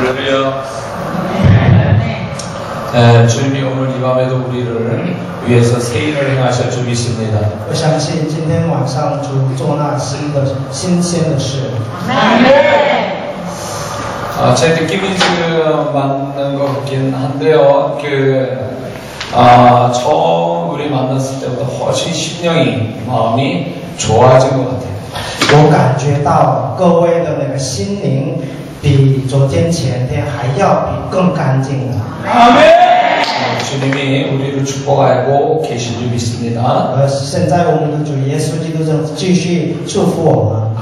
할렐루야. 주님이 오늘 이 밤에도 우리를 위해서 새 일을 행하실 줄 믿습니다. 我相信今天晚上主做那新鲜的事。 제 느낌이 지금 맞는 것 같긴 한데요. 처음 우리 만났을 때보다 훨씬 심령이 마음이 좋아진 것 같아요. 我感觉到各位的那个心灵比昨天前天还要比更干净了。 아멘. 주님이 우리를 축복하고 계신 줄 믿습니다. 现在我们的主耶稣基督正继续祝福我们。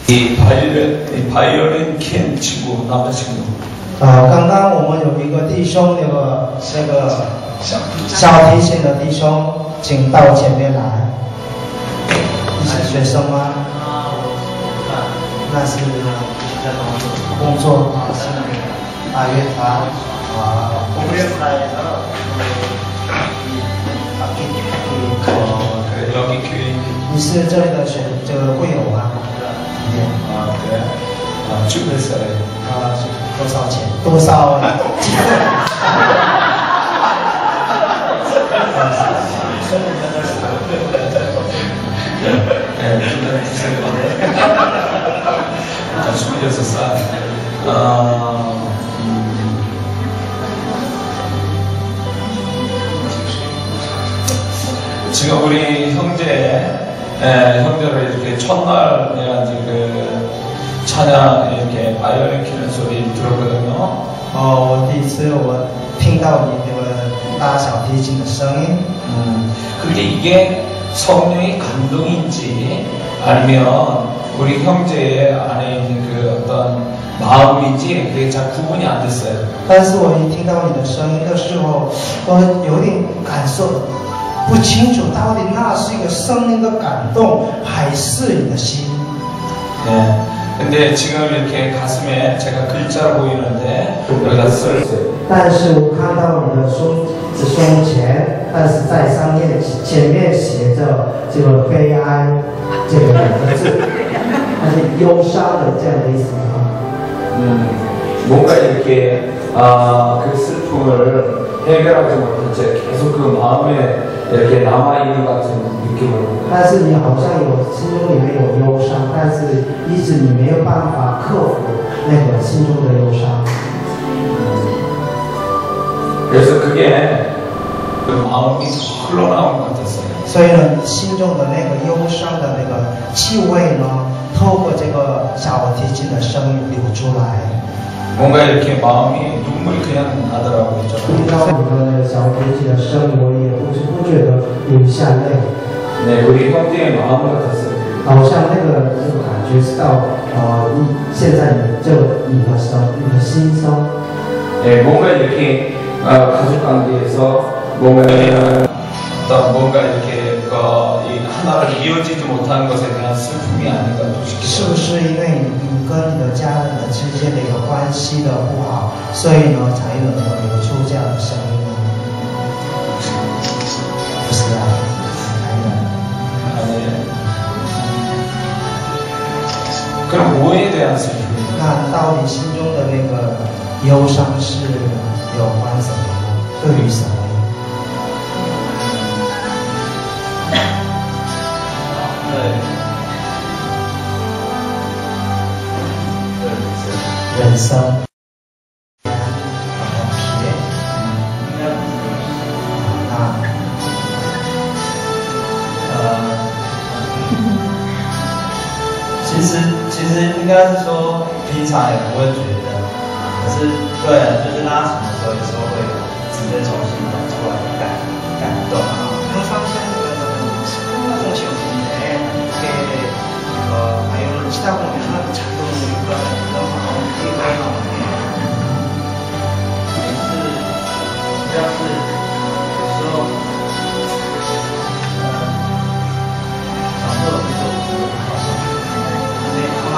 이 바이올린 캔 친구 남자친구. 刚刚我们有一个弟兄，那个小提琴的弟兄，请到前面来。你是学生吗？那是工作啊，是打乐团啊。여기 교회. 你是这里的这个会友吗？ 그래. 준비했어요. 多少钱？多少？네, 26살. 지금 우리 형제를 이렇게 첫날 내가 이제 찬양 이렇게 바이올린 키는 소리 들었거든요. 我第一次我听到你那个拉小提琴的声音。 그게 이게 성령의 감동인지 아니면 우리 형제의 안에 있는 그 어떤 마음인지 그게 잘 구분이 안 됐어요. 但是我一听到你的声音的时候，我有点感受不清楚，到底那是一个生命的感动，还是你的心？ 네. 근데 지금 이렇게 가슴에 제가 글자로 보이는데 여기다 써있어요. 但是我看到你的胸前，但是在上面前面写着这个悲哀这个两个字，它是忧伤的这样的意思吗？ 뭔가 이렇게 그 슬픔을 해결하지 못한 채 계속 그 마음에 이렇게 남아있는 것 같은 느낌을. 但是你好像心中里面有忧伤，但是一直你没有办法克服那个心中的忧伤。 그래서 그게 그 마음이 흘러나온 것 같았어요. 所以呢，心中的那个忧伤的那个气味呢，透过这个小提琴的声音流出来。 뭔가 이렇게 마음이 눈물이 그냥 나더라고요. 听到你的小提琴的声音，我也不觉得流下泪。 네, 우리 형제의 마음 같았어요. 好像那个感觉是到现在你的心声。 네, 뭔가 이렇게 가족 관계에서 뭔가 이렇게 하나를 이어지지 못하는 것에 대한 슬픔이 아닌가 싶기도. 是不是因为你跟你的家人之间的一个关系的不好，所以呢才能够流出这样的声音呢？不是啊，아니에요. 그럼 뭐에 대한 슬픔? 那到底心中的那个忧伤是有关什么呢？对于什么？ 人生。其实应该是说平常也不会觉得，可是对，就是拉琴的时候，有时候会直接从心里出来的感动。 바이올린을 치다 보면 작동이 그런 마음이 나오는데 是像是有时候享受这种 근데 아마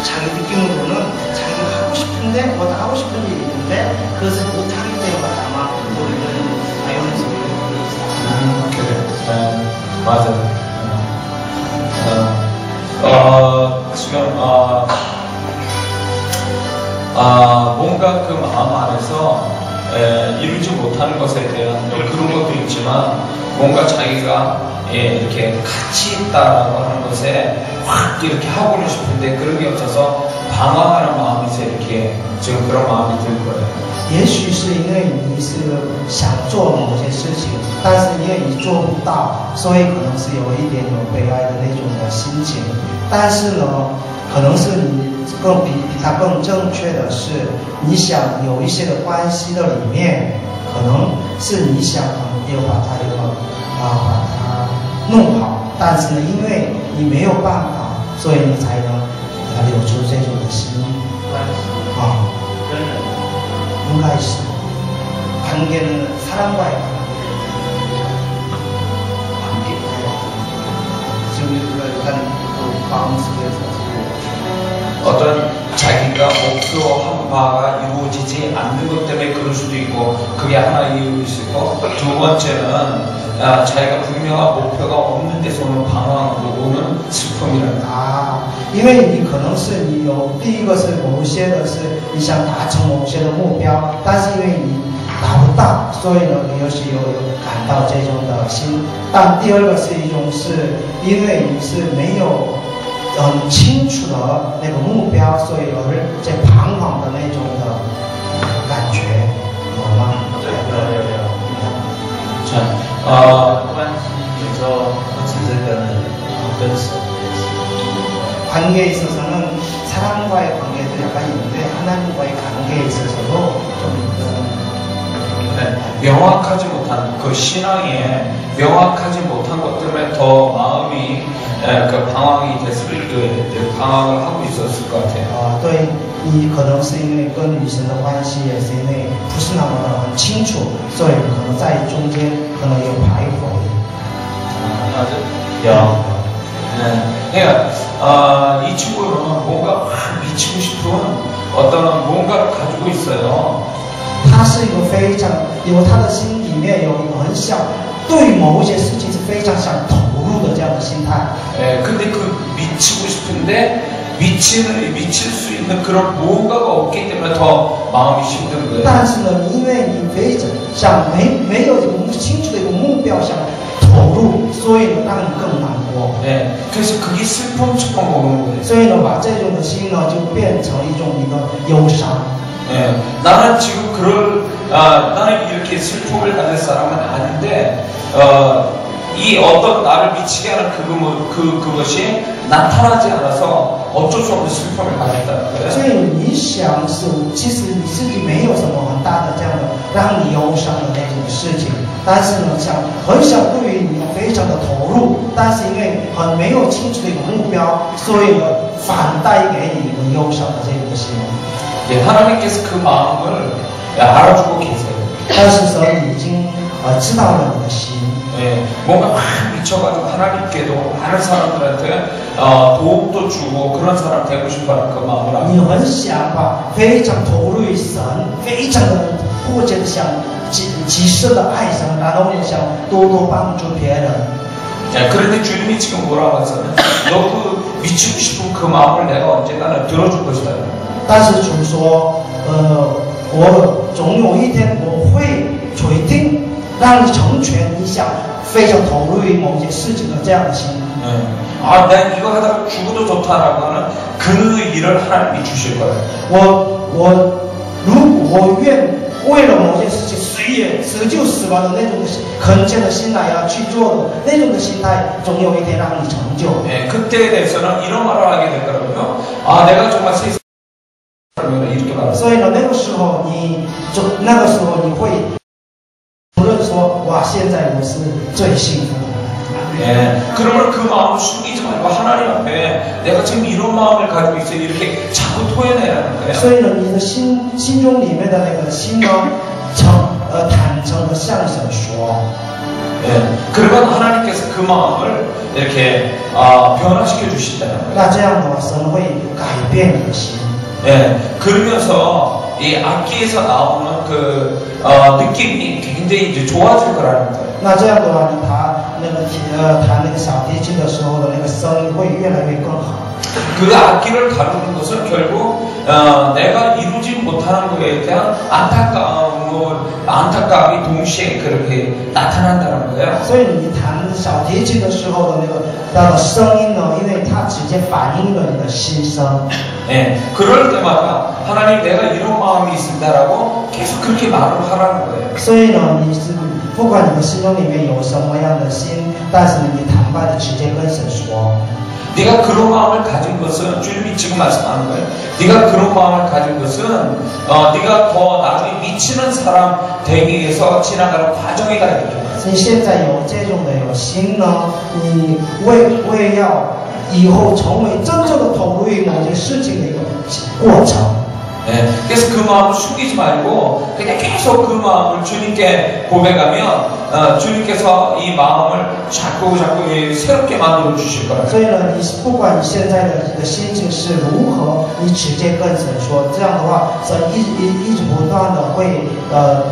자기 느낌으로는 자기가 하고 싶은데 뭐 하고 싶은 일이 있는데 그것을 못하기 때문에 아마 우리는 바이올린 소리를 못하는 것에 대한 그런 것도 있지만 뭔가 자기가 이렇게 가치 있다라고 하는 것에 확 이렇게 하고는 싶은데 그런 게 없어서 방황하는 마음에서 이렇게 지금 그런 마음이 들 거예요. 也许是因为你是想做某些事情，但是因为你做不到，所以可能是有一点有悲哀的那种的心情。但是呢，可能是你比他更正确的是，你想有一些的关系的里面，可能是你想要把它把它弄好，但是呢，因为你没有办法，所以你才能流出这种的心啊。 应该是 관계는 사람과의 관계. 지금 일단 그 마음속에서 어떤 자기가 목표한 바가 이루어지지 않는 것 때문에 그럴 수도 있고 그게 하나의 이유일 수 있고 두 번째는 자기가 분명한 목표가 없는 데서 오는 방황으로 오는 슬픔이란다. 因为你可能是你有第一个是某些的是你想达成某些的目标，但是因为你达不到，所以呢你又是有感到这种的心。但第二个是一种是因为你是没有很清楚的那个目标，所以有人在彷徨的那种的感觉，有吗？有。 关系有时候不只是跟神。 관계에 있어서는 사람과의 관계도 약간 있는데 하나님과의 관계에 있어서도 좀 명확하지 못한 그 신앙에 명확하지 못한 것 때문에 더 마음이 그 방황이 됐을 때 방황을 하고 있었을 것 같아요. 对你可能是因为跟女神的关系也是因为不是那么的很清楚，所以可能在中间可能有徘徊。有。 그러니까 이 친구는 뭔가 미치고 싶은 어떤 뭔가를 가지고 있어요. 他是一个非常有他的心里面有一个很想对某一些事情是非常想投入的这样的心态。 근데 그 미치고 싶은데 미칠 수 있는 그런 뭔가가 없기 때문에 더 마음이 힘든 거예요. 但是呢，因为你非常想没有一个清楚的一个目标想投入，所以让你更难过。 그래서 그게 슬픔처럼 오는 거예요. 所以呢，把这种的心呢，就变成一个忧伤。 나는 지금 나는 이렇게 슬픔을 받는 사람은 아닌데, 이 어떤 나를 미치게 하는 그것이 나타나지 않아서 어쩔 수 없는 슬픔을 받았다는 거예요. 所以你想是，其实你自己没有什么很大的这样的让你忧伤的那种事情，但是呢，很想对于你非常的投入，但是因为很没有清楚的一个目标，所以呢，反带给你一个忧伤的这个心。 하나님께서 그 마음을 알아주고 계세요. 但是神已经知道了你的心。 뭔가 확 미쳐가지고 하나님께도 많은 사람들한테 도움도 주고 그런 사람 되고 싶어하는 그 마음을 알고. 你很想把非常投入于神，非常的迫切的想极深的爱神，然后你想多帮助别人。 그런데 주님이 지금 뭐라고 하잖아요. 너 그 미치고 싶은 그 마음을 내가 언젠가는 들어줄 것이다. 但是主说，我总有一天我会决定让你成全你想非常投入于某些事情的这样的心。 난 이거 하다가 죽어도 좋다라고 하는 그 일을 하나님이 주실 거예요. 如果我愿为了某件事情死就死吧的那種懇切的心來去做的那種的心態，總有一天讓你成就。 그때에 대해서는 이런 말을 하게 될 거라고요. 내가 정말 세상을 이렇게 말했어요. 所以呢，那个时候你會承認說，哇，現在我是最幸福的。 그러면 그 마음을 숨기지 말고 하나님 앞에 내가 지금 이런 마음을 가지고 있어요. 이렇게 자꾸 토해내라는 거예요. 所以呢，你的心中里面的那个心呢，坦诚的向神说。 그러면 하나님께서 그 마음을 이렇게 변화시켜 주신다는 거예요. 那这样的话，神会改变你的心。 그러면서 이 악기에서 나오는 그 느낌이 굉장히 이제 좋아질 거라는 거예요. 那这样的话，你弹那个小提琴的时候的那个声音会越来越更好。 그 악기를 다루는 것은 결국 내가 이루지 못하는 것에 대한 안타까움을 마음이고 안타까움이 동시에 그렇게 나타난다는 거예요. 所以你弹小提琴的时候的那个声音呢，因为它直接反映了你的心声。 예, 그럴 때마다 하나님 내가 이런 마음이 있습니다라고 계속 그렇게 말을 하라는 거예요. 所以呢，你是不管你的心中里面有什么样的心，但是你坦白的直接跟神说。 네가 그런 마음을 가진 것은 주님이 지금 말씀하는 거예요. 네가 그런 마음을 가진 것은 네가 더 나중에 미치는 사람 되기 위해서 지나가는 과정이다 이거죠. 所以现在有这种的有心呢，你为要以后成为真正的投入于某件事情的一个过程。 예, 그래서 그 마음을 숨기지 말고 그냥 계속 그 마음을 주님께 고백하면 주님께서 이 마음을 자꾸 새롭게 만들어 주실 거예요. 所以呢，你不管你现在的这个心情是如何，你直接跟神说，这样的话，神一直不断的会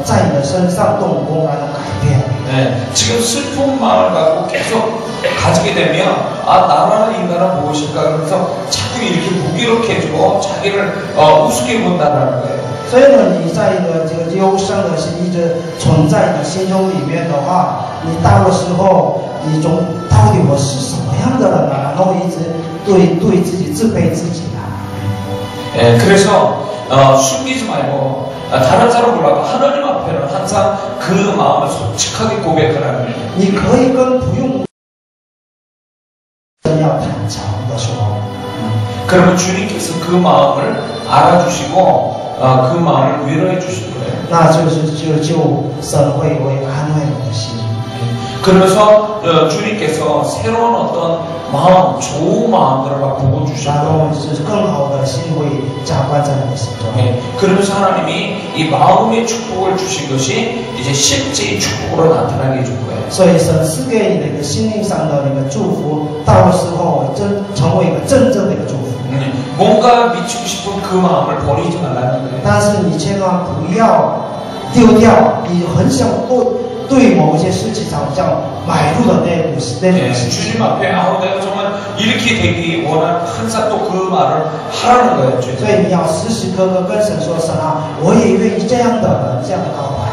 在你的身上动工来改变。 네, 지금 슬픈 마음을 갖고 계속 가지게 되면 나라는 인간은 무엇일까 그러면서 자꾸 이렇게 무기력해지고 자기를 우습게 본다는 거예요. 所以呢，你在这个忧伤的心一直存在你心中里面的话，你到的时候，你到底我是什么样的人呢？然后一直对自己自卑自己啊。 예, 그래서 숨기지 말고 다른 사람 몰라도 하나님 앞에는 항상 그 마음을 솔직하게 고백하라는 거예요. 你可以跟不用要坦诚的说。 그러면 주님께서 그 마음을 알아주시고 그 마음을 위로해 주실 거예요. 那就是神会安慰我的心。 그러면서 주님께서 새로운 어떤 마음, 좋은 마음들을 막 부어 주실 然 거예요. 后是更好的心会浇灌在你的心中。 그러면서 하나님이 이 마음의 축복을 주신 것이 이제 실제의 축복으로 나타나게 해줄 거예요. 所以神赐给你的一个心灵上的一个祝福，到的时候成为一个真正的一个祝福。 뭔가 미치고 싶은 그 마음을 버리지 말라는 거예요. 但是你千万不要丢掉你很想对某些事情上像买入的那种心 주님 앞에 내가 정말 이렇게 되기 원하는 항상 또 그 말을 하라는 거예요. 所以你要时时刻刻跟神说，神啊，我也愿意这样的人，这样的告白。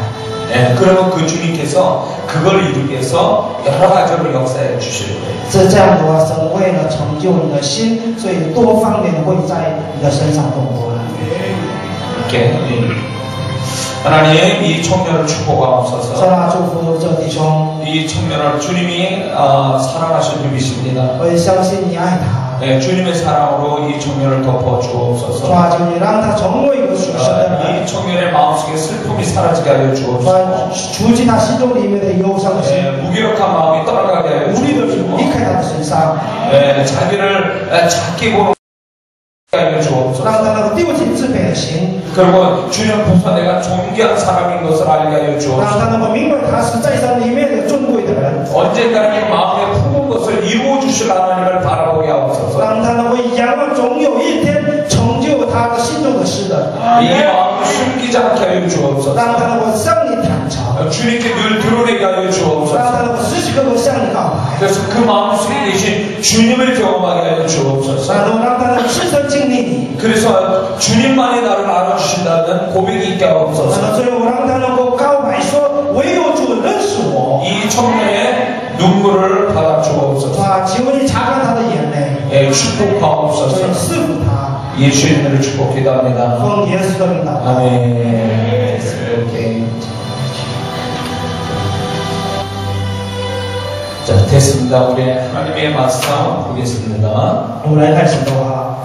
그러면 그 주님께서 그걸 이루기 위해서 여러 가지로 역사해 주실 거예요. 这样的话，神为了成就你的心，所以多方面会在你的身上动工。 이렇게 하나님 이 청년을 축복하옵소서. 神啊，祝福这弟兄， 이 청년을 주님이 사랑하실 분이십니다. 我也相信你爱他。 주님의 사랑으로 이 청년을 덮어 주옵소서. 主啊，求你让他成为一个属神的人， 이 청년의 마음속에 슬픔이 사라지게 하여 主 주옵소서. 啊，除去他心中里面的忧伤的心， 무기력한 마음이 떠나가게 하여 无力的离 주옵소서. 开他的身上， 자기를 작게 보는 하여 주옵소서. 让他能够丢弃自卑的心， 그리고 주님 앞에서 내가 존귀한 사람인 것을 알게 하여 让 주옵소서. 他能够明白他是在神里面的尊贵的人， 언젠가는 이 마음에 품은 것을 이루어 주실 하나님을 바라보게 하옵소서. 让他能够仰望总有一天成就他的心中的事的， 이 마음을 숨기지 않게 하여 주옵소서. 让他能够向你坦诚， 주님께 늘 드러내게 하여 让 주옵소서. 他能够时时刻刻向你告白， 그래서 그 마음속에 계신 주님을 경험하게 하여 주옵소서. 然后让他能亲身经历你， 그래서 주님만이 나를 알아주신다는 고백이 있게 然 하옵소서. 后最后让他能够告白说，唯有主认识我。 이 청년의 눈물을 받아 主 주옵소서. 啊，求你擦干他的眼泪， 축복하옵소서. 所以赐福他， 예수의 이름으로 축복기도합니다. 奉耶稣的名祷告。 아멘. 오케이. 자, 됐습니다. 우리 하나님의 말씀 보겠습니다. 我们来看神的话，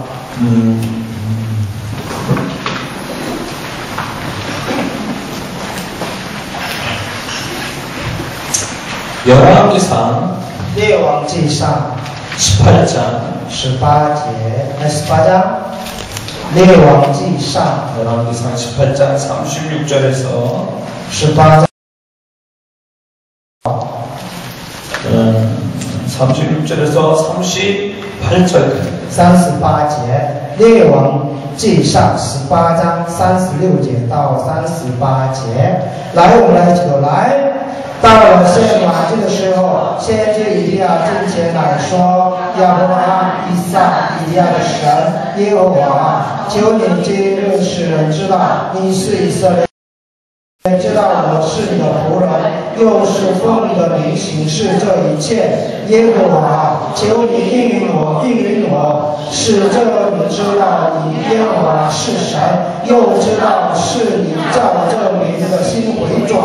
열왕기상 列王记上 18장 18章，列王记上 열왕기상 18장 36절에서 18章。 36절에서 38절까지 38节，列王记上18章36节到38节。来，我们来一起读。来，到了献晚祭的时候，先知以利亚进前来说：“亚伯拉罕、以撒、以利亚的神耶和华，求你今日使人知道你是以色列知道我是你的仆人，又是奉你的名行事这一切。耶和华，求你应允我，使这民知道你耶和华是神，又知道是你照这民的心回转。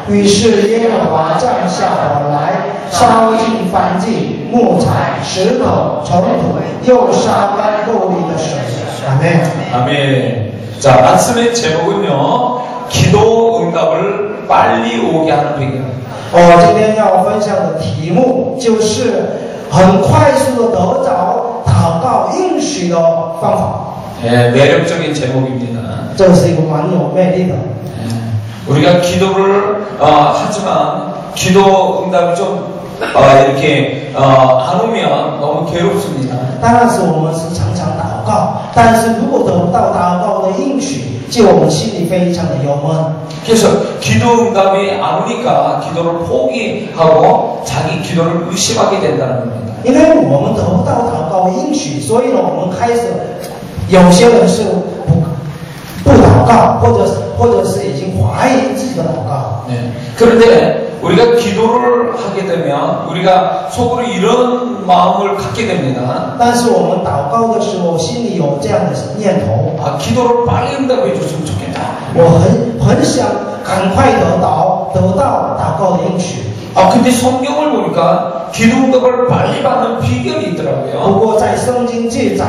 于是耶和华降下火来，烧尽燔祭、木材、石头、尘土，又杀干沟里的水。아멘. 아멘. 자, 말씀의 제목은요, 기도 응답을 빨리 오게 하는 배경. 今天要分享的题目就是很快速的得着祷告应许的方法。 예, 매력적인 제목입니다. 这是一个蛮有魅力的。 우리가 기도를 하지만 기도 응답이 좀 이렇게 안 오면 너무 괴롭습니다. 当然是我们是常常祷告，但是如果得不到祷告的应许，就我们心里非常的忧闷。 그래서 기도 응답이 안 오니까 기도를 포기하고 자기 기도를 의심하게 된다는 겁니다. 因为我们得不到祷告的应许，所以呢，我们开始有些人是不祷告，或者是已经怀疑自己的祷告。 네. 그런데 우리가 기도를 하게 되면 우리가 속으로 이런 마음을 갖게 됩니다. 但是我们祷告的时候，心里有这样的念头： 기도를 빨리 응답해 줬으면 좋겠다. 我很想赶快得到祷告的应许。 근데 성경을 보니까 기도 응답을 빨리 받는 비결이 不 있더라고요. 过在圣经记载，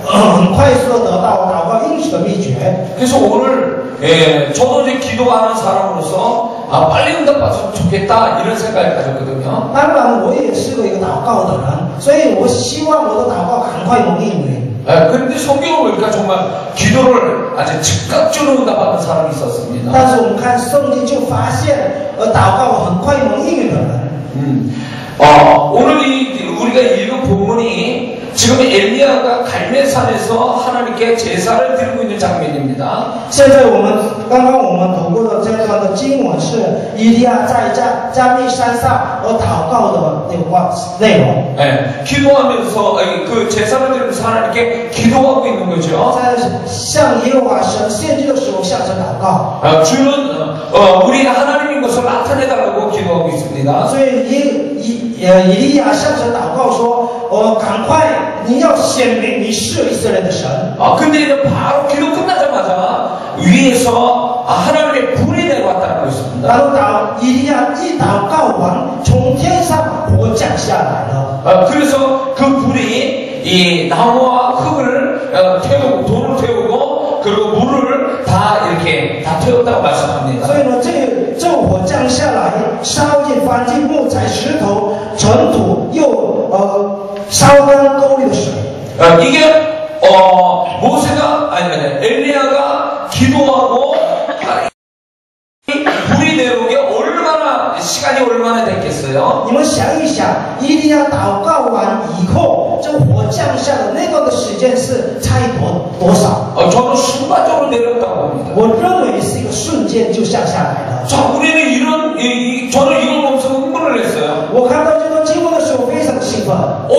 很快速的得到祷告应许的秘诀。 그래서 오늘 저도 이제 기도하는 사람으로서 빨리 응답받으면 좋겠다 이런 생각을 가졌거든요. 当然，我也是一个祷告的人，所以我希望我的祷告赶快能应允。 그런데 성경을 보니까 정말 기도를 아주 즉각적으로 응답받는 사람이 있었습니다. 但是我们看圣经就发现，祷告很快能应允的人。 오늘 우리가 읽은 본문이 지금 엘리야가 갈멜산에서 하나님께 제사를 드리고 있는 장면입니다. 现在刚刚我们读过的这段的经文是以利亚在加密山上祷告的内容。 기도하면서 그 제사를 드리면서 하나님께 기도하고 있는 거죠. 在向耶和华神献祭的时候，向神祷告。 주는 우리 하나님인 것을 나타내달라고 기도하고 있습니다. 所以以利亚向神祷告说：“赶快，你要显明你是以色列的神。” 근데 이제 바로 기도 끝나자마자 위에서 하나님의 불이 내려왔다는 것입니다. 然后以利亚一祷告完，从天上火降下来了。 그래서 그 불이 이 나무와 흙을 태우고 돌을 태우고 그리고 물을 다 이렇게 다 태웠다고 말씀합니다. 所以呢，这火降下来，烧尽燔祭、木材、石头、尘土，又烧干沟里的水。 이게 모세가 아니 엘리야가 기도하고 불이 내려오게 시간이 얼마나 됐겠어요? 你们想一想，以利亚祷告完以后，这火降下的那段的时间是差多少？ 저는 순간적으로 내렸다고 봅니다. 我认为是一个瞬间就降下来了。 자, 우리는 저는 이걸 보면서 흥분을 했어요. 我看到这段经文的时候非常兴奋。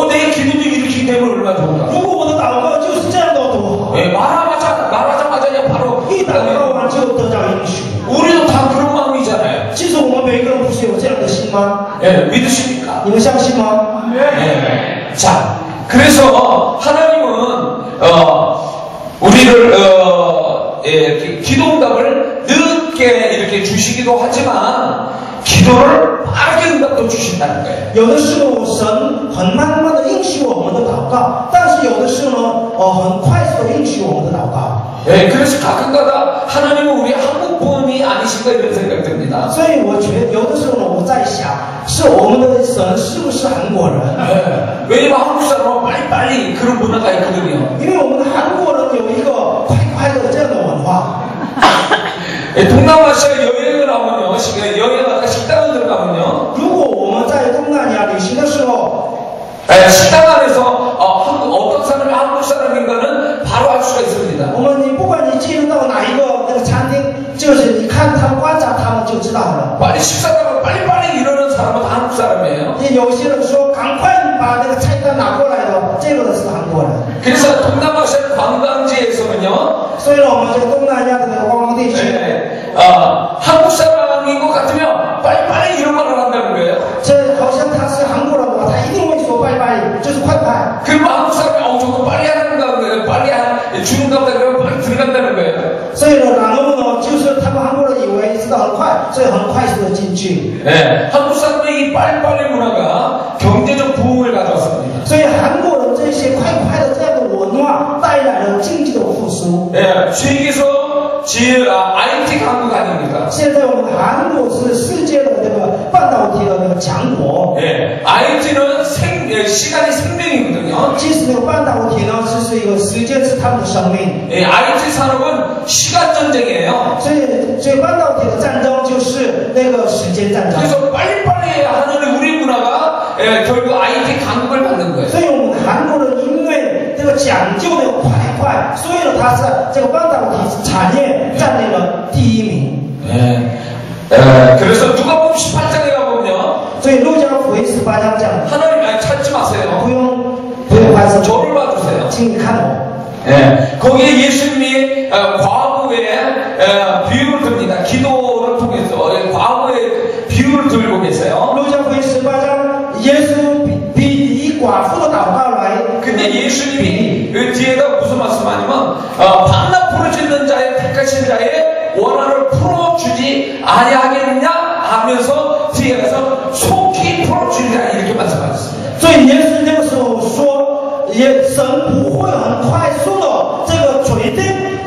내 기도도 이렇게 되면 얼마나 좋을까? 如果我的祷告就是这样的多好！ 말하자마자 바로 一祷告完就得到应许。 우리도 다 그런 마음이잖아요. 其实我们每个人不是有这样的心吗？ 믿으십니까? 你们相信吗？ 네. 자, 그래서 하나님은 우리를 기도응답을 늦게 이렇게 주시기도 하지만 기도를 빠르게 응답도 주신다는 거예요. 有的时候神很慢慢的应许我们的祷告，但是有的时候呢，很快速的应许我们的祷告。 그래서 가끔가다 하나님은 우리 한국 부흥이 아니신가 이런 생각이 듭니다. 所以我觉得有的时候呢，我在想，是我们的神是不是韩国人？ 왜냐면 한국 사람은 빨리빨리 그런 문화가 있거든요. 因为我们的韩国人有一个快的这样的文化。 동남아시아 여행을 하면요, 여행하다가 식당을 들어가면요, 如果我们在东南亚旅行的时候， 식당 안에서 어떤 사람이 한국 사람인가는 바로 알 수가 있습니다. 你不管你进入到哪一个那个餐厅，就是你看他们观察他们就知道了。 빨리 식사하다가 빨리빨리 이러는 사람은 다 한국 사람이에요. 有些人说赶快把那个菜单拿过来的，这个人是韩国人。 그래서 동남아시아 관광지에서는요, 所以呢，我们这个东南亚的那个观光地区， 한국 사람인 것 같으면 빨리빨리 이런 말을 한다는 거예요. 这好像他是韩国人的话，他一定会说拜拜，就是快快。 그리고 한국 사람이 저거 빨리 하는가 거예요. 빨리 주는가 보다 그러면 빨리 들어간다는 거예요. 所以呢，然后呢，就是他们韩国人以为知道很快，所以很快速的进去。 네, 한국 사람의 이 빨리빨리 문화가 경제적 부흥을 가져왔습니다. 所以韩国人这些快快的这样的文化带来了经济的复苏。 네, 세계에서 제일 IT 강국 아닙니까? 现在我们韩国是世界的这个半导体的那个强国。 네, IT는 시간이 생명이거든요. 其实那个半导体呢，是一个时间是他们的生命。 네, IT 산업은 시간 전쟁이에요. 所以半导体的战争就是那个时间战争。 그래서 빨리빨리 하는 우리 문화가 결국 IT 강국을 받는 거예요. 所以我们韩国人因为这个讲究的快快，所以呢，它是这个半导体产业占领了第一名。 네. 그래서 누가복음 18장에 가보면요. 所以路加福音18章讲， 하나님 찾지 마세요. 不用拍手， 저를 봐주세요. 请你看我。 네. 거기에 예수님이 과거의 비유를 듭니다. 기도를 통해서 과거의 비유를 들고 계세요. 路加福音18章，耶稣以寡妇的祷告来。 근데 예수님이 그 뒤에다 무슨 말씀하냐면 밤낮 부르짖는 자의 택하신 자의 원한을 풀어주지 아니하겠느냐 하면서 뒤에 가서 속히 풀어주리라 이렇게 말씀하셨습니다. 所以耶稣那个时候说，神不会很快速的这个决定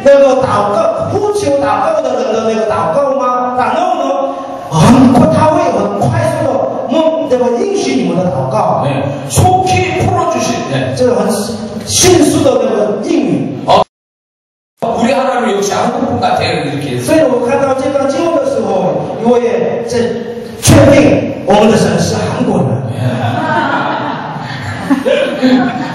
那个祷告呼求祷告的人的那个祷告吗？然后呢，他会很快速的这个应许你们的祷告。 네. 속히 풀어주시네. 这个很迅速的那个应允。 우리 하나님 역시 한국분 같아요 이렇게. 所以我看到这段经文的时候，我也确定我们的神是韩国人。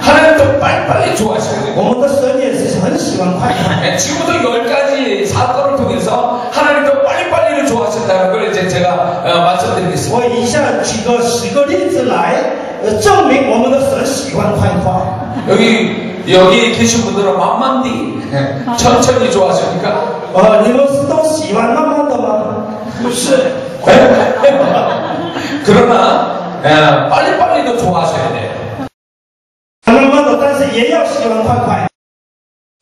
하나님도 빨리빨리 좋아하셔야 돼요. 我们的神也是很喜欢快快。 지금부터 10가지 사건을 통해서 하나님도 빨리빨리를 좋아하신다는 걸 이제 제가 말씀드리겠습니다. 我以下举个10个例子来证明我们的神喜欢快快。 여기 계신 분들은 만만디 천천히 좋아하십니까? 你们是都喜欢慢慢的吗？不是. 그러나 빨리빨리도 좋아하셔야 돼요. 慢慢的，但是也要喜欢快快。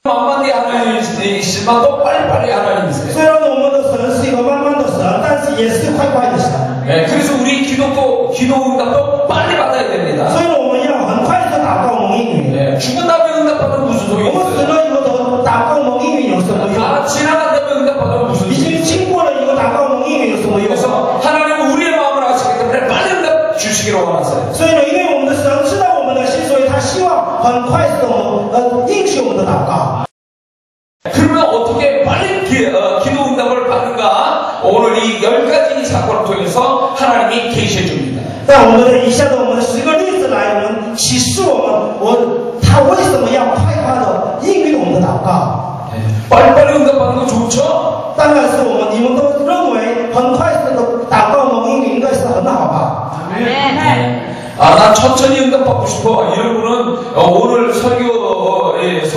만만디 하나님이시지만 또 빨리빨리 하나님이세요. 虽然我们的神是一个慢慢的神，但是也是快快的神。 그래서 우리 기도 응답도 빨리 받아야 됩니다. 所以我们要很快的祷告蒙应允。 죽은 다음에 응답하면 무슨 소용이 我们死 있어요? 了以后的祷告蒙应允有什么用？ 지나간 다음에 응답하면 무슨 已 소용이 经经过了以后祷告蒙应允有什么用？ 그래서 하나님은 우리의 마음을 아시기 때문에 빨리 응답 주시기를 원하세요. 所以呢，因为我们的神知道我们的心，所以他希望很快速的应许我们的祷告。 그러면 어떻게 빨리 기도 응답을 받는가? 오늘 이 10가지 사건을 통해서 하나님이 계시해 줍니다. 但我们的以下的我们10个例子来，我们启示他为什么要快快的应允我们的祷告？ 빨리빨리 응답받는 거 좋죠? 当然是你们都认为很快速的祷告蒙应允应该是很好吧？ 난 천천히 응답받고 싶어. 이런 분은 오늘 설교에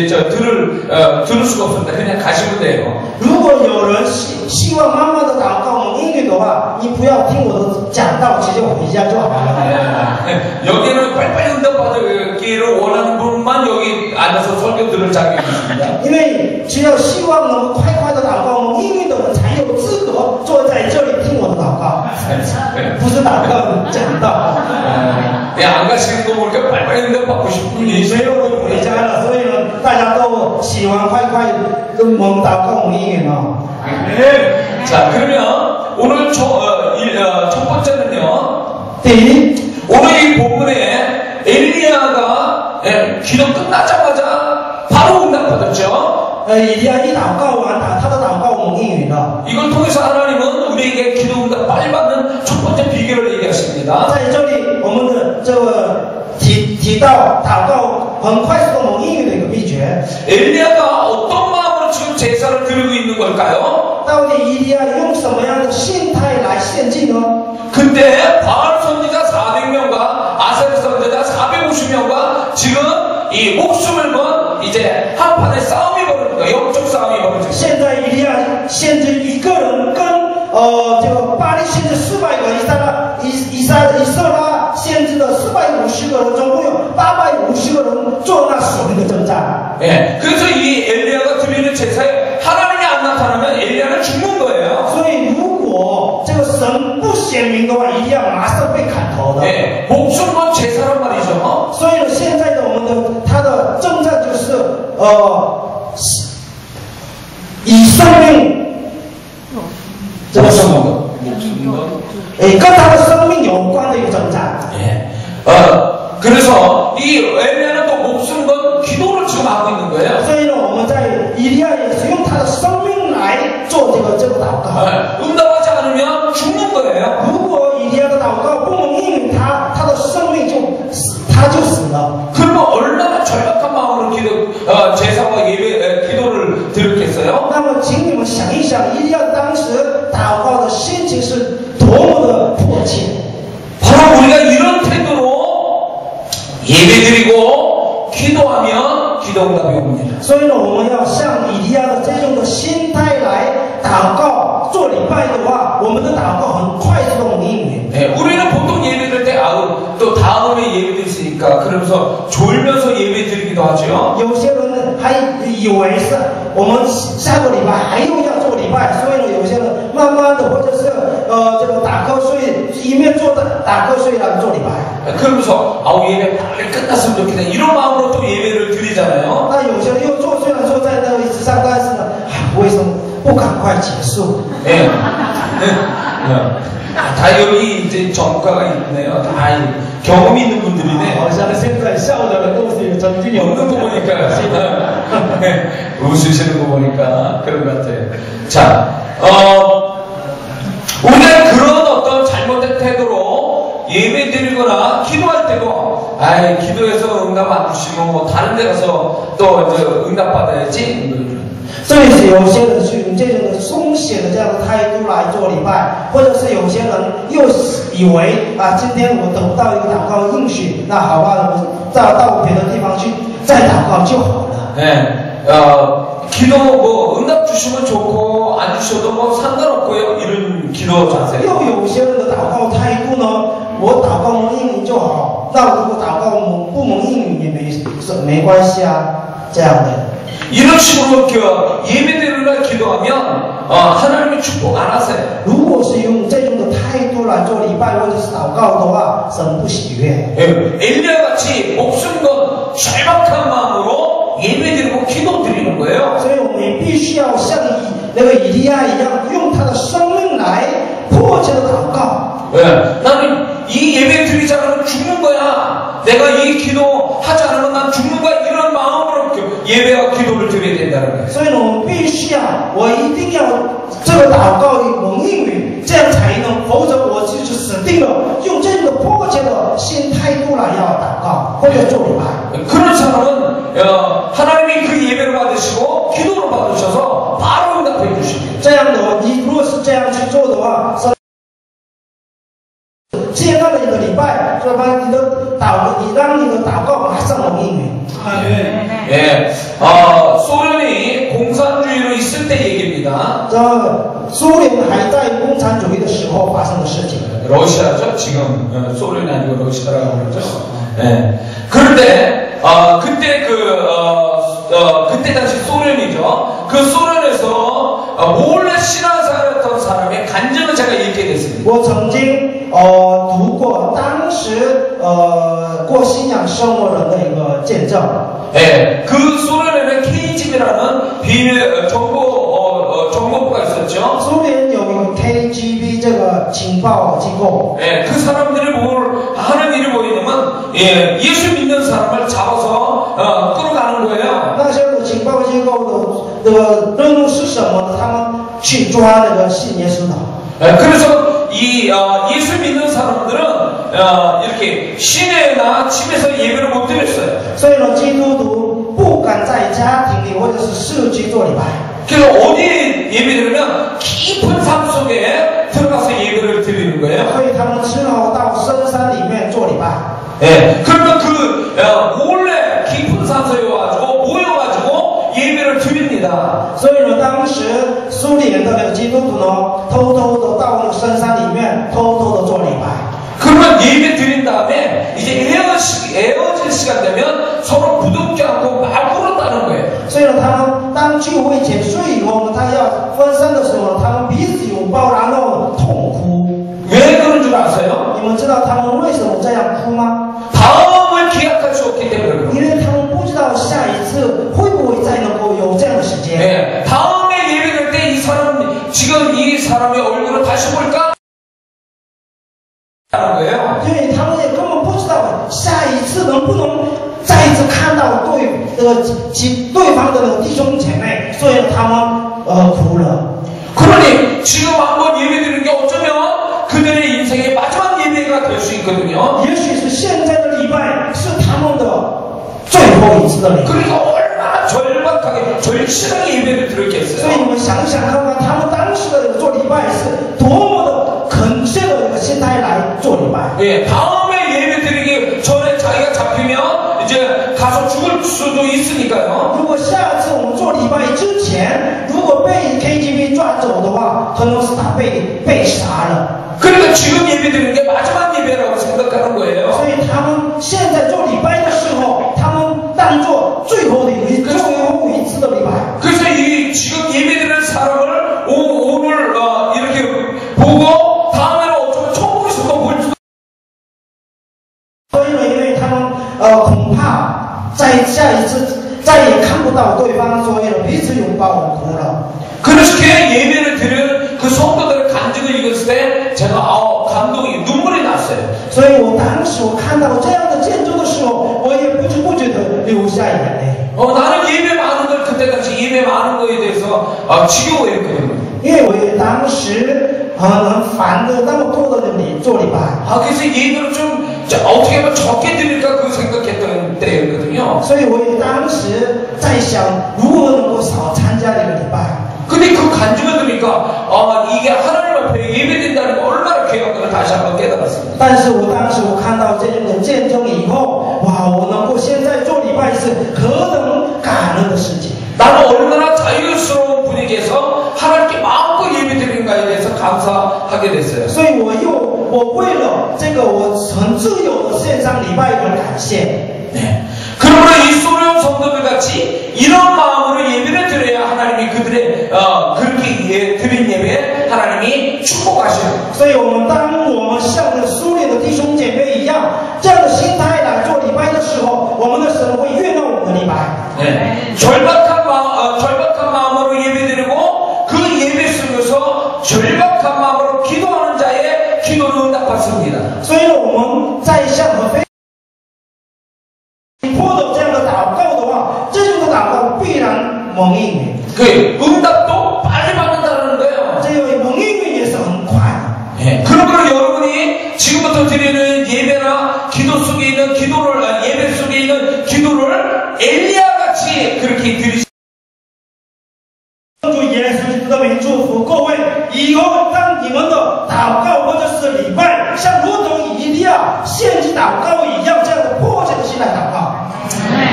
들을 수가 없습니다. 그냥 가시면 돼요. 如果有人希望慢慢的祷告蒙应允的话，你不要听我的讲道，直接回家就好了。 여기는 빨리빨리 응답받기를 원하는 분만 여기 앉아서 설교 들을 자격이 있습니다. 因为只有希望能快快的祷告蒙应允的人，才有资格坐在这里听我的祷告，不是祷告讲道。 안 가시는 거 보니까 빨리빨리 응답받고 싶은 분이 没有人回家了，所以呢，大家都喜欢快快跟我们祷告蒙应允哦。 자, 그러면 오늘 첫 번째는요. 第一， 오늘 이 본문에 엘리야가 기도 끝나자마자 바로 응답받았죠. 以利亚一祷告完，他的祷告蒙应允了。 이걸 통해서 하나님은 우리에게 기도 응답 빨리 받는 첫 번째 비결을 얘기하십니다. 在这里，我们的这个提到祷告很快速的蒙应允的一个秘诀。 엘리야가 어떤 마음으로 지금 제사를 드리고 있는 걸까요? 到底以利亚用什么样的心态来献祭呢？ 그때 바알 선지자 400명과 아사랴 선지자 450명과 지금 이 목숨을 건 이제 한판의 싸움이 벌어집니다. 영적 싸움이 벌어집니다. 现在以利亚限制一个人跟这个巴黎限制400个，以色列限制了450个人，总共有850个人做那属灵的征战。 예, 그래서 이 엘리야가 드리는 제사에 하나님이 안 나타나면 엘리야는 죽는 거예요. 所以如果这个神不显明的话，一定要马上被砍头的。 예, 목숨 건 제사란 말이죠. 所以呢，现在的我们的他的征战就是以生命，这个什么？ 목숨 건 跟他的生命有关的一个征战。 예. 그래서 이 엘리야는 또 목숨 건 기도를 지금 하고 있는 거예요. 所以呢，我们在以利亚也是用他的生命来做这个祷告。 응답하지 않으면 죽는 거예요. 如果以利亚的祷告不能应允他的生命他就死了。 그러면 얼마나 절박한 마음으로 제사와 예배 기도를 드렸겠어요? 那么，请你们想一想，以利亚当时祷告的心情是多么的迫切。 바로 우리가 이런 태도로 예배드리고 기도하면 기도 응답이 옵니다. 所以呢，我们要像以利亚的这种的心态来祷告、做礼拜的话，我们的祷告很快就能应允。 네, 우리는 보통 예배드릴 때 또 다음에 예배도 있으니까 그러면서 졸면서 예배드리기도 하죠. 有些人呢还以为是我们下个礼拜还要做礼拜，所以呢，有些人慢慢的或者是这个打瞌睡，一面打瞌睡来做礼拜。 그러면서 예배 빨리 끝났으면 좋겠다 이런 마음으로 또 예배를 드리잖아요. 那有些人又虽然说在那个位置上，但是呢，为什么不赶快结束？ 예. 다 여기 이제 전과가 있네요. 다 경험이 있는 분들이네. 好像现在笑的人都是有曾经有 웃는 거 보니까 웃으시는 거 보니까 그런 것 같아요. 자, 우리가 그런 어떤 잘못된 태도로 예배 드리거나 기도할 때도 기도해서 응답 안 주시고 뭐 다른 데 가서 또 이제 응답 받아야지. 所以是有些人是用这种的松懈的这样的态度来做礼拜，或者是有些人又以为今天我得不到一个祷告应许，那好吧，我到别的地方去再祷告就好了。 네, 기도 뭐 응답 주시면 좋고 안 주셔도 뭐 상관없고요. 이런 기도 자세. 又有些人的祷告态度呢，我祷告能应允就好，那如果祷告不能应允也没关系啊，这样的。 이런 식으로 예배드리러 기도하면 하나님이 축복 안 하세요. 如果是用这种的态度来做礼拜或者是祷告的话，神不喜悦。 엘리야 같이 목숨 건 절박한 마음으로 예배드리고 기도 드리는 거예요. 所以我们也必须要像那个以利亚一样，用他的生命来迫切的祷告。 나는 이 예배 드리지 않으면 죽는 거야. 내가 이 기도 하지 않으면 난 죽는 거야. 이런 마음으로 예배와 기도를 드려야 된다는 거예요. 所以呢，我们必须我一定要这个祷告能应允，这样才能，否则我就是死定了。用这个迫切的心态度来要祷告或者做礼拜。 그런 사람은 하나님이 그 예배를 받으시고 기도를 받으셔서 바로 응답해 주십니다. 这样的，你如果是这样去做的话，接纳了你的礼拜，是吧？你让你的祷告马上能应允。 예, 소련이 공산주의로 있을 때 얘기입니다. 这苏联还在共产主义的时候发生的事情。 러시아죠. 지금 소련이 아니고 러시아라고 그러죠. 예. 그런데 그때 그때 당시 소련이죠. 그 소련에서 몰래 신앙생활했던 사람의 간증을 제가 읽게 됐습니다. 我曾经读过当时过信仰生活人的一个见证。 예, 그 소련에는 KGB라는 비밀 정보부가 있었죠. 苏联有一个 KGB 这个情报机构。 예, 그 사람들이 뭘 하는 일이 뭐냐면 예수 믿는 사람을 잡아서 끌어가는 거예요. 那些个情报机构的任务是什么呢？他们去抓那个信耶稣的。 그래서 이 예수 믿는 사람들은 이렇게 시내나 집에서 예배를 못 드렸어요. 所以呢，基督徒不敢在家庭里或者是社区做礼拜。 그래서 어디에 예배드리면 깊은 삶 속에 들어가서 예배를 드리는 거예요. 所以他们只好到深山里面做礼拜。 예, 그러면 몰래 깊은 산소에 와가지고 모여가지고 예배를 드립니다. 所以呢，当时苏联年的那个基督徒呢，偷偷的到那个深山里面，偷偷的做礼拜。 그러면 예배 드린 다음에 이제 에어질 시간 되면 서로 부둥켜 안고 막 울었다는 거예요. 所以呢，他们当聚会结束以后呢，他要分散的时候，他们彼此拥抱，然后痛哭。 왜 그런 줄 아세요? 你们知道他们为什么这样哭吗？ 다음을 기약할 수 없기 때문에 그래요. 因为他们不知道下一次会不会再能够有这样的时间。 네, 다음에 예배될 때 이 사람 지금 이 사람의 얼굴을 다시 볼까? 하는 거예요. 因为他们也根本不知道下一次能不能再一次看到对方的那个弟兄姐妹，所以他们哭了。 그러니 지금 한번 예배드리는 게 어쩌면 그들의 인생의 마지막 예배가 될 수 있거든요. 也许是现在的礼拜是他们的最后一次的礼拜。 그러니까 얼마나 절박하게 절실하게 예배를 드렸겠어요. 所以你们想想看看，他们当时的做礼拜是多么的恳切的一个心态来做礼拜。 예, 다음에 예배드리기 전에 자기가 잡히면 이제 가서 죽을 수도 있으니까요. 如果下次我们做礼拜之前，如果被 KGB 抓走的话，可能是他被杀了。 그러니까 지금 예배드리는 게 마지막 예배라고 생각하는 거예요. 所以他们现在做礼拜的时候，他们当做最后一次的礼拜。 그래서 이 지금 예배드리는 사람을 오늘 이렇게 보고 다음에는 어쩌면 천국에서도 볼 수도. 所以呢，因为他们恐怕在下一次再也看不到对方，所以呢彼此拥抱哭了。 그렇게 예배를 드리는 그 성도들의 간증을 읽었을 때 제가 감동이 눈물이 났어요. 所以我当时我看到这样的见证的时候，我也不知不觉的流下眼泪。 나는 예배 많은 걸 그때 당시 예배 많은 거에 대해서 지겨워했거든요. 因为我也当时很烦的那么多的做礼拜。 그래서 예배를 좀 어떻게 하면 적게 드릴까 그 생각했던 때였거든요. 所以我也当时在想如何能够少参加这个礼拜。 근데 그 간증을 들으니까 이게 하나님 앞에 예배된다는 거 얼마나 귀한 걸 다시 한번 깨달았습니다. 但是我当时我看到这样的见证以后，哇，我能够现在做礼拜是何等感恩的事情。 나는 얼마나 자유스러운 분위기에서 하나님께 마음껏 예배드리는가에 대해서 감사하게 됐어요. 所以我为了这个我很自由的线上礼拜而感谢。 네. 그러므로 이 소련 성도들 같이 이런 마음으로 예배를 드려야 하나님이 그들의 그렇게 드린 예배 하나님이 축복하셔요. 所以我们像那苏联的弟兄姐妹一样，这样的心态来做礼拜的时候，我们的神会悦纳我们的礼拜。 네. 절박한 마음으로 예배드리고 그 예배 속에서 절박한 마음으로 기도하는 자의 기도를 응답받습니다. 所以我们在向和非迫的这样的祷告的话，这种的祷告必然蒙应允。 그 응답도 빨리 받는다는 거예요. 这个蒙应允也是很快。 네. 그러므로 여러분이 지금부터 드리는 예배나 기도 속에 있는 기도를 예배 속에 있는 기도를 엘리야 같이 그렇게 드리시. 主耶稣基督的名祝福各位，以后当你们的祷告或者是礼拜，像如同以利亚献祭祷告一样，这样的迫切的心来祷告。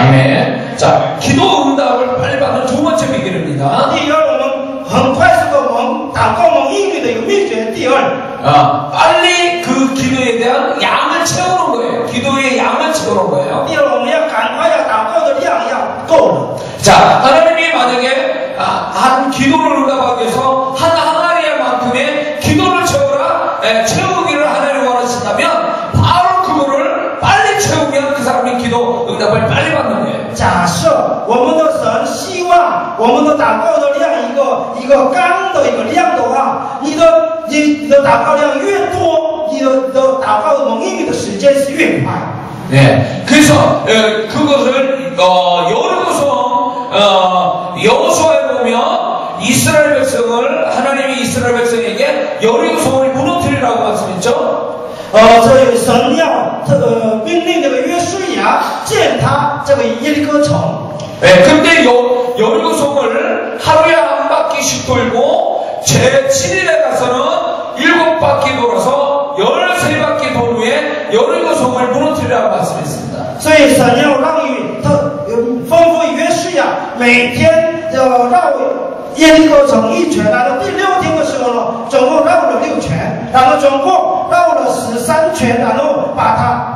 아멘. 자, 기도 응답을 빨리 받는 두 번째 비결입니다. 第二，我们很快速的祷告蒙应允的一个秘诀。第二， 빨리 그 기도에 대한 양을 채우는 거예요. 기도의 양을 채우는 거예요. 第二，我们要赶快要祷告的量要够了。 자, 하나님이 만약에 한 기도를 응답하기 위해서 한 항아리만큼의 기도를 채우기를 하나님 원하신다면 바로 그거를 빨리 채우면 그 사람의 기도 응답을 빨리 받는 거예요. 假设我们的神希望我们的祷告的量一个缸的一个量的话，你的祷告量越多，你的祷告的蒙应允的时间是越快。 네, 그래서 그것을 여호수아에 보면 이스라엘 백성을 하나님이 이스라엘 백성에게 여리고성을 무너뜨리라고 말씀했죠. 所以神要命令这个约书亚建他这个耶利哥城。 네, 근데 여리고성을 하루에 한 바퀴씩 돌고 제7일에 가서는 7바퀴 돌아서 13바퀴 돈 후에 여리고성을 무너뜨리라고 말씀했습니다. 所以神要让吩咐约书亚每天绕耶利哥城一圈，然后第6天的时候呢，总共绕了6圈，然后总共绕了13圈，然后把它。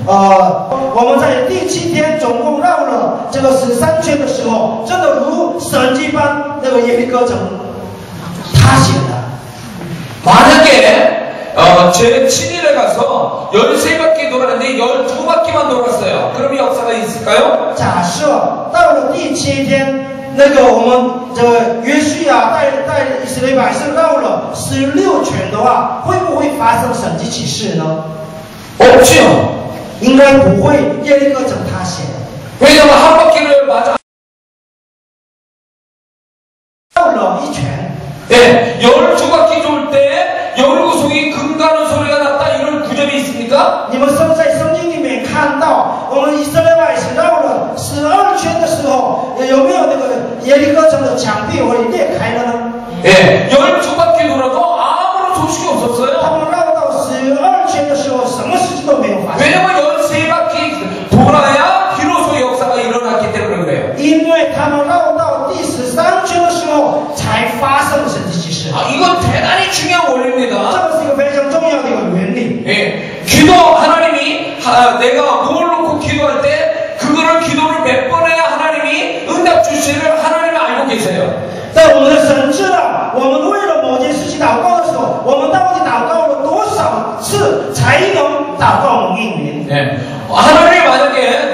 我们在第7天总共绕了这个13圈的时候，真的如神迹般，那个耶利哥城塌陷了。 만약에 제 7일에 가서 13바퀴 돌았는데 12바퀴만 돌았어요. 그럼 역사가 있을까요? 假设到了第7天，那个我们这个约书亚带以色列百姓绕了16圈的话，会不会发生神迹奇事呢？ 없지요. 应该不会，耶利哥城塌陷。 왜냐면 한 바퀴를 맞아. 绕了1圈。 네, 12바퀴 돌 때 여리고성이 금가는 소리가 났다 이런 구절이 있습니까? 你们在圣经里面看到，我们以色列百姓绕了12圈的时候，有没有那个耶利哥城的墙壁会裂开了呢？ 네, 12바퀴 돌아도 아무런 소식이 他 없었어요. 们绕到12圈的时候，什么事情都没有发生。 왜냐면 13바퀴 돌아야 비로소 역사가 일어났기 때문에 그래요. 因为他们绕到第13圈的时候，才发生神迹奇事。 이건 대단히 중요한 这 원리입니다. 个是一个非常重要的一个原理。 예, 기도 하나님이 내가 뭘 놓고 기도할 때 그거를 기도를 몇 번 해야 하나님이 응답 주시를 하나님이 알고 계세요. 在我们的神知道，我们为了某件事情祷告的时候，我们到底祷告了多少次才能祷告蒙应允？ 예, 하나님이 만약에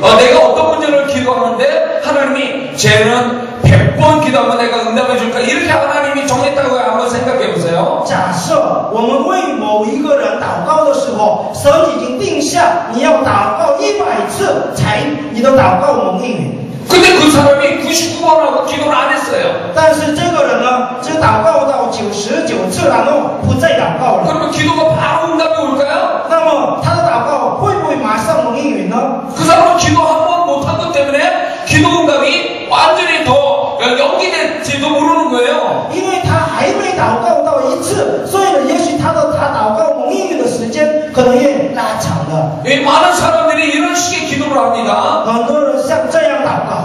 내가 어떤 문제를 기도하는데 하나님이 쟤는 100번 기도하면 내가 응답해 줄까 이렇게 하나님이 정했다고 한번 생각해 보세요. 假设我们为某一个人祷告的时候，神已经定下你要祷告100次才你的祷告蒙应允。 근데 그 사람이 99번하고 기도를 안 했어요. 但是这个人呢，只祷告到99次，然后不再祷告了。 그러면 기도가 바로 응답이 올까요? 那么他的祷告会不会马上蒙应允呢？ 그 사람은 기도 한 번 못한 것 때문에 기도 응답이 완전히 더 연기될지도 모르는 거예요. 因为他还没祷告到1次，所以呢，也许他祷告蒙应允的时间可能也拉长了。 많은 사람들이 이런 식의 기도를 합니다. 很多人像这样祷告。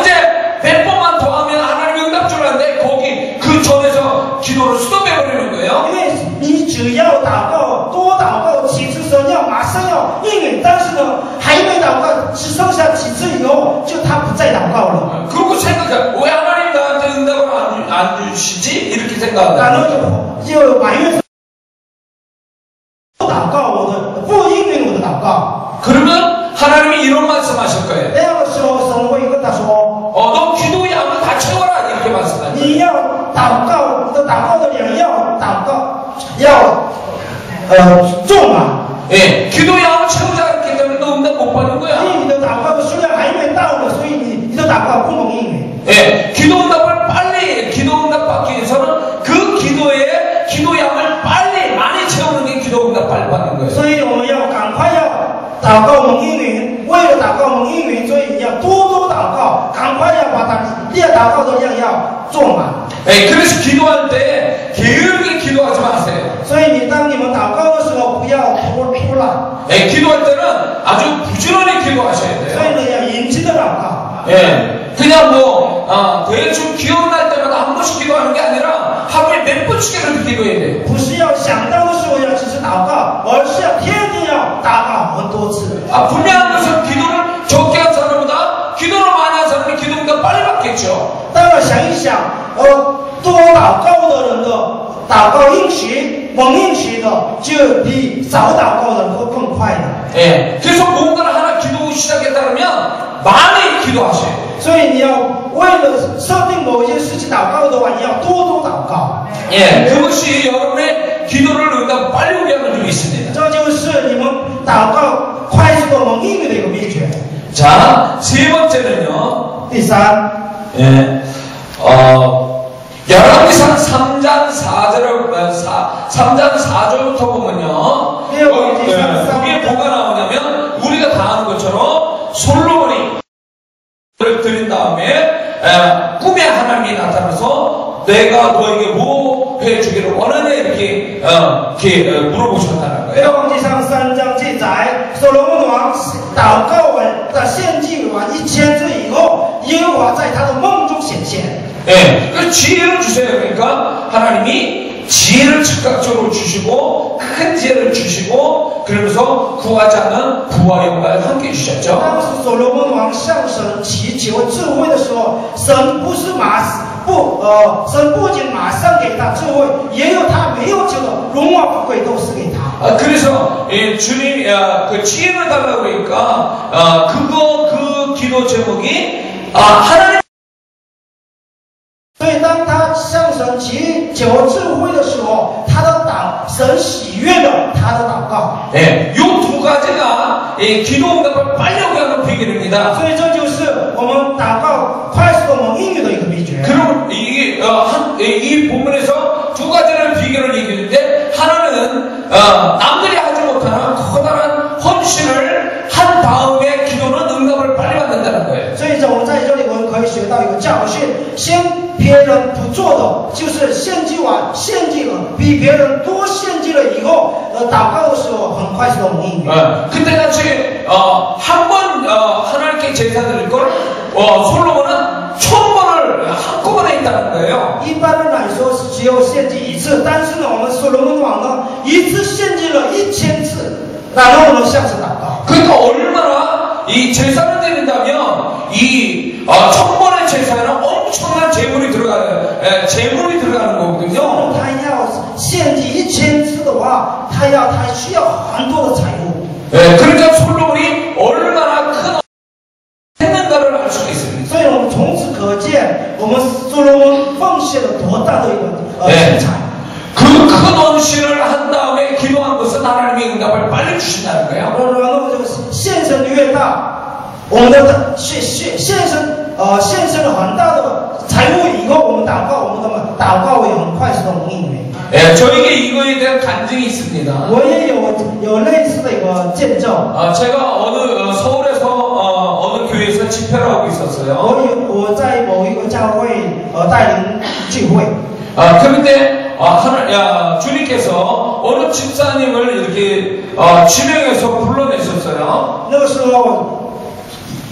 이제 100번만 더 하면 하나님이 응답 주라는데 거기 그 전에서 기도를 스톱해버리는 거예요. 因为你只要祷告多祷告几次，神要马上要应允，但是呢，还没祷告，只剩下几次以后，就他不再祷告了。 그리고 생각해 왜 하나님 나한테 응답을 안 주시지? 이렇게 然 생각하는 后 거예요. 就埋怨不祷告我的，不应允我的祷告。 그러면 하나님이 이런 말씀하실 거예요. 那样的时候，神会跟他说 너 기도 양을 다 채워라 이렇게 말씀하세요. 你要祷告，你的祷告的量要祷告，要重嘛。 예, 기도 양을 채우지 않기 때문에 너 응답 못 받는 因 거야. 为你的祷告的数量还没到呢，所以你的祷告不蒙应允。 예, 기도 응답을 빨리 기도 응답 받기 위해서는 그 기도의 기도 양을 빨리 많이 채우는 게 기도 응답 빨리 받는 거예요. 所以我们要赶快要祷告蒙应允，为了祷告蒙应允，所以要多多祷告，赶快要把它列祷告的量要做满。 예, 그래서 기도할 때 게으르게 기도하지 마세요. 所以当你们祷告的时候，不要偷懒， 예, 기도할 때는 아주 부지런히 기도하셔야 所以 돼요. 呢要严谨的祷告。 예, 그냥 대충 기억날 때마다 한 번씩 기도하는 게 아니라 하루에 몇 번씩 이렇게 기도해야 돼요. 不是要想到的时候要只是祷告，而是要天天要祷告很多次。 분명한 것은 기도를 적게 한 사람보다 기도를 많이 한 사람이 기도 응답 빨리 받겠죠. 当然想一想，多祷告的人的祷告应许、蒙应许的，就比少祷告的人会更快的。 예, 그래서 뭔가를 하나 기도 시작했다 그러면 많이 기도하셔야 돼요. 所以你要为了设定某一件事情祷告的话，你要多多祷告。 예, 그것이 여러분의 기도를 응답 빨리 오게 하는 줄이 있습니다. 这就是你们祷告快速的蒙应允的一个秘诀。 자, 세 번째는요. 第三， 예, 열왕기상 3장 4절부터 보면요. 그게 뭐가 나오냐면 우리가 다 아는 것처럼 솔로몬이 드린 다음에 꿈에 하나님이 나타나서 내가 너에게 뭐 해주기를 원하냐 이렇게 물어보셨다는 列 거예요. 王记上3章记载，所罗门王祷告完的献祭完1000次以后，耶和华在他的梦中中显现。 예, 그 지혜를 주세요. 그러니까 하나님이 지혜를 즉각적으로 주시고 큰 지혜를 주시고 그러면서 구하지 않는 부와 영광을 함께 주셨죠. 当时所罗门王向神祈求智慧的时候，神不是神不仅马上给他智慧，也有他没有求的荣华富贵都是给他。 그래서 주님이 그 지혜를 달라고 그러니까 그 기도 제목이 하나님. 所以当他向神祈求智慧的时候，他的神喜悦了他的祷告。 네, 이 두 가지가 기도 응답을 빨리 오게 하는 비결입니다. 所以这就是我们祷告快速的蒙应允的一个秘诀。 그럼 이 본문에서 두 가지를 비결을 얘기했는데 하나는 남들이 하지 못하는 커다란 헌신을 한 다음에 기도는 응답을 빨리 받는다는 거예요. 所以我们在这里我们可以学到一个教训：先别人不做的，就是献祭完献祭了，比别人多献祭了以后，祷告的时候很快速的蒙应允。 그때같이 한번 하나님께 제사 드릴 걸 솔로몬은 1000번을 한꺼번에 했다는 거예요. 一般人来说是只有献祭一次，但是呢，我们所罗门王呢，一次献祭了1000次，然後我們向神禱告。 그러니까 얼마나 이 제사를 드린다면 이 1000번의 제사에는 엄청난 재물이 들어가는 거거든요. 他要献祭1000次的话，他需要很多的财物。 그러니까 솔로몬이 얼마나 큰 했는가를 알 수가 있습니다. 所以我们从此可见，我们所罗门奉献了多大的一个钱财。 그 큰 헌신을 한 다음에 기도한 것은 하나님의 응답을 빨리 주신다는 거예요. 然后这个献身越大，我们的献身了很大的财物以后，我们的祷告也很快速的蒙应允。 저에게 이거에 대한 간증이 있습니다. 我也有类似的一个见证。 제가 서울에서 어느 교회에서 집회를 하고 있었어요. 我在某一个教会带领聚会。 그런데 주님께서 어느 집사님을 이렇게 지명해서 불러내셨어요. 那个时候，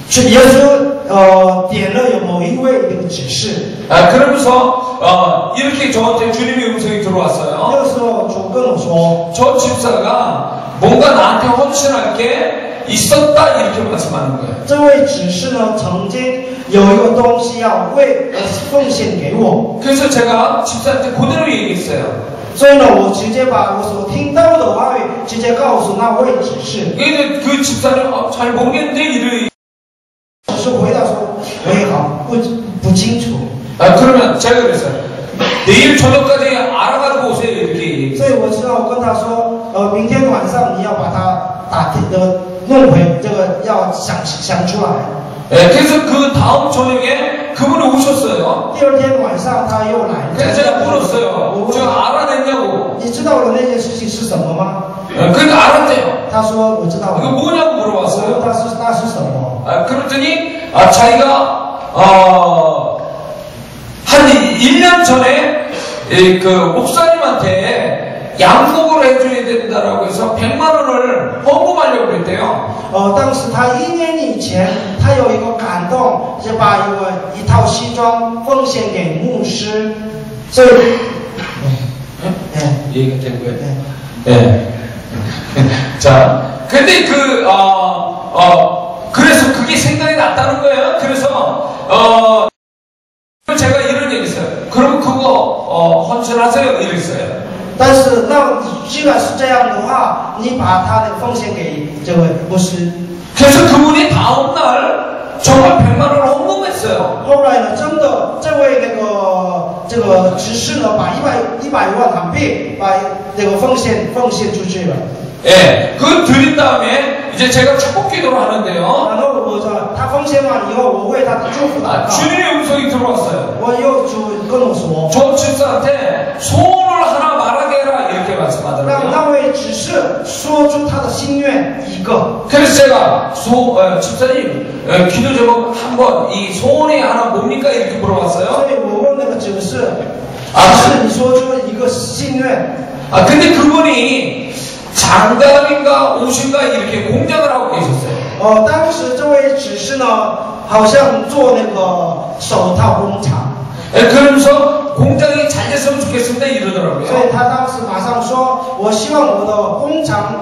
耶稣点了有某一位一个指示。 그러면서 이렇게 저한테 주님의 음성이 들어왔어요. 那个时候主跟我说， 저 집사가 뭔가 나한테 헌신할 게 있었다 이렇게 말씀하는 거예요. 这位指示呢，曾经有一个东西要奉献给我。 그래서 제가 집사한테 그대로 얘기했어요. 所以呢，我直接把我所听到的话语直接告诉那位指示。 근데 그 집사는 잘 모르겠는데 이를 只是回答说，我也好不清楚。 그러면 제가 그랬어요. 내일 저녁까지 알아가지고 오세요 이렇게 얘기했어요. 所以我知道，我跟他说，明天晚上你要把它弄回，这个要想出来。 그래서 그 다음 저녁에 그분이 오셨어요. 第二天晚上他又来了。 그래서 제가 물었어요. 저 알아냈냐고. 你知道了那件事情是什么吗？ 그러니까 알았대요. 他说我知道了。 이거 뭐냐고 我 물어봤어요. 问那是什么？ 그랬더니 자기가 한 1년 전에 그 목사님한테 양복을 해줘야 된다라고 해서 100만 원을 헌금하려고 그랬대요. 当时他1年以前，他有一个感动，就把一套西装奉献给牧师。所以， 얘기가 되고요. 네. 자, 근데 그래서 그게 생각이 났다는 거예요. 그래서 제가 이런 얘기했어요. 그럼 그거 헌신하세요 이랬어요. 但是那既然是这样的话，你把他的奉献给这位牧师。 그래서 그분이 다음 날 정말 100만 원을 헌금했어요. 后来呢，真的这位这个执事呢，把100万韩币把这个奉献出去了。 예, 그 드린 다음에 이제 제가 축복 기도를 하는데요. 然后他奉献完以后，我为他的祝福祷告。 주님의 음성이 들어왔어요. 我又主跟我说， 저 집사한테 소원을 하나 말하게 해라 이렇게 让 말씀하더라고요. 那位执事说出他的心愿一个。 그래서 제가 집사님 기도 제목 한번 이 소원이 하나 뭡니까 이렇게 물어봤어요. 所以我问那个执事，你说出一个心愿。 근데 그분이 장담인가 오신가 이렇게 공장을 하고 계셨어요. 当时这位执事呢，好像做那个手套工厂， 그러면서 공장이 잘 됐으면 좋겠습니다 이러더라고요. 所以他当时马上说，我希望我的工厂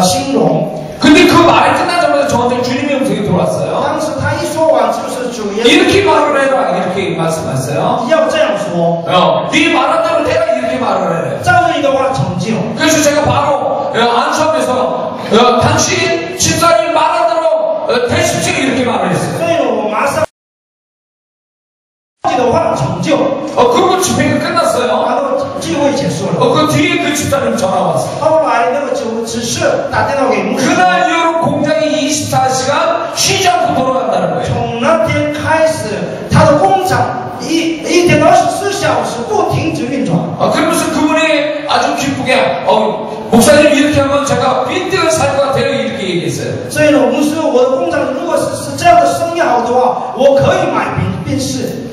兴隆。 근데 그 말이 끝나자마자 저한테 주님의 음성이 들어왔어요. 当时他一说完，就是主耶稣 이렇게 말을 해라 이렇게 말씀하셨어요. 要这样说， 네 말한 대로 해라 이렇게 말을 해라. 照着你的话成就。 그래서 제가 바로 안수하면서 당신 집사님 말한 대로 되십시오 이렇게 말을 했어요. 所以我马上自己的话成就， 그리고 집회가 끝났어요. 然后聚会结束了。 그 뒤에 그 집사님 전화 왔어요. 后来那个执事打电话给牧师， 그날 이후로 공장이 24시간 쉬지 않고 돌아간다는 거예요. 从那天开始，他的工厂一天24小时不停止运转。 그러면서 그분이 아주 기쁘게 목사님 이렇게 하면 제가 빈대가 살 것 같아요 이렇게 얘기했어요. 所以呢，牧师，我的工厂如果是这样的生意好的话，我可以买宾士。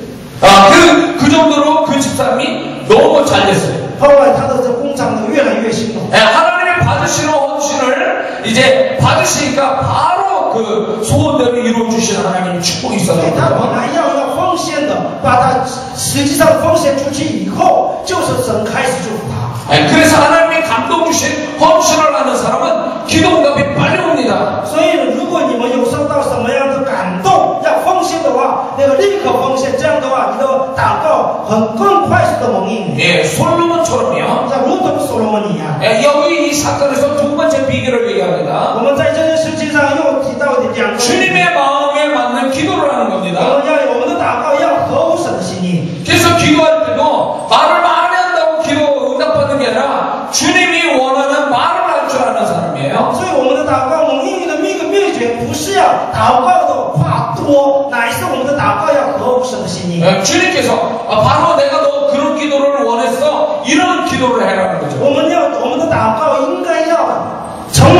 그 정도로 그 집사님이 너무 잘 됐어요. 后来他的这工厂呢越来越兴隆。 하나님이 받으시는 헌신을 이제 받으시니까 바로 그 소원대로 이루어주시는 하나님의 축복이 所以 있었던 他本 거예요. 来要奉献的，把他实际上奉献出去以后，就是神开始祝福他。 그래서 하나님이 감동 주신 헌신을 하는 사람은 기도응답이 빨리 옵니다. 所以如果你们有受到什么样的感动，要奉献的话，那个立刻奉献，这样的话，你的祷告更快速的蒙应。 솔로몬처럼요. 像如同所罗门一样。 여기 이 사건에서 두 번째 비결을 얘기합니다. 我们在这件事情上又提到两个， 주님의 마음에 맞는 기도를 하는 我 겁니다. 们要我们的祷告要合乎神的心意。 그래서 기도할 때도 말을 많이 한다고 기도 응답받는 게 아니라 주님이 원하는 말을 할 줄 아는 사람이에요. 所以我们的祷告蒙应的秘诀不是要祷告的话多，乃是我们的祷告要合乎神的心意。 주님께서 바로 내가 너 그런 기도를 원했어 이런 기도를 해라는 거죠. 我们的祷告应该要成为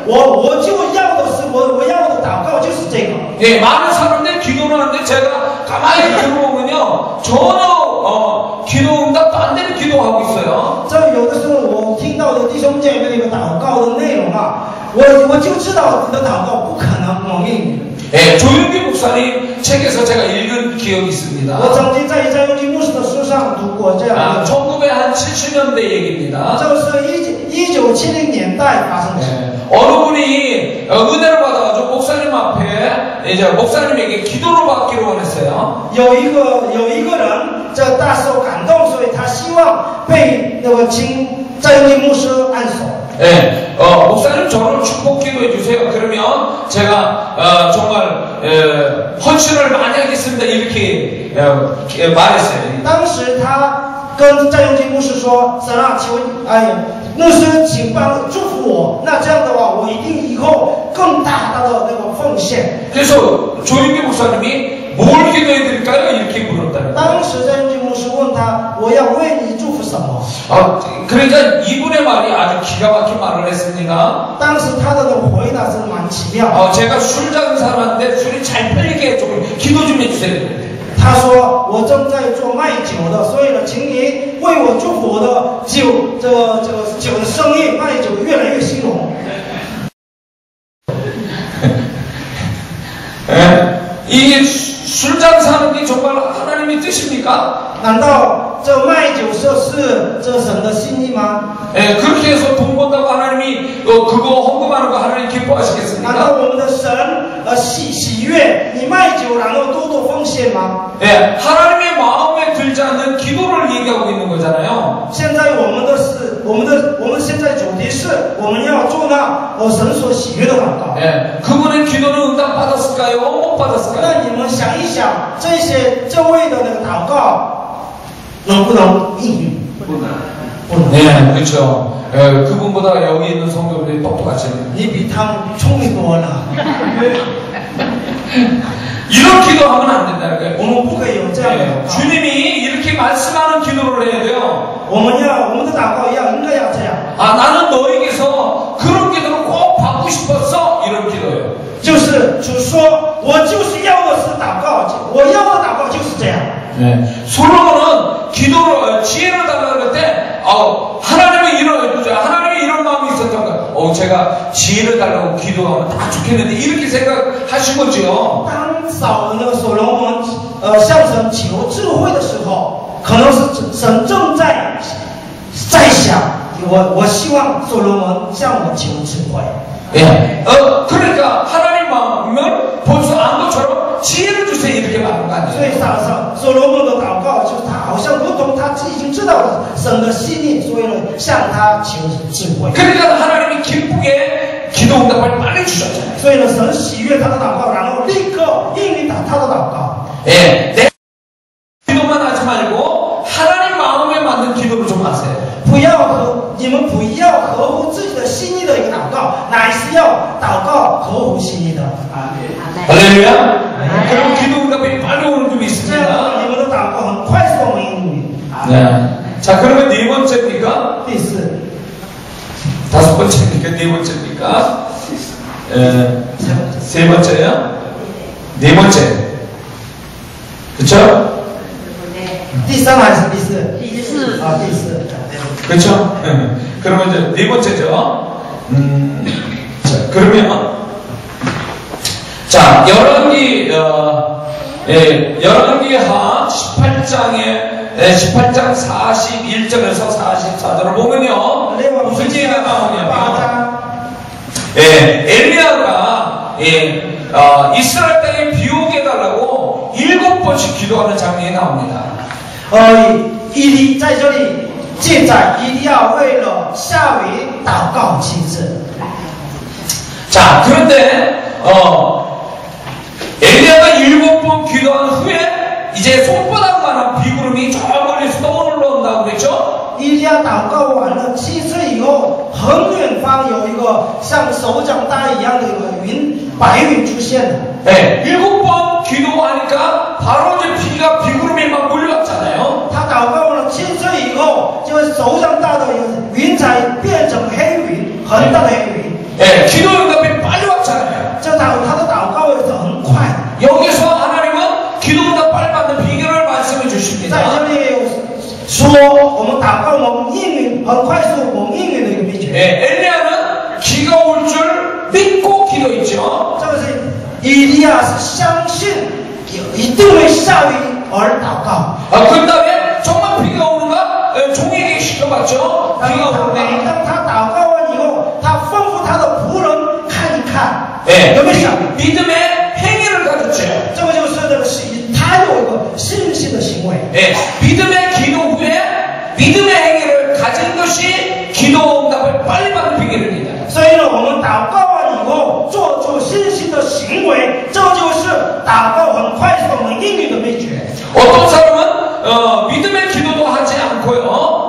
我就要的是我要的祷告就是这个。 예, 많은 사람들이 기도를 하는데 제가 가만히 들어보면요 전혀 기도 응답도 안 되는 기도하고 있어요. 这有的时候我听到的弟兄姐妹那个祷告的内容啊，我就知道你的祷告不可能蒙应。 예, 조윤기 목사님 책에서 제가 읽은 기억이 있습니다. 我曾经在张永基牧师的书上读过这样的， 1970년대 얘기입니다. 这是1970年代发生的事。 예, 어느 분이 은혜를 받아가지고 목사님 앞에 이제 목사님에게 기도를 받기로 원했어요. 有一个人这大受感动，所以他希望被那个请张永基牧师按手。 예, 목사님 저를 축복 기도해 주세요. 그러면 제가 정말 헌신을 많이 하겠습니다. 이렇게 말했어요. 当时他跟张永基牧师说：“神啊，求牧师，请祝福我。那这样的话，我一定以后更大的那个奉献。” 그래서 조윤기 목사님이 뭘 기도해 드릴까요? 이렇게 물었다는 거예요. 当时张永基牧师问他：“我要为你祝福什么？” 그러니까 이분의 말이 아주 기가 막힌 말을 했습니다. 当时他的那个回答真的蛮奇妙。 제가 술 장사하는데 술이 잘 팔리게 좀 기도 좀 해주세요. 他说：“我正在做卖酒的，所以呢，请你为我祝福我的酒，这个酒的生意，卖酒越来越兴隆。” 이게 술 장사하는 게 정말 하나님의 뜻입니까? 难道这卖酒是这神的心意吗？ 그렇게 해서 돈 번다고 하나님이 그거 헌금하는 거 하나님 难道 기뻐하시겠습니까? 我们的神喜悦你卖酒然后多多奉献吗？ 하나님의 마음에 들지 않는 기도를 얘기하고 있는 거잖아요. 现在我们现在主题是我们要做那神所喜悦的祷告。 그분의 기도는 응답 받았을까요? 못 받았을까요? 那你们想一想，这位的那个祷告能不能应允？不能。 네, 그렇죠. 그분보다 여기 있는 성도들이 똑똑하시네. 你比他们聪明多了。 이런 기도하면 안 된다는 거예요. 我们不可以有这样的祷告。 주님이 이렇게 말씀하는 기도를 해야 돼요. 我们的祷告应该要这样。 나는 너에게서 그런 기도를 꼭 받고 싶었어. 이런 기도예요. 就是主说，我就是要的是祷告，我要的祷告就是这样。 솔로몬은 기도를 지혜를 달라고 할 때 하나님이 이런 마음이 있었던 거야. 제가 지혜를 달라고 기도하면 다 좋겠는데 이렇게 생각하신 거죠. 当扫那个所罗门向神求智慧的时候，可能是神正在想，我希望所罗门向我求智慧。 예, 그러니까 하나님 마음을 벌써 안 것처럼 지혜를 주세요 이렇게 말한 거 所以 아니에요. 所罗门的祷告就是他好像如同他已经知道了神的心意，所以呢向他求智慧。 그러니까 하나님이 기쁘게 기도 응답을 빨리 주셨잖아요. 所以呢，神喜悦他的祷告，然后立刻应允他的祷告。 예, 내 기도만 하지 말고 하나님 마음에 맞는 기도를 좀 하세요. 你们不要合乎自己的心意的一个祷告，乃是要祷告合乎心意的。阿门。 할렐루야. 그럼 기도 응답이 빨리 오는 좀 这样 있습니다. 你们的祷告很快速的应允。 네. 자, 그러면 네 번째입니까? 第四， 다섯 번째입니까? 네 번째입니까? 세 번째요? 네 번째. 그쵸? 第三还是第四？第四。啊，第四。 그렇죠? 그러면 이제 네 번째죠. 자, 그러면 자 열왕기 열왕기하 18장 41절에서 44절을 보면요 무슨 얘기가 나오냐면 엘리야가 이스라엘 땅에 비 오게 해달라고 7번씩 기도하는 장면이 나옵니다. 在这里记载以利亚为了夏雨祷告7次。 자, 그런데 엘리야가 7번 기도한 후에 이제 손바닥만한 비구름이 저 멀리서 떠올라온다고 그랬죠? 以利亚祷告完了7次以后，很远方有一个像手掌大一样的一个白云出现了。 네, 7번 기도하니까 바로 이제 비구름이 막 몰려왔잖아요. 他祷告完了7次以后，就是手掌大的云彩变成黑云，很大的黑云。 네, 기도 응답이 빨리 왔잖아요. 他的祷告也是很快。 여기서 하나님은 기도 응답 빨리 받는 비결을 말씀해 주십니다. 在这里有说我们祷告蒙应允很快速蒙应允的一个秘诀。 네, 엘리야는 기가 올 줄 믿고 기도했죠. 这个是以利亚是相信一定会下雨而祷告。 그 다음에 정말 비가 오는가? 종에게 시켜봤죠. 비가 오는데. 当他祷告完以后，他吩咐他的仆人看一看， 네, 有没有下雨？ 믿음의 행위를 가졌죠. 这个就是这个他有一个信心的行为。 네, 믿음의 기도 후에 믿음의 행위를 가진 것이 기도 응답을 빨리 받는 비결입니다. 所以呢，我们祷告完以后，做出信心的行为，这就是祷告很快速我们应允的秘诀。 어떤 사람은 믿음의 기도도 하지 않고요.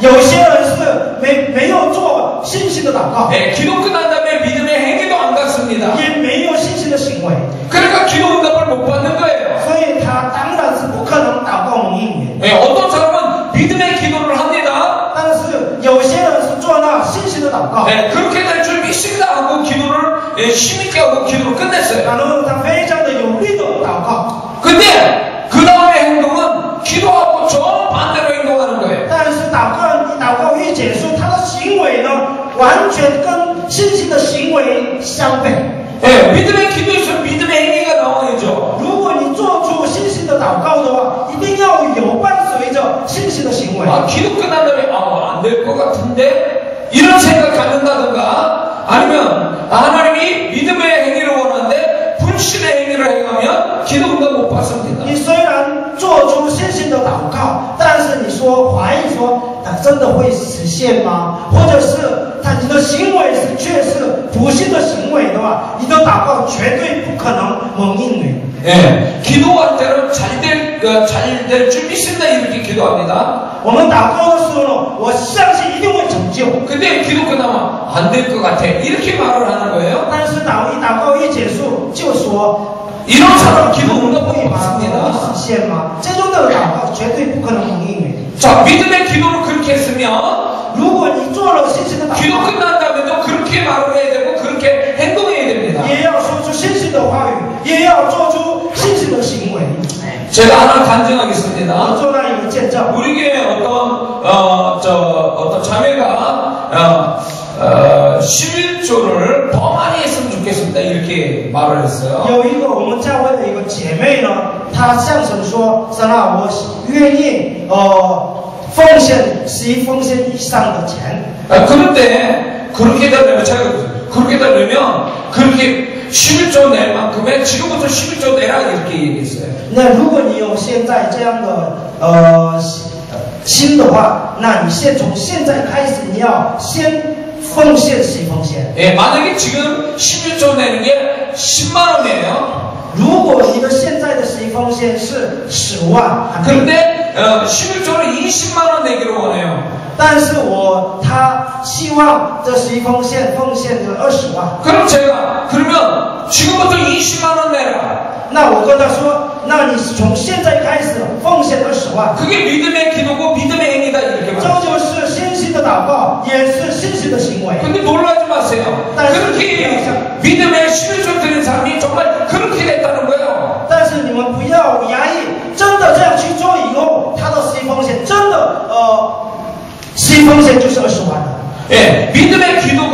有些人是没有做信心的祷告， 네, 기도 끝난 다음에 믿음의 행위도 안 갔습니다. 也没有信心的行为， 그러니까 기도 응답을 못 받는 거예요. 所以他当然是不可能祷告蒙应允。 네, 어떤 사람은 믿음의 기도를 합니다. 但是有些人是做那信心的祷告， 네, 그렇게 될 줄 믿습니다 하고 기도를 힘있게 하고 기도를 끝냈어요. 然后他非常的有力的祷告。 근데 그 다음에 행동은 기도하고 정반대로 행동하는 거예요. 但是祷告一结束，他的行为呢，完全跟信心的行为相悖。 네, 믿음의 기도에서 믿음의 행위가 나와야죠. 如果你做出信心的祷告的话，一定要有伴随着信心的行为。 기도 끝난 다음에 안 될 것 같은데 이런 생각 갖는다든가 아니면 하나님이 믿음의 행위를 원하는데 불신의 행위를 행하면 기도 응답 못 받습니다. 你虽然做出信心的祷告，但是你说怀疑说，它真的会实现吗？或者是你的行为却是不信的行为的话，你的祷告绝对不可能蒙应允。 예, 기도할 때는 잘 줄 믿습니다 이렇게 기도합니다. 我们祷告的时候呢，我相信一定会成就。 근데 기도 끝나면 안 될 것 같아 이렇게 말을 하는 거예요. 但是祷告一结束就说， 이런 사람 기도 응답 会 못 吗？会 받습니다. 实现吗？这种的祷告绝对不可能蒙应允。 자, 믿음의 기도를 그렇게 했으면 如果你做了信心的祷 기도 告， 끝난 다음에도 그렇게 말을 해야 되고 그렇게 행동해야 됩니다. 也要说出信心的话语，也要做出信心的行为。 제가 하나 간증하겠습니다. 我做那一个见证。 우리 교회 어떤 자매가 11조를 더 많이 했으면 좋겠습니다. 이렇게 말을 했어요. 有一个我们教会的一个姐妹呢，她向神说：“神啊，我愿意奉献11奉献以上的钱。” 그런데 그렇게 되려면 그렇게 되려면 그렇게 11조 낼 만큼의 지금부터 11조 내라 이렇게 얘기했어요. 那如果你有现在这样的心的话，那你从现在开始，你要先奉献11奉献。 예, 만약에 지금 11조 내는 게 10만 원이에요. 如果你的现在的11奉献是10万， 그런데 11조를 20만 원 내기로 원해요. 但是他希望这11奉献奉献的20万。 그럼 제가 그러면 지금부터 20만 원 내라. 那我跟他说，那你从现在开始奉献20万。 그게 믿음의 기도고 믿음의 행위다 이렇게 这 말해요. 就是信心的祷告，也是信心的行为。 근데 놀라지 마세요. 그렇게 믿음의 11조 드린 사람이 정말 그렇게 됐다는 거예요. 但是你们不要压抑，真的这样去做以后，他的11奉献真的11奉献就是20万的。 예, 믿음의 기도한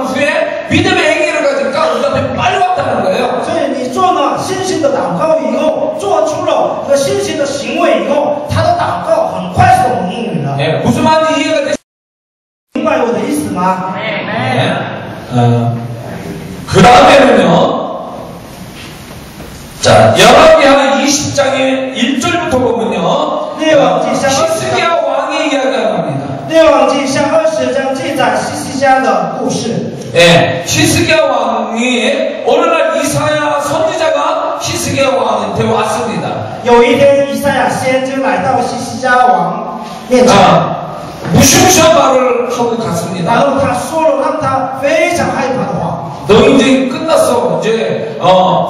후에 믿음의 행위를 가지니까 우리 앞에 빨리 왔다는 거예요. 所以你做了信心的祷告以后，做出了个信心的行为以后，他的祷告很快速的蒙应允了。 예, 무슨 말인지 이해가 되시죠? 明白我的意思吗？ 네. 그 다음에는요. 자, 열왕기하 20장의 1절부터 보면요. 히스기야 왕의 이야기가 나옵니다. 列王记下20章记载西西家的故事。 예, 히스기야 왕이 어느 날 이사야 선지자가 히스기야 왕한테 왔습니다. 有一天，以赛亚先知来到西西家王面前， 무시무시한 말을 하고 然 갔습니다. 后他说了让他非常害怕的话。 너 이제 끝났어. 이제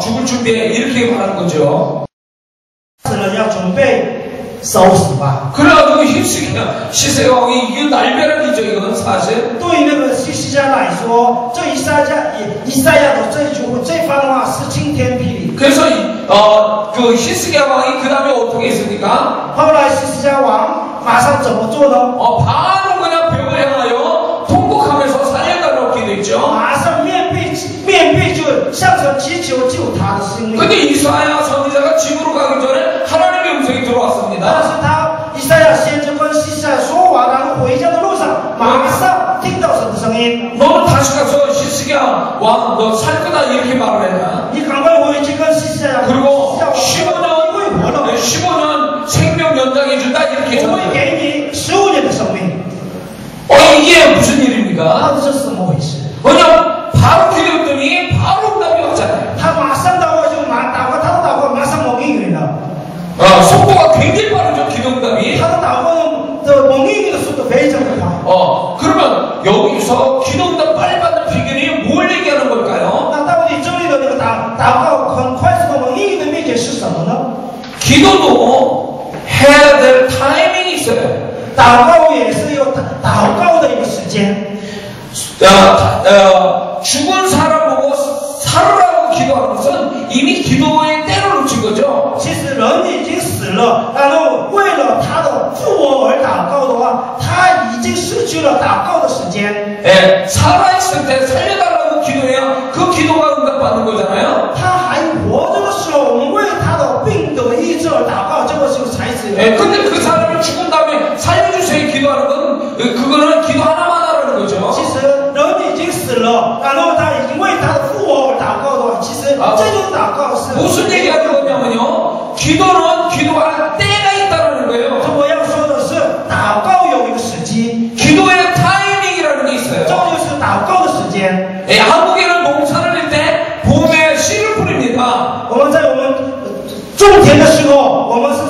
죽을 준비해. 이렇게 말하는 거죠. 死了要准备收拾吧。 그래가지고 히스기야 왕이 이게 날벼락이죠. 이건 사실. 对于那个西西家来说，这以赛亚的这番话是晴天霹雳。 그래서 그 히스기야 왕이 그 다음에 어떻게 했습니까? 后来西西家王马上怎么做呢？ 바로 그냥 벽을 향하여 통곡하면서 살려달라고 기도했죠. 马上面壁就向神祈求救他的性命。 근데 이사야 선지자가 집으로 가기 전에 하나님의 음성이 但 들어왔습니다. 是以赛亚先知跟西西家说完，然后回家的路上，马上听到神的声音。 너는 다시 가서 히스기야 왕 너 살 거다 이렇게 말을 했나? 你赶快回去跟西西家 그리고 你会活了， 15년 생명 연장해준다 이렇게 我会 전해요. 给你15年的生命。 이게 무슨 일입니까? 到底这是怎么回事？ 왜냐 바로 기도했더니 바로 응답이 왔잖아요. 他马上祷告就祷告，他的祷告马上蒙应允了。 속도가 굉장히 빠르죠. 기도 응답이. 他的祷告的蒙应允的速度非常的快。 그러면 여기서 기도 응답 빨리 받는 비결이 뭘 얘기하는 걸까요? 那到底这里的那个祷告很快速的蒙应允的秘诀是什么呢？ 기도도 해야 될 타이밍이 있어요. 祷告也是有祷告的一个时间。 죽은 사람 보고 살으라고 기도하는 것은 이미 기도의 때를 놓친 거죠. 其实人已经死了，然后为了他的复活而祷告的话，他已经失去了祷告的时间。 예, 살아있을 때 살려달라고 기도해야 그 기도가 응답받는 거잖아요. 他还活着的时候，我们为他的病得医治而祷告，这个就才是。 예, 근데 그 사람이 죽은 다음에 살려주세요 기도하는 건 그거는 기도 하나만 하라는 거죠. 其实人已经死了，然后他已经为他的复活而祷告的话，其实这种祷告是 무슨 얘기하는 거냐면요. 기도는 기도할 때가 있다는 거예요. 我要说的是，祷告有一个时机， 기도의 타이밍이라는 게 这 있어요. 就是祷告的时间。 예, 한국에는 농사를 낼 때 봄에 씨를 뿌립니다. 我们在我们种田的时候，我们是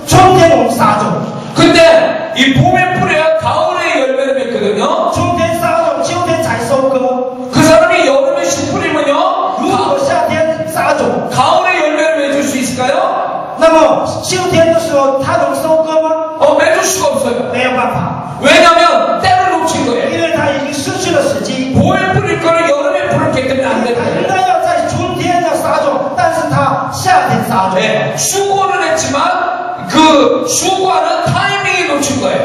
春天我们撒种， 근데 이 봄에 뿌려야 가을에 열매를 맺거든요. 春天撒种，秋天才收割。 그 사람이 여름에 씨 뿌리면요. 如果夏天撒种， 가을에 열매를 맺을 수 있을까요? 那么秋天的时候他能收割吗？ 맺을 수가 없어요. 没有办法， 왜냐하면 때를 놓친 거예요. 因为他已经失去了时机。 봄에 뿌릴 거를 여름에 뿌렸기 때문에 안 他 되는 应 거예요. 该要在春天要撒种，但是他夏天撒种。 네, 수고는 했지만 그 수고하는 타이밍이 놓친 거예요.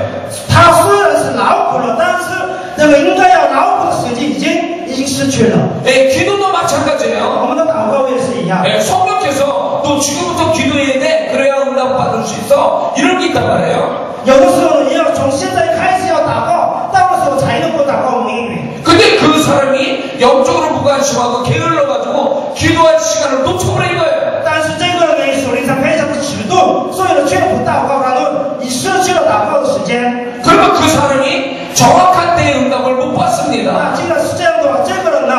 他虽然是劳苦了，但是那个应该失去了。 예, 기도도 마찬가지예요. 我们的祷告也是一样。 예, 성령께서 너 지금부터 기도해야 돼. 그래야 응답 받을 수 있어. 이런 게 있단 말이에요. 有的时候你要从现在开始要祷告，到的时候才能够祷告蒙应允。 근데 그 사람이 영적으로 무관심하고 게을러가지고 기도할 시간을 놓쳐버린 거예요. 但是这个人属灵上非常的迟钝，所以呢却不祷告，然后你失去了祷告的时间。 그러면 그 사람이 정확한 때의 응답을 못 받습니다. 那既然是这样的话，这个人呢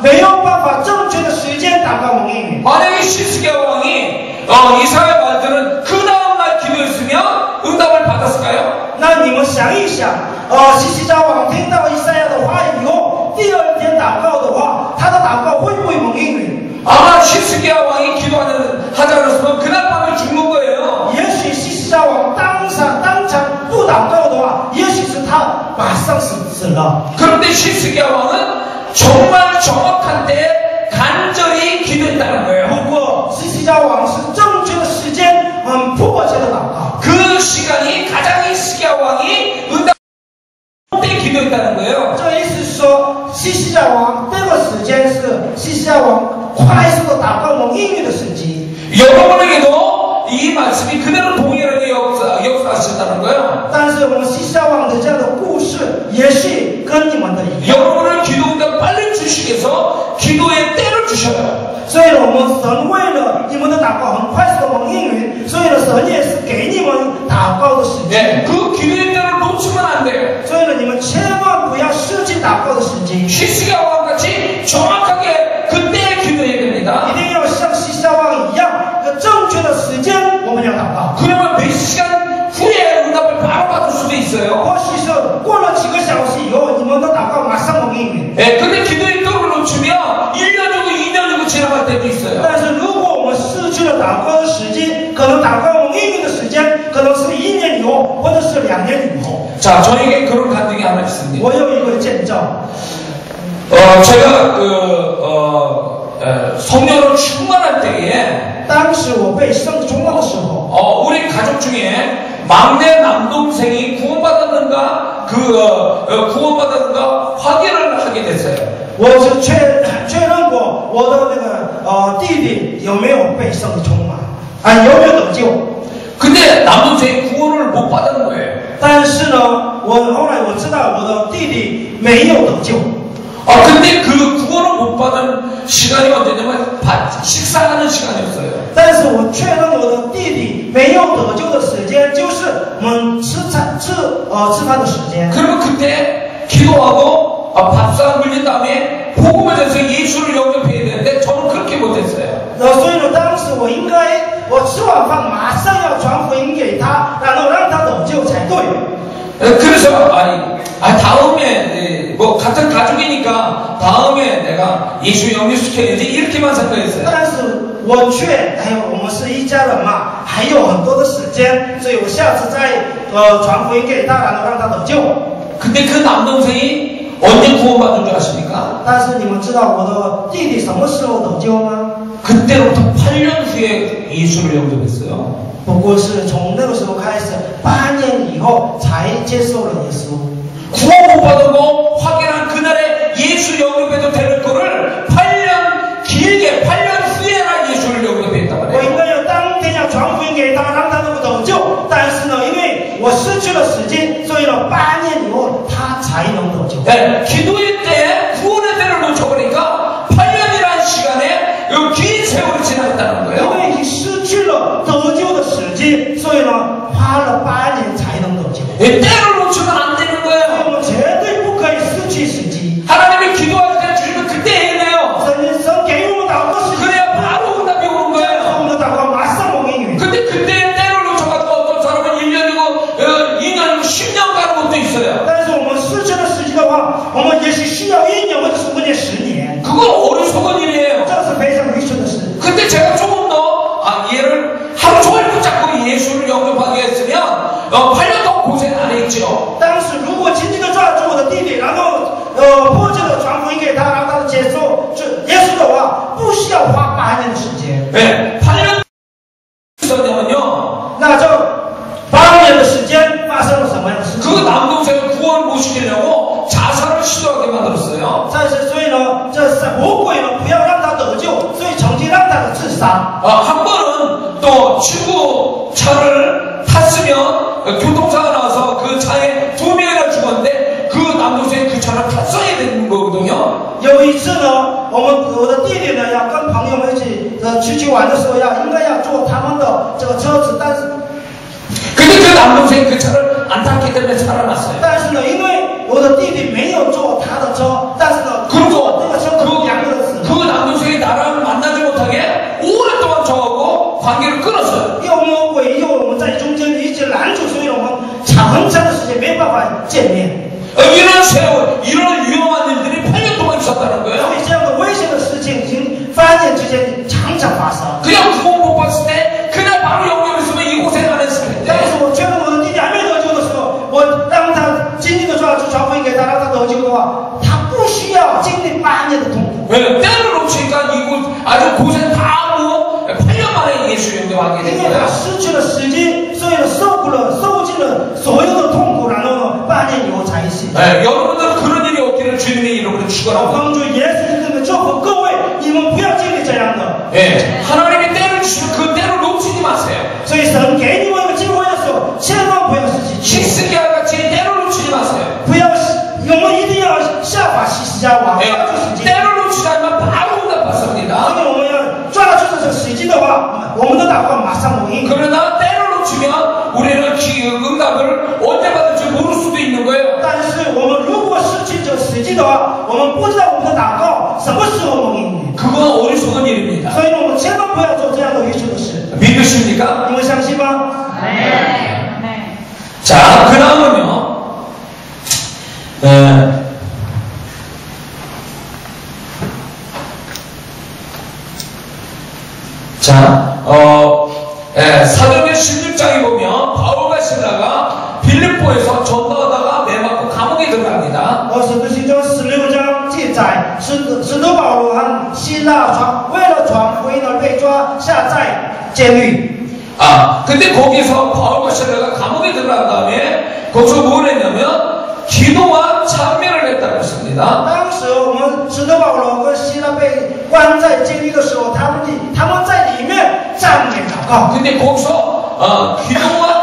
没有办法正确的时间祷告蒙应允。 만약에 시스기야 왕이 이사야 말들은 그 다음날 기도했으면 응답을 받았을까요? 那你们想一想，西西家王听到以赛亚的话以后，第二天祷告的话，他的祷告会不会蒙应允？ 아마 시스기야 왕이 하지 않았으면 그날 밤에 죽는 거예요. 也许西西家王当场不祷告的话，也许是他马上死了。 그런데 시스기야 왕은 정말 정확한 때에 간절히 기도했다는 거예요. 不过西西家王是正确的时间，很迫切的祷告。 그 시간이 가장 시스기야 왕이 응답 때 기도했다는 거예요. 这意思是说，西西家王这个时间是西西家王快速的祷告蒙应允的时机。 여러분에게도 이 말씀이 그대로 동일하게 역사하신다는 거예요. 但是我们西西家王的这样的故事，也许跟你们的一样。 여러분을 기도 응답 빨리 주시기 위해서 기도의 때를 주셔요. 所以呢，我们神为了你们的祷告很快速的蒙应允，所以呢，神也是给你们祷告的时间。 네, 그 기도의 때를 놓치면 안 돼요. 所以呢，你们千万不要失去祷告的时机， 시스기야 왕같이 정확하게 그때에 기도해야 됩니다. 一定要像西西家王一样，有正确的时间我们要祷告。 그러면 몇 시간 후에 응답을 바로 받을 수도 있어요. 或许是过了几个小时以后，你们的祷告马上蒙应允。 네, 근데 기도의 때를 놓치면 1년이고 2년이고 지나갈 때도 있어요. 但是如果我们失去了祷告的时机，可能祷告蒙应允的时间，可能是1年以后，或者是2年以后。 자, 저에게 그런 간증이 하나 있습니다. 我有一个见证， 제가 성령으로 충만할 때에 当时我被圣充了的时候， 우리 가족 중에 막내 남동생이 구원받았는가 구원받았는가 확인을 하게 됐어요. 我是确认过我的那个弟弟有没有被圣灵充满，有没有得救。 근데 남동생이 구원을 못 받은 거예요. 但是呢，后来我知道我的弟弟没有得救。 근데 그 구원을 못 받은 시간이 언제냐면 식사하는 시간이었어요. 但是我确认我的弟弟没有得救的时间，就是我们吃饭的时间。 그러면 그때 기도하고 밥상 물린 다음에 복음을 전해서 예수를 영접해야 되는데 저는 그렇게 못했어요. 所以呢，当时我吃完饭马上要传福音给他，然后让他得救才对。 그래서 다음에 뭐 같은 가족이니까 다음에 내가 예수 영접시켜야지 이렇게만 생각했어요. 但是我们是一家人嘛，还有很多的时间，所以我下次再传福音给他，然后让他得救。 근데 그 남동생이 언제 구원받은 줄 아십니까? 但是你们知道我的弟弟什么时候得救吗？ 그때로부터 8년 후에 예수를 영접했어요. 不过是从那个时候开始，8年以后才接受了耶稣。 구원 못 받고 확인한 그날에 예수 영접해도 되는 거를 8년 후에나 예수를 영접했단 我 말이에요. 应该要当天要传福音给他，让他能够得救。但是呢，因为我失去了时间，所以呢，8年以后他才能得救。 네, 기도의 때 구원의 때를 놓쳐버리니까 8년이라는 시간에 긴 세월이 지났다는 因 거예요. 为你失去了得救的时机，所以呢，花了8年才能得救。 때를 놓치면 안 되는 所以 거예요. 我们绝对不可以失去时机。 하나님이 기도할 때 주시면 그때 해야 돼요. 神给我们祷告时机， 그래야 바로 응답이 오는 我 거예요. 们的祷告马上蒙应允。 근데 그때 때를 놓쳐가지고 어떤 사람은 1년이고 2년이고 10년 가는 것도 있어요. 但是我们失去了时机的话，我们也许需要1年或者是5年、10年， 그건 어리석은 일이에요. 这是非常愚蠢的事。 근데 제가 조금 더 얘를 하루 종일 붙잡고 예수를 영접하게 했으면 8년 더 고생 안 했죠. 杀。 한 번은 또 친구 차를 탔으면 교통사가 나와서 그 차에 2명이나 죽었는데 그 남동생이 그 차를 탔어야 되는 거거든요. 有一次呢，我的弟弟呢要跟朋友们一起出去玩的时候，应该要坐他们的这个车子，但是 근데 그 남동생이 그 차를 안 탔기 때문에 살아났어요. 但是呢，因为我的弟弟没有坐他的车，但是呢， 그리고 那个车子两个人死了。 그 남동생이 나랑 만나지 못하게 오랫동안 저하고 관계를 끊었어요. 又魔鬼又我们在中间一直拦住，所以我们很长的时间没办法见面。 이런 세월, 이런 위험한 일들이 8년 동안 있었다는 所 거예요. 以这样的危险的事情已经8年之间常常发生。 그냥 구원 못 봤을 때 그날 바로 영접했으면 이 고생 안 했을 但 텐데. 是我觉得我的弟弟还没得救的时候，我让他紧紧的抓住传福音给他，让他得救的话，他不需要经历8年的痛苦。 때를 놓치니까 이곳 아주 고생 다 하고 8년 만에 예수 영접하게 因 된 为他 거예요. 失去了时机，所以呢受尽了所有的痛苦，然后呢8年以后才醒。 여러분들 그런 일이 없기를 주님의 이름으로 我 축원하고. 帮助耶稣基督的祝福各位，你们不要经历这样的。 하나님이 때를 주시면 그 때를 놓치지 마세요. 所以神给你们一个机会的时候，千万不要失去机会， 히스기야 같이 때를 놓치지 마세요. 不要我们一定要效法西西家王，抓住时机。 때를 놓치지 않으면 바로 응답받습니다. 所以我们要抓住这个时机的话，我们的祷告马上回应。 그러나 때를 놓치면 우리는 응답을 언제 받을지 모를 수도 있는 거예요. 但是我们如果失去这个时机的话，我们不知道我们的祷告什么时候回应。 그건 어리석은 일입니다. 所以我们千万不要做这样的愚蠢的事。 믿으십니까? 你们相信吗？ 자, 그 다음은요. 자, 사도행전 16장에 보면 바울과 신라가 빌립보에서 전도하다가 매맞고 감옥에 들어갑니다. 使徒行传16章记载，使徒保罗和希腊为了传福音而被抓下在监狱。 근데 거기서 바울과 신라가 감옥에 들어간 다음에 거기서 뭘 했냐면 기도와 찬미를 했다고 했습니다. 当时我们使徒保罗和希腊被关在监狱的时候，他们在里面赞美祷告。 근데 거기서 기도와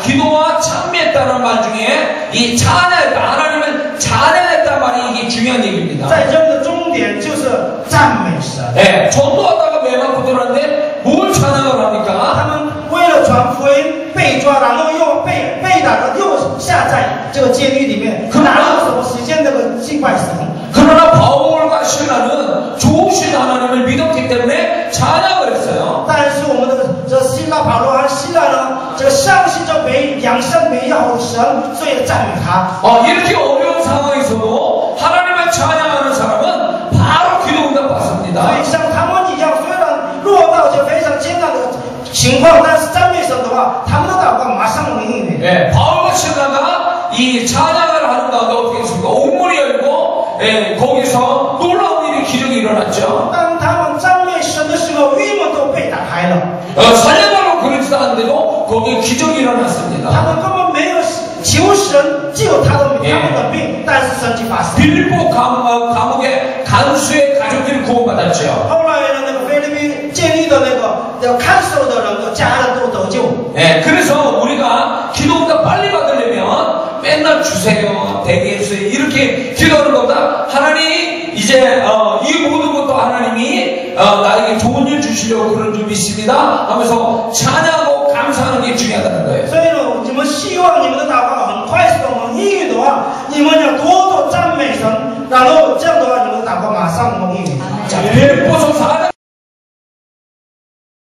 기도와 찬미했다는 말 중에 이 찬양했다, 하나님은 찬양했다는 말이 이게 중요한 얘기입니다. 在这的重点就是赞美神。 네, 전도하다가 매맞고 들어왔는데 뭘 찬양을 합니까? 他们为了传福音被抓，然后又被打的又下在这个监狱里面，哪有什么时间那个敬拜神？ 그러나 바울과 신라는 좋으신 하나님을 믿었기 때문에 찬양을 했어요. 但是我们的这希腊保罗和希腊呢，这个相信这良善美好的神，所以赞美他。 이렇게 어려운 상황에서도 하나님을 찬양하는 사람은 바로 기도 응답 받습니다. 所以像他们一样，虽然落到这非常艰难的情况，但是赞美神的话，他们的祷告马上回应。 예, 바울과 신라가 이 찬양을 하는 가운데 어떻게 했습니까? 옥문이 열고 거기서 놀라운 일이 기적이 일어났죠. 当他们赞美神的时候，狱门都被打开了。 살려달라고 그러지도 않는데도 거기에 기적이 일어났습니다. 他们根本没有求神救他们的病，但是神迹发生。 빌립보 감옥에 간수의 가족들이 구원받았죠. 后来呢，那个菲律宾监狱的那个看守的人的家人都得救。 예, 그래서 우리가 기도보다 빨리 받으려면 맨날 주세요, 대기해주세요 이렇게 기도하는 것보다 하나님 이제 이 모든 것도 하나님이 나에게 좋은 일 주시려고 그런 줄 믿습니다 하면서 찬양하고 감사하는 게 중요하다는 거예요. 所以呢，你们希望你们的祷告很快速的蒙应允的话，你们要多多赞美神，然后这样的话，你们的祷告马上蒙应允。 자, 빌립보서 4장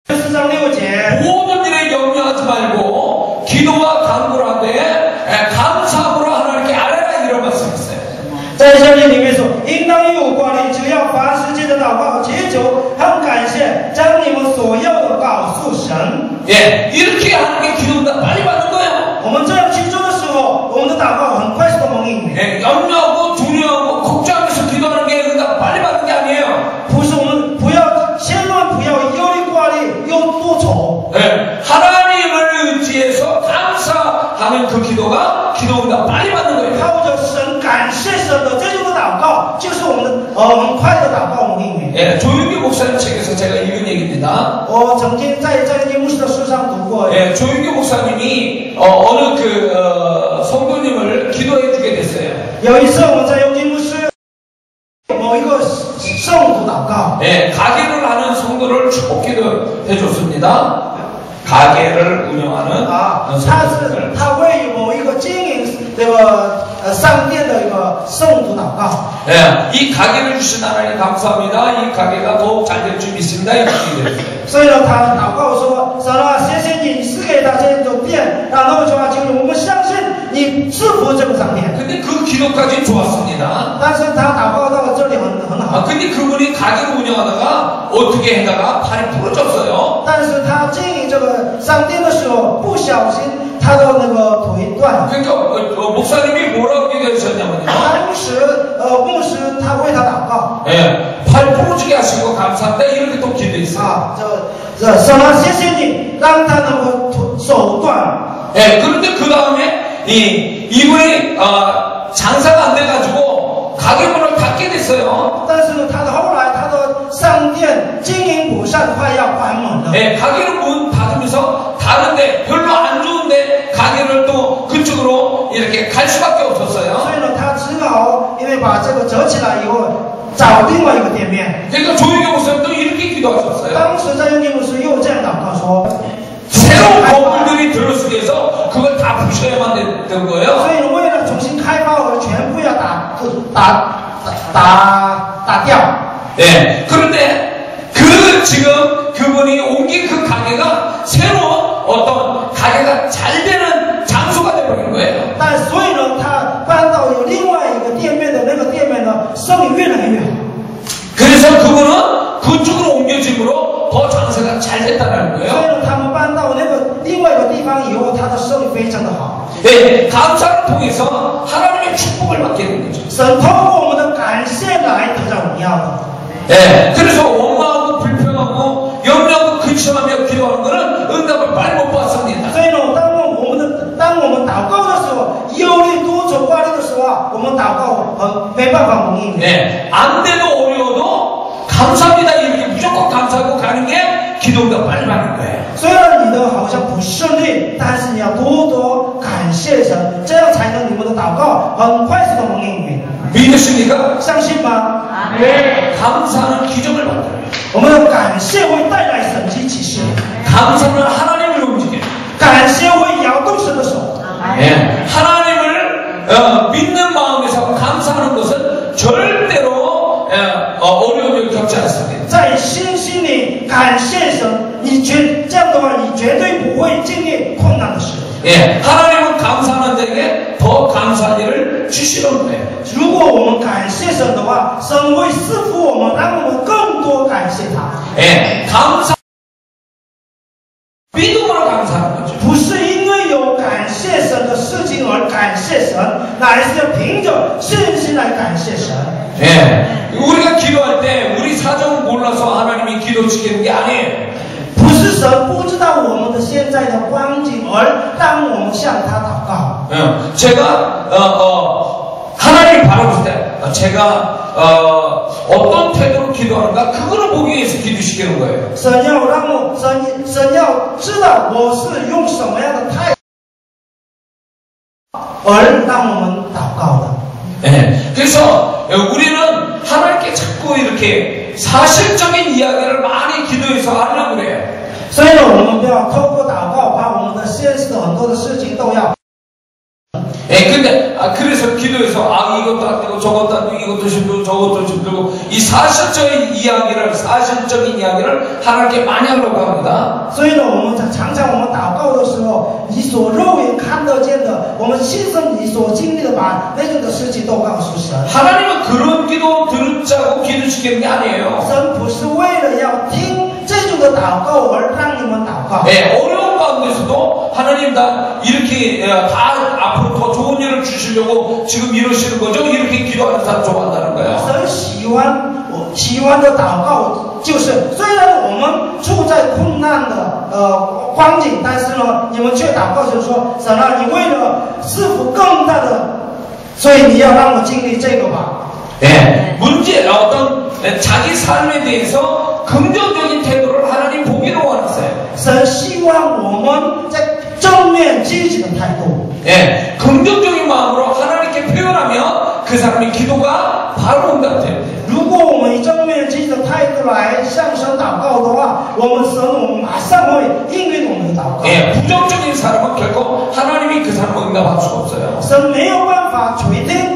4장 6절 모든 일에 염려하지 말고 기도와 간구를 하되 감사함으로 하나님께 아뢰라 이런 말씀이었어요. 在这里面说，应当有挂虑，只要凡事借着祷告祈求，很感谢，将你们所要的告诉神。 예, 이렇게 하는 게 기도보다 빨리 받는 거예요. 我们这样去做的时候，我们的祷告很快速的蒙应允。 예, 염려하고 두려워하고 걱정하면서 기도하는 게 응답 빨리 받는 게 아니에요. 不是我们千万不要忧虑挂虑又多愁。 예, 하나님을 의지해서 감사하는 그 기도가 기도 응답 빨리 받는 거예요. 靠着神感谢神的这种的祷告，就是我们的很快的祷告应允。 예, 조윤규 목사님 책에서 제가 읽은 얘기입니다. 我曾经在张金牧师的书上读过。 예, 조윤규 목사님이 어느 성도님을 기도해 주게 됐어요. 有一次我们在张金牧师某一个圣徒祷告。 예, 가게를 하는 성도를 축복기도 해줬습니다. 가게를 운영하는 他为某一个经营这个商店的一个圣徒祷告。 예, 이 가게를 주신 하나님 감사합니다. 이 가게가 더욱 잘 될 줄 믿습니다. 이렇게 기도했어요. 所以呢，他祷告说：“神啊，谢谢你赐给他这种店，然后就就是我们相信你赐福这个商店。” 근데 그 기도까지는 좋았습니다. 但是他祷告到这里很好。 근데 그분이 가게를 운영하다가 어떻게 하다가 팔이 부러졌어요. 但是他经营这个商店的时候，不小心他的那个腿断了。 그러니까 목사님이 뭐라고 기도하셨냐면요. 当时牧师他为他祷告。 예, 팔 부러지게 하시고 감사합니다. 이렇게 또 기도했어요. 神啊，谢谢你让他能够手断。 예, 그런데 그 다음에 이분이 장사가 안 돼가지고 가게 문을 닫게 됐어요. 但是呢，后来他的商店经营不善，快要关门了。 예, 가게를 문 닫으면서 다른데 별로 안 좋은데 가게를 또 그쪽으로 이렇게 갈 수밖에 없었어요. 所以呢，他只好因为把这个折起来以后，找另外一个店面。 그러니까 조윤규 목사님도 이렇게 기도하셨어요. 当时在用牧师又这样祷告说： 새로운 건물들이 들어서기 위해서 그걸 다 부셔야만 되는 거예요. 所以呢，为了重新开发，我全部要打掉。 예, 그런데 지금 그분이 옮긴 그 가게가 새로운 어떤 가게가 잘 되는 장소가 되버린 거예요. 但所以呢，他搬到有另外一个店面的那个店面呢，生意越来越好。 그래서 그분은 그쪽으로 옮겨짐으로 더 장사가 잘 됐다는 所以 거예요. 呢，他们搬到那个另外一个地方以后，他的生意非常的好。 예, 감사를 통해서 하나님의 축복을 받게 된 거죠. 神通过我们的感谢来得到荣耀的。 예, 그래서 원망하고 불평하고 염려하고 근심하며 기도하는 것은 응답을 빨리 못 받습니다. 所以呢，当我们祷告的时候，忧虑多愁挂虑的时候啊，我们祷告没办法蒙应。 예, 안 돼도 어려워도 감사합니다 이렇게 무조건 감사하고 가는 게 기도가 빨리 받는 거예요. 虽然你的好像不顺利，但是你要多多感谢神，这样才能你们的祷告很快速的蒙应允。 믿으십니까? 相信吗？ 네. 감사는 기적을 만들어요. 我们的感谢会带来神迹奇事， 감사는 하나님을 움직여요. 感谢会摇动神的手。 예, 하나님을 믿는 마음에서 감사하는 것은 절대로 어려움을 겪지 않습니다. 在信心里感谢神，这样的话，你绝对不会经历困难的事。 예, 하나님은 감사하는 자에게 더 감사한 일을 주시는 거예요. 如果我们感谢神的话，神会赐福我们，让我们更多感谢他。 예, 감사 믿음으로 감사하는 거죠. 不是因为有感谢神的事情而感谢神，乃是要凭着信心来感谢神。 예, 우리가 기도할 때 우리 사정 몰라서 하나님이 기도 지키는 게 아니에요. 不是神不知道我们的现在的光景，而让我们向他祷告。 제가 하나님 바라볼 때 제가 어떤 태도로 기도하는가 그거를 보기 위해서 기도시키는 거예요. 神要知道我是用什么样的态度，而让我们祷告的。 네, 그래서 우리는 하나님께 자꾸 이렇게 사실적인 이야기를 많이 기도해서 하려고 그래요. 所以呢，我们不要透过祷告，把我们的现实的很多的事情都要。 예, 근데 그래서 기도해서 이것도 안 되고 저것도 안 되고 이것도 힘들고 저것도 힘들고 이 사실적인 이야기를 하나님께 많이 하려고 합니다. 所以呢，我们常常我们祷告的时候，你所肉眼看得见的，我们亲身你所经历的，把那种的事情都告诉神。 하나님은 그런 기도 들으자고 기도시키는 게 아니에요. 神不是为了要听这种的祷告而让你们祷告。 네, 어려운 가운데서도 하나님 다 이렇게 다 앞으로 더 좋은 일을 주시려고 지금 이러시는 거죠. 이렇게 기도하는 사람 좋아한다는 거예요. 神喜欢的祷告就是，虽然我们处在困难的光景，但是呢，你们却祷告神说：“神啊，你为了赐福更大的，所以你要让我经历这个吧。” 네, 자기 삶에 대해서 긍정적인 태도를 하나님 보기를 원했어요. 神希望我们在正面积极的态度。 예, 긍정적인 마음으로 하나님께 표현하면 그 사람의 기도가 바로 응답됩니다. 如果我们以正面积极的态度来向神祷告的话，我们马上会应允我们的祷告。 예, 부정적인 사람은 결코 하나님이 그 사람을 응답할 수가 없어요. 神没有办法垂听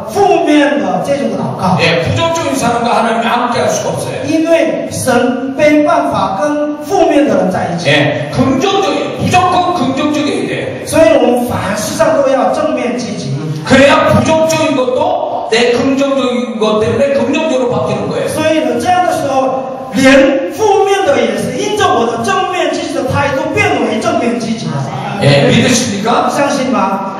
负面的这种的祷告。 예, 부정적인 사람과 하나님이 함께 할 수가 없어요. 因为神没办法跟负面的人在一起。 예, 긍정적인, 무조건 긍정적이어야 돼요. 所以我们凡事上都要正面积极。 그래야 부정적인 것도 내 긍정적인 것 때문에 긍정적으로 바뀌는 거예요. 所以呢，这样的时候，连负面的也是因着我的正面积极的态度变为正面积极的。 예, 믿으십니까? 相信吗？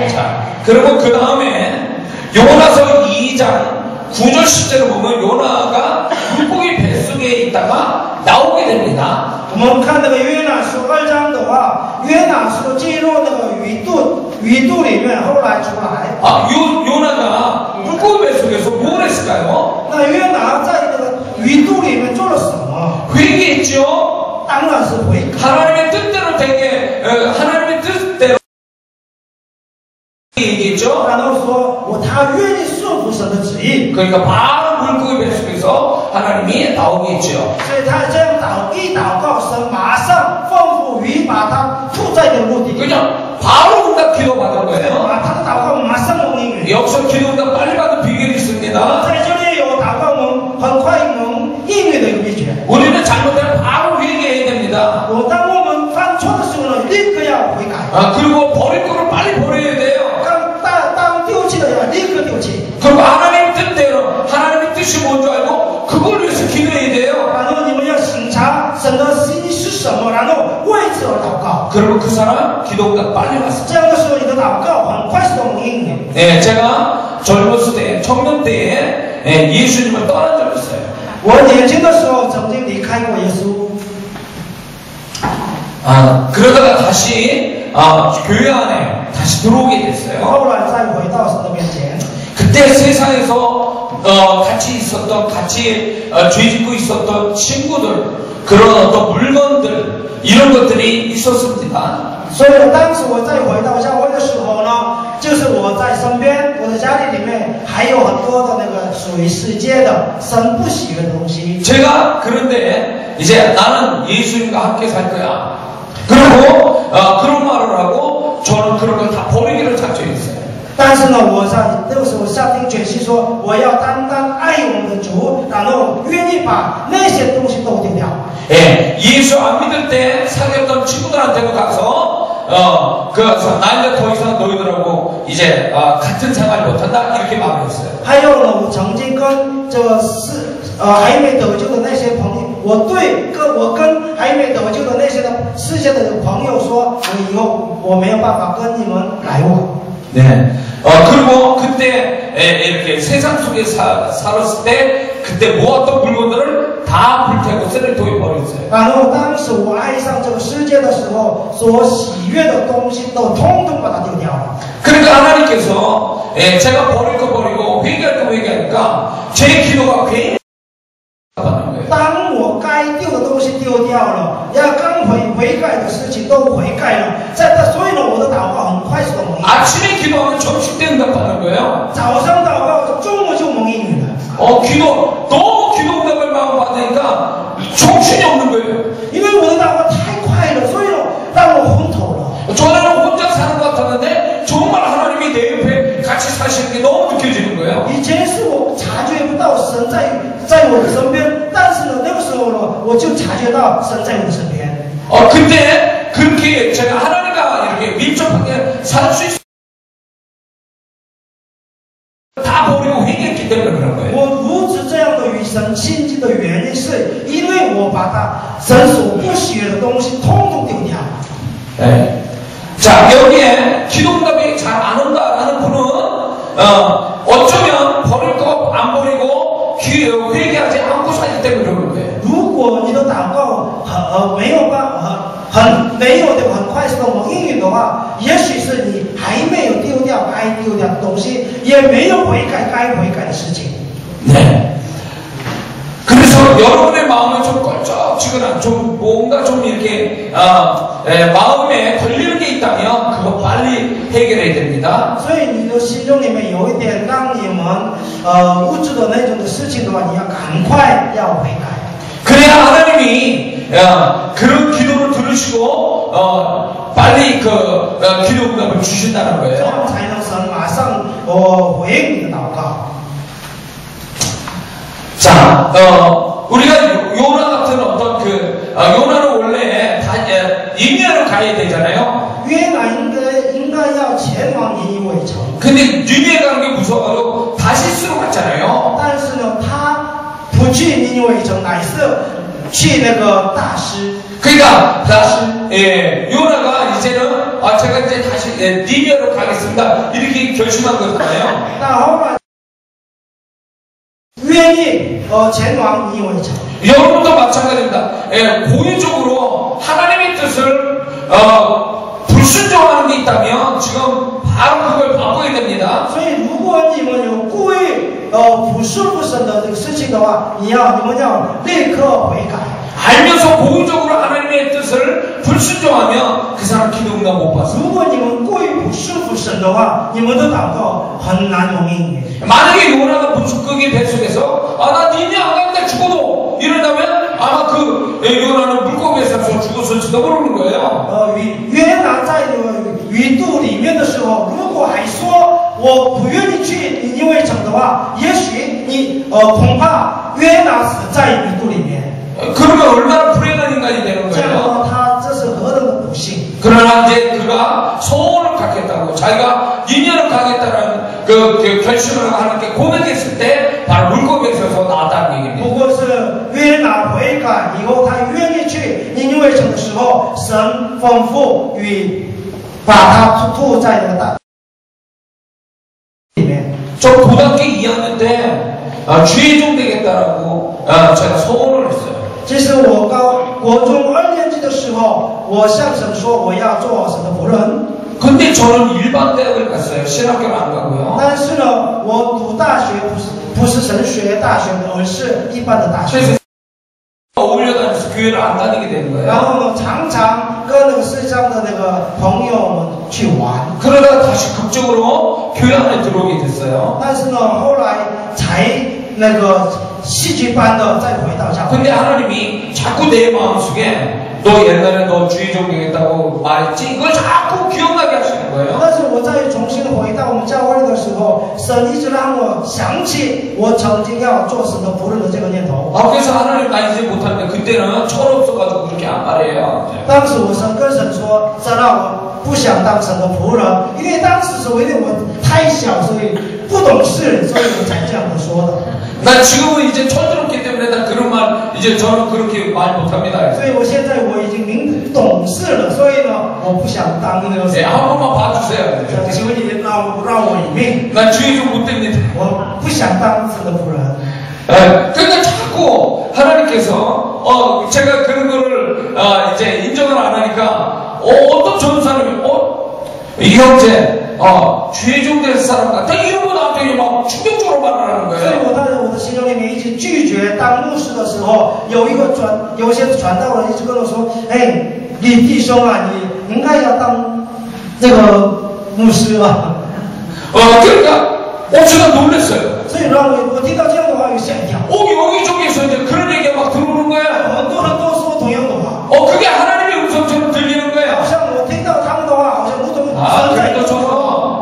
자, 그리고 그 다음에 요나서 2장 9절 10절을 보면 요나가 물고기 뱃속에 있다가 나오게 됩니다. 我们看那个约拿书2章的话，约拿书进入那个鱼肚里面，后来出来。 요나가 물고기 뱃속에서 뭘 했을까요? 那约拿在那个鱼肚里面做了什么？ 회개했죠. 当然是悔改。 하나님의 뜻대로 되게 하나님의 뜻대로 얘기했죠. 然后说他愿意顺服神的旨意， 그러니까 바로 물고기 뱃속에서 하나님이 나오게 했죠. 所以他这样祷告，神马上吩咐鱼把他吐在这个陆地。 그냥 바로 응답 기도 받은 거예요. 他的祷告马上蒙应允。 여기서 기도 응답 빨리 받은 비결이 있습니다. 在这里有祷告蒙很快蒙应允的一个秘诀。 우리는 잘못하면 바로 회개해야 됩니다. 当我们犯错的时候呢，立刻要悔改。 그리고 버릴 거를 빨리 버려야 돼요. 当丢弃的要立刻丢弃。 그리고 하나님 뜻대로 하나님의 뜻이 뭔지 알고 그걸 위해서 기도해야 돼요. 然后你们要审查神的心意是什么，然后为此而祷告。 그리고 그 사람 기도 응답 빨리 왔어요. 这样的时候，你的祷告很快是都蒙应允。 예, 제가 젊었을 때, 청년 때에 예수님을 떠난 적이 있어요. 我年轻的时候曾经离开过耶稣。 그러다가 다시 교회 안에 다시 들어오게 됐어요. 后来再回到神的面前。 그때 세상에서 같이 있었던 같이 죄짓고 있었던 친구들 그런 어떤 물건들 이런 것들이 있었습니다. 所以当时我再回到教会的时候呢，就是我在身边，我的家里面还有很多的那个属于世界的神不喜悦的东西。 제가 그런데 이제 나는 예수님과 함께 살 거야. 그리고 그런 말을 하고 저는 그런 걸 다 버리기를 작정했어요. 但是呢，我在那个时候下定决心说，我要单单爱我们的主，然后愿意把那些东西都丢掉。 예, 예수 안 믿을 때 사귀었던 친구들한테도 가서 나 이제 더 이상 너희들하고 이제 같은 생활 못한다 이렇게 말을 했어요. 还有呢，我曾经跟这个还没得救的那些朋友，我跟还没得救的那些的世界的朋友说，我以后我没有办法跟你们来往。 네. 그리고 그때 이렇게 세상 속에 살았을 때 그때 모았던 물건들을 다 불태우고 쓰레기통에 버렸어요. 然后当时我爱上这个世界的时候，所喜悦的东西都通通把它丢掉了。 그러니까 하나님께서 제가 버릴 거 버리고 회개할 거 회개하니까 제 기도가 괜히 받는 거예요. 当我该丢的东西丢掉了，要刚悔改的事情都悔改了，所以呢，我的祷告很快速的蒙应。 아침에 기도하면 점심 때 응답받는 거예요. 早上祷告，中午就蒙应允了。 너무 기도 응답을 마음 받으니까 정신이 없는 거예요. 因为我的祷告太快了，所以呢，让我昏头了。 전에는 혼자 사는 것 같았는데 정말 하나님이 내 옆에 같이 사시는 게 너무 느껴지는 거예요. 以前是我察觉不到神在我的身边，但是呢，那个时候呢，我就察觉到神在我的身边。 그때 그렇게 제가 하나님과 이렇게 밀접하게 살 수 있어요. 다 버리고 회개했기 때문에 그런 거예요. 我如此这样的与神亲近的原因，是因为我把神所不喜悦的东西通通丢掉。 네. 자, 여기에 기도응답이 잘 안 온다라는 분은 어쩌면 버릴 거 안 버리고 회개하지 않고 살기 때문에 그런 거예요. 如果你的祷告没有办法很快速的蒙应允的话，也许是你还没有丢掉该丢掉的东西，也没有悔改该悔改的事情。 네. 여러분의 마음에 좀 껄쩍지근한, 좀 뭔가 좀 이렇게 마음에 걸리는 게 있다면 그거 빨리 해결해야 됩니다. 所以你的心中里面有一点让你们无助的那种的事情的话，你要赶快要悔改。 그래야 하나님이 그런 기도를 들으시고 빨리 그 기도 응답을 주신다는 这 거예요. 样才能神马上回应你的祷告。 자, 우리가 요나 같은 어떤 요나는 원래 니느웨로 가야 되잖아요. 约拿应该要前往尼尼微城， 근데 니느웨 가는 게 무서워가지고 다시스로 갔잖아요. 但是呢，他不去尼尼微城，乃是去那个大师。 그러니까 요나가 이제는 제가 이제 다시 니느웨로 가겠습니다. 이렇게 결심한 거잖아요. 那后来愿意前往尼尼微城。 여러분도 마찬가지입니다. 고의적으로 하나님의 뜻을 불순종하는 게 있다면 지금 바로 그걸 바꿔야 됩니다. 所以，如果你们有故意不顺服神的这个事情的话，你们要立刻悔改。 알면서 고의적으로 하나님의 뜻을 불순종하면 그 사람 기도 응답 못 받습니다. 如果你们故意不顺服神的话，你们的祷告很难蒙应。 만약에 요나가 무슨 뱃속에서 나 니네 안 가는데 죽어도 이런다면 아마 그 요나는 물고기에 싸서 죽었을지도 모르는 거예요. 约拿在鱼肚里面的时候，如果还说我不愿意去尼尼微城的话，也许你恐怕约拿死在鱼肚里面。 그러면 얼마나 불행한 인간이 되는 这样的 거예요. 话，他这是何等的不幸！ 그러나 이제 그가 소원을 갖겠다고 자기가 니느웨로 가겠다는 그 결심을 하나님께 고백했을 때 바로 물고기에서 나왔다는 얘기입니다. 不过是约拿悔改以后，他愿意去尼尼微城的时候，神吩咐与把他吐在那个大里面。 저 고등학교 2학년 때 주의종 되겠다라고 제가 소원을 했어요. 其实我国中2年级的时候，我向神说我要做神的仆人。 근데 저는 일반 대학을 갔어요. 신학교를 안 가고요. 但是呢，我读大学不是神学大学的，而是一般的大学。 그래서 어울려 다니면서 교회를 안 다니게 되는 然 거예요. 后呢，常常跟那个世上的那个朋友们去玩。 그러다가 다시 극적으로 교회 안에 들어오게 됐어요. 但是呢，后来才那个戏剧般的再回到教会。 근데 하나님이 자꾸 내 마음속에 너 옛날에 너 주의종 되겠다고 말했지? 이걸 자꾸 기억나게 하시는 거예요. 但是我再重新回到我们教会的时候，神一直让我想起我曾经要做神的仆人的这个念头。 그래서 하나님 나 이제 못하는데 그때는 철없어가지고 그렇게 안 말해요. 当时我跟神说，神啊，我不想当神的仆人，因为当时是因为我太小，所以不懂事，所以我才这样子说的。 난 지금은 이제 철들었기 때문에 난 그런 말 이제 저는 그렇게 말 못합니다. 所以我现在我已经懂事了，所以呢，我不想当那个。 네, 한 번만 봐주세요. 请问你让我一命， 난 주의종 못 됩니다. 我不想当神的仆人。 그러니까 자꾸 하나님께서 제가 그런 거를 이제 인정을 안 하니까 어떤 좋은 사람이 이 형제 주의종 될 사람 같아 이런 거 나한테 막 충격적으로 말하는 所以 거예요. 我的心中里面一直拒绝当牧师的时候，有些传道人一直跟我说：“哎，你弟兄啊，你应该要当这个牧师啊。” 그러니까 제가 놀랐어요. 所以让我听到这样的话，有吓一跳。 여기저기서 이제 그런 얘기가 막 들어오는 거예요. 很多人都说同样的话， 그게 하나님의 음성처럼 들리는 好 거예요. 像我听到他们的话，好像如同神在 그래도 说。 저는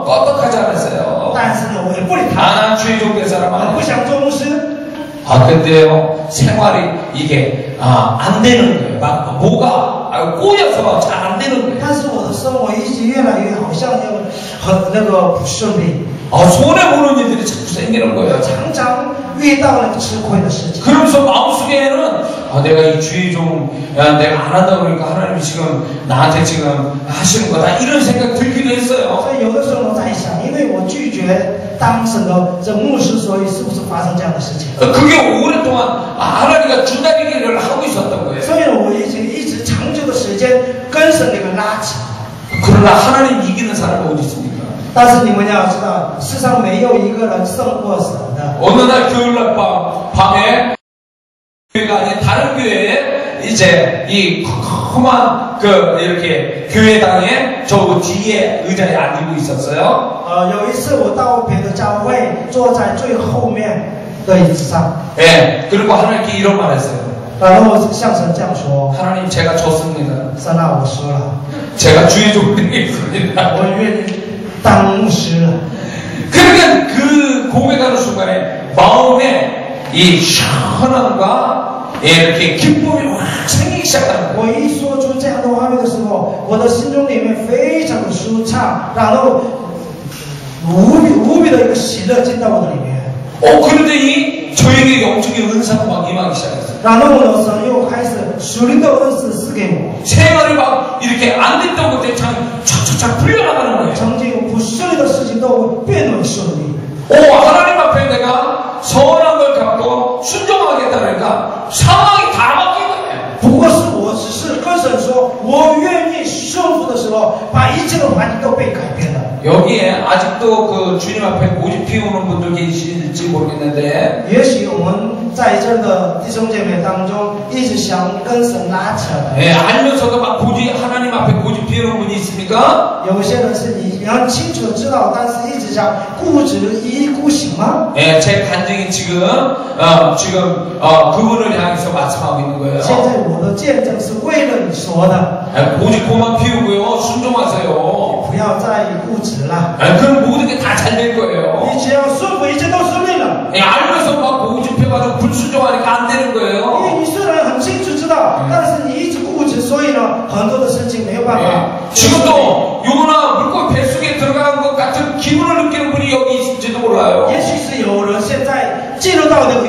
떳떳하지 않았어요. 但是呢，我也不理他， 난 주의종 될 사람 我不 아니에요. 想做牧师。 근데요, 생활이 이게, 안 되는 거예요. 막, 뭐가, 꼬여서 잘 안 되는 거예요. 但是我的生活一直越来越好像那个不顺利， 손해보는 일들이 자꾸 생기는 거예요. 常常遇到那个吃亏的事情。 그러면서 마음속에는, 내가 이 주의종, 내가 안 한다 그러니까 하나님이 지금 나한테 지금 하시는 거다. 이런 생각 들기도 했어요. 所以有的时候我在想，因为我拒绝当神的这牧师，所以是不是发生这样的事情？ 그게 오랫동안 하나님과 줄다리기를 하고 있었던 거예요. 所以呢，我一直长久的时间跟神那个拉扯。 그러나 하나님 이기는 사람이 어디 있습니까? 但是你们要知道，世上没有一个人胜过神的。 어느 날 교육날 밤에 교회가 이제 이 험한 그 이렇게 교회당에 저 뒤에 의자에 앉고 있었어요. 有一次我到别的教会，坐在最后面的椅子上， 예, 그리고 하나님께 이런 말했어요. 然后向神这样说 하나님 제가 졌습니다. 神啊，我输了， 제가 주의 종이 되겠습니다. 我愿意当牧师了。 그러니까 그 고백하는 순간에 마음에 이 시원함과 이렇게 기쁨이 확 생기기 시작하는 거예요. 我一说出这样的话语的时候，我的心中里面非常的舒畅，然后无比的一个喜乐进到我的里面。 그런데 이 저에게 영적인 은사가 막 임하기 시작했어요. 然后呢，神又开始属灵的恩赐赐给我， 생활이 막 이렇게 안 됐던 것들이 참 촥촥촥 풀려나가는 거예요. 曾经有不顺利的事情都变得顺利。 하나님 앞에 내가 선한 걸 갖고 순종하겠다니까 상황이 다 바뀐 거예요. 不过是我只是跟神说，我愿意顺服的时候，把一切的环境都被改变了。 여기에 아직도 그 주님 앞에 고집 피우는 분들 계실지 모르겠는데 也许我们在这的弟兄姐妹当中，一直想跟神拉扯的。 예, 알면서도 막 고집 하나님 앞에 고집 피우는 분이 있습니까? 有些人是你很清楚的知道，但是一直想固执一意孤行吗？ 예, 제 간증이 지금 그분을 향해서 말씀하고 있는 거예요. 现在我的见证是为了你说的， 예, 고집 그만 피우고요, 순종하세요. 不要再固执了。 예, 그럼 모든 게 다 잘 될 거예요. 你只要顺服，一切都顺利了。 예, 알면서 막 고집 펴가지고 불순종하니까 안 되는 因 거예요. 为你虽然很清楚知道，但是你一直固执，所以呢，很多的事情没有办法。 예, 지금도 요거나 물고기 뱃속에 들어간 것 같은 기분을 느끼는 분이 여기 있을지도 몰라요. 也许是有人现在进入到这个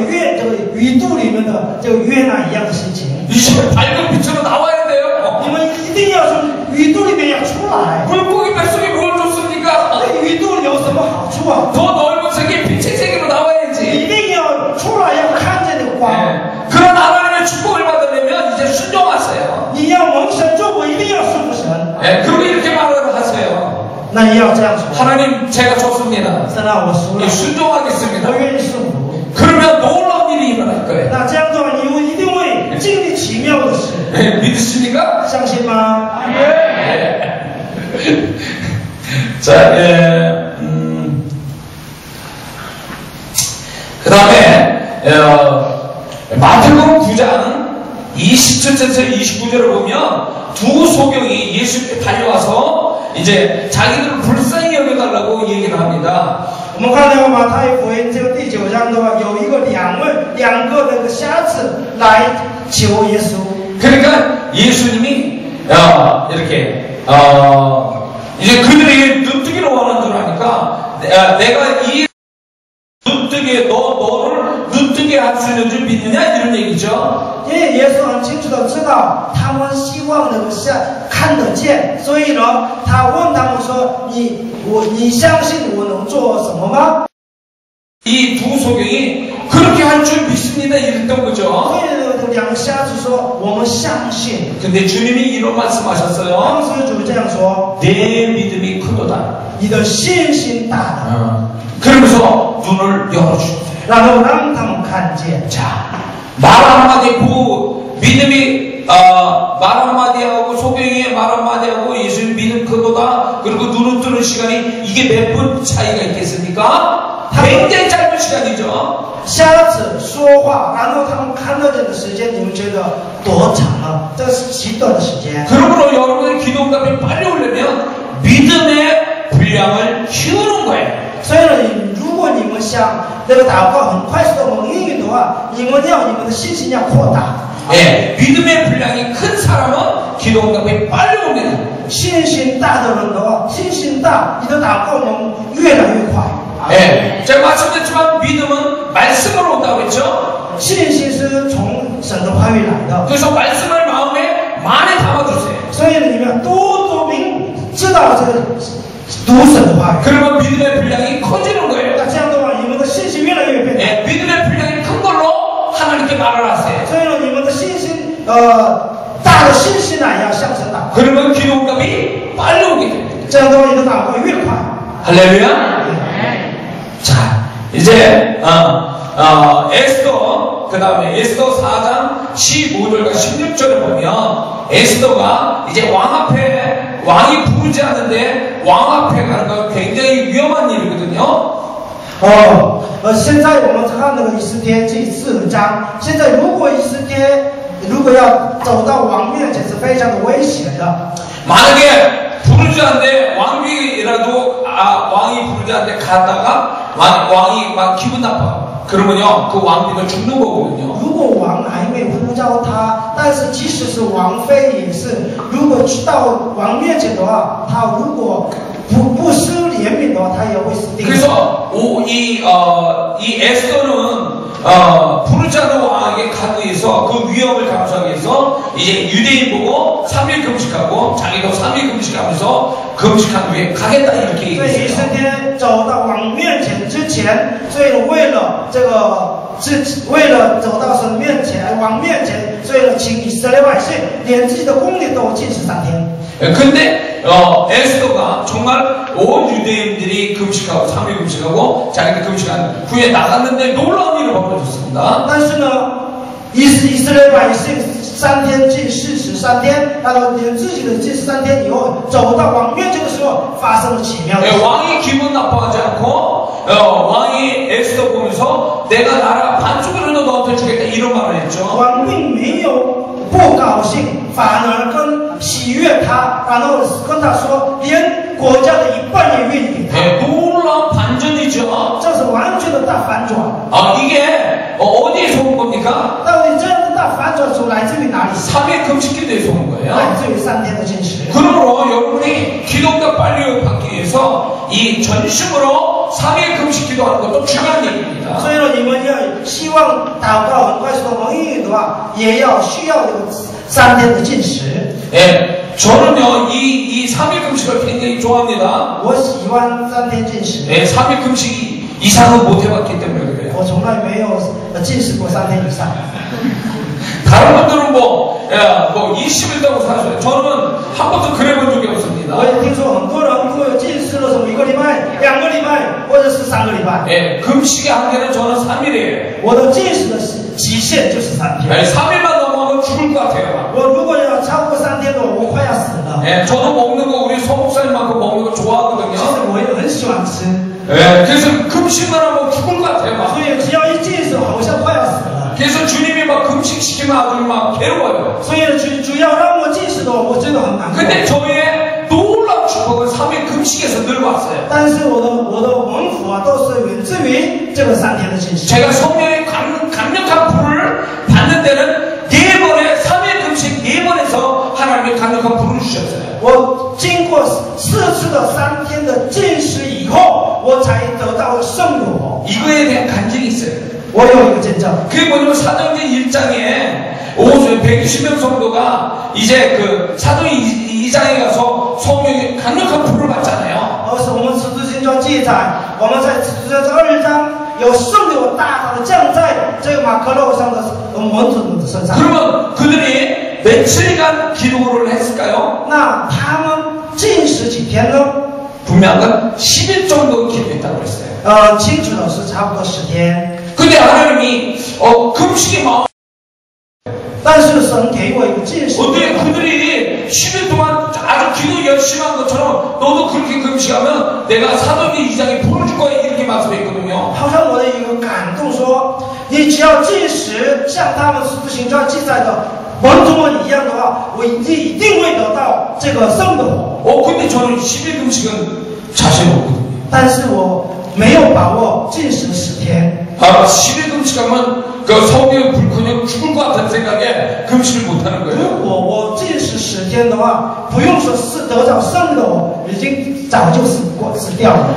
鱼肚里面的这个约拿一样的心情。 이제 밝은 빛으로 나와야 돼요. 你们一定要从鱼肚里面要出来。 물고기 뱃속에 뭘 줬습니까? 那鱼肚有什么好处啊？ 더 넓은 세계, 빛의 세계로 나와야지. 一定要出来，要看见那个光。 예, 그런 하나님의 축복을 받으려면 이제 순종하세요. 你要蒙神祝福，一定要顺服神。 예, 그리고 이렇게 말을 하세요. 那你要这样说。 하나님 제가 좋습니다. 神啊，我输了， 예, 순종하겠습니다. 我愿意顺服。 그러면 놀라운 일이 일어날 거예요. 那这样的话，你一定会经历奇妙的事， 예, 믿으십니까? 相信吗？ 자, 그 다음에 마태복음 9장 27절에서 29절을 보면 두 소경이 예수께 달려와서 이제 자기들을 불쌍히 여겨달라고 얘기를 합니다. 我们看到马太福音这个第9章的话，有一个两个那个瞎子来求耶稣。 그러니까 예수님이 이렇게 이제 그들이 눈뜨기로 원하는 줄 아니까 내가 이 눈뜨기에 너를 눈뜨게 할 수 있는 줄 믿느냐 이런 얘기죠. 因为耶稣很清楚的知道他们希望能够看得见，所以呢，他问他们说：“你相信我能做什么吗？” 이 두 소경이 그렇게 할 줄 믿습니다 이랬던 거죠. 所以两个瞎子说：“我们相信。” 근데 주님이 이런 말씀하셨어요. 当时主这样说 내 믿음이 크도다. ：“你的信心大了。” 그러면서 눈을 열어주세요. 然后让他们看见。 자, 말 한마디 그 믿음이 말 한마디하고 소경이의 말 한마디하고 예수님 믿음 크도다. 그리고 눈을 뜨는 시간이 이게 몇 분 차이가 있겠습니까? 굉장히 짧은 시간이죠. 瞎子说话，然后他们看到这个时间，你们觉得多长啊？这是极短的时间。 그러므로 여러분의 기도응답이 빨리 오려면 믿음의 분량을 키우는 거예요. 所以呢，如果你们想那个祷告很快速的蒙应允的话，你们的信心要扩大。 예, 믿음의 분량이 큰 사람은 기도응답이 빨리 옵니다. 信心大的人的话，信心大，你的祷告能越来越快。 예, 제가 말씀드렸지만 믿음은 말씀으로 온다고 했죠. 信心是从神的话语来的， 그래서 말씀을 마음에 많이 담아주세요. 所以你们要多知道这个读神的话语。 그러면 믿음의 분량이 커지는 거예요. 那这样的话，你们的信心越来越变大。 예, 믿음의 분량이 큰 걸로 하나님께 말을 하세요. 所以呢，你们的信心大的信心呢，要向神祷告。 그러면 기도응답이 빨리 오게 됩니다. 这样的话，你的祷告越快。 할렐루야. 자, 이제 에스더 그 다음에 에스더 4장 15절과 16절을 보면 에스더가 이제 왕 앞에 왕이 부르지 않는데 왕 앞에 가는 건 굉장히 위험한 일이거든요. 现在我们看那个以斯帖记4章，现在如果以斯帖如果要走到王面前是非常的危险的。 만약에 부르지 않는데 왕비라도 왕이 부르지 않는데 가다가 왕이 막 기분 나빠. 그러면요 그 왕비가 죽는 거거든요. 如果王还没呼召他，但是即使是王妃也是，如果到王面前的话，他如果不施怜悯的话，他也会死定。 그래서 이 에스더는 부르지 않는 왕에게 가기 위해서 그 위험을 감수하기 위해서 이제 유대인 보고 3일 금식하고 자기도 3일 금식하면서 금식한 후에 가겠다 이렇게 所以以斯 얘기했어요. 帖走到王面前之前，所以为了走到神面前，王面前，所以请以色列百姓连自己的宫里都禁食3天。 근데 에스더가 정말 온 유대인들이 금식하고 3일 금식하고 자기가 금식한 후에 나갔는데 놀라운 일이 벌어졌습니다. 但是呢，以色列百姓3天禁食3天，然后连自己的禁食3天以后，走到王面前的时候，发生了奇妙的事。 왕이 기분 나빠하지 않고 왕이 에스더 보면서 내가 나라 반쪽으로 너한테 주겠다 이런 말을 했죠. 王并没有不高兴，反而跟喜悦他，然后跟他说，连国家的1半也愿意给他。 놀라운 반전이죠. 这是完全的大反转。 이게 어디에서 온 겁니까? 到底这样的大反转来自于哪里？ 3일 금식기도에서 온 거예요. 来自于3天的禁食。 그러므로 여러분이 기도가 빨리 받기 위해서 이 전심으로 3일 금식기도 하는 것도 중요한 얘기입니다. 所以呢，你们要希望祷告很快速的蒙应允的话，也要需要这个3天的禁食。 예, 저는요 이 3일 금식을 굉장히 좋아합니다. 我喜欢3天禁食。 예, 3일 금식 이상은 못 해봤기 때문에 그래요. 我从来没有禁食过3天以上。 다른 분들은 뭐 20일 다고 사셔요. 저는 한 번도 그래본 적이 없습니다. 我也听说很多人如果有禁食了什么1个礼拜、2个礼拜，或者是3个礼拜。 예, 금식의 한계는 저는 3일이에요. 我的禁食的极限就是3天。 예, 3일만 넘어가면 죽을 것 같아요. 我如果要超过3天的话，我快要死了。 예, 저도 먹는 거 우리 서목사님만큼 먹는 거 其实 좋아하거든요. 我也很喜欢吃， 예, 그래서 금식만 하면 죽을 것 같아요. 막. 所以只要一禁食，好像快要死了。 그래서 주님이 막 금식 시키면 아주 막 괴로워요. 所以主要让我禁食的，我真的很难过。 근데 저의 놀라운 축복은 3일 금식에서 늘 왔어요. 但是我的蒙福啊，都是源自于这个3天的禁食。 제가 성령의 강력한 불을 받는 데는 4번의 3일 금식 4번에서 하나님의 강력한 불을 주셨어요. 我经过4次的3天的禁食以后，我才得到了圣火。 이거에 대한 간증이 있어요. 我有一个见证， 그게 뭐냐면 사도행전 1장에 120명 성도가 이제 그 사도행 2장에 가서 성령의 강력한 불을 받잖아요. 而是我们使徒行传记载，我们在使徒行传2章有圣灵大大的降在这个马可路上的门徒们的身上。 그러면 그들이 며칠간 기도를 했을까요? 那他们禁食几天呢？ 분명한 건 10일 정도 기도했다고 그랬어요. 清楚的是差不多10天。 근데 하나님이 금식의 마음, 但是神给我一个禁食。 어떻게 그들이 10일 동안 아주 기도 열심히 한 것처럼 너도 그렇게 금식하면 내가 사도행전 2장에 불을 줄 거야 이렇게 말씀했거든요. 好像我的一个感动说，你只要禁食，像他们使徒行传记载的门徒们一样的话，我一定会得到这个圣的火。 근데 저는 10일 금식은 자신 없거든요. 但是我没有把握禁食10天。 10일 금식하면 그 성령의 불커녕 죽을 것 같은 생각에 금식을 못하는 如 거예요. 果我禁食10天的话，不用说是得到圣的火，已经早就死掉了。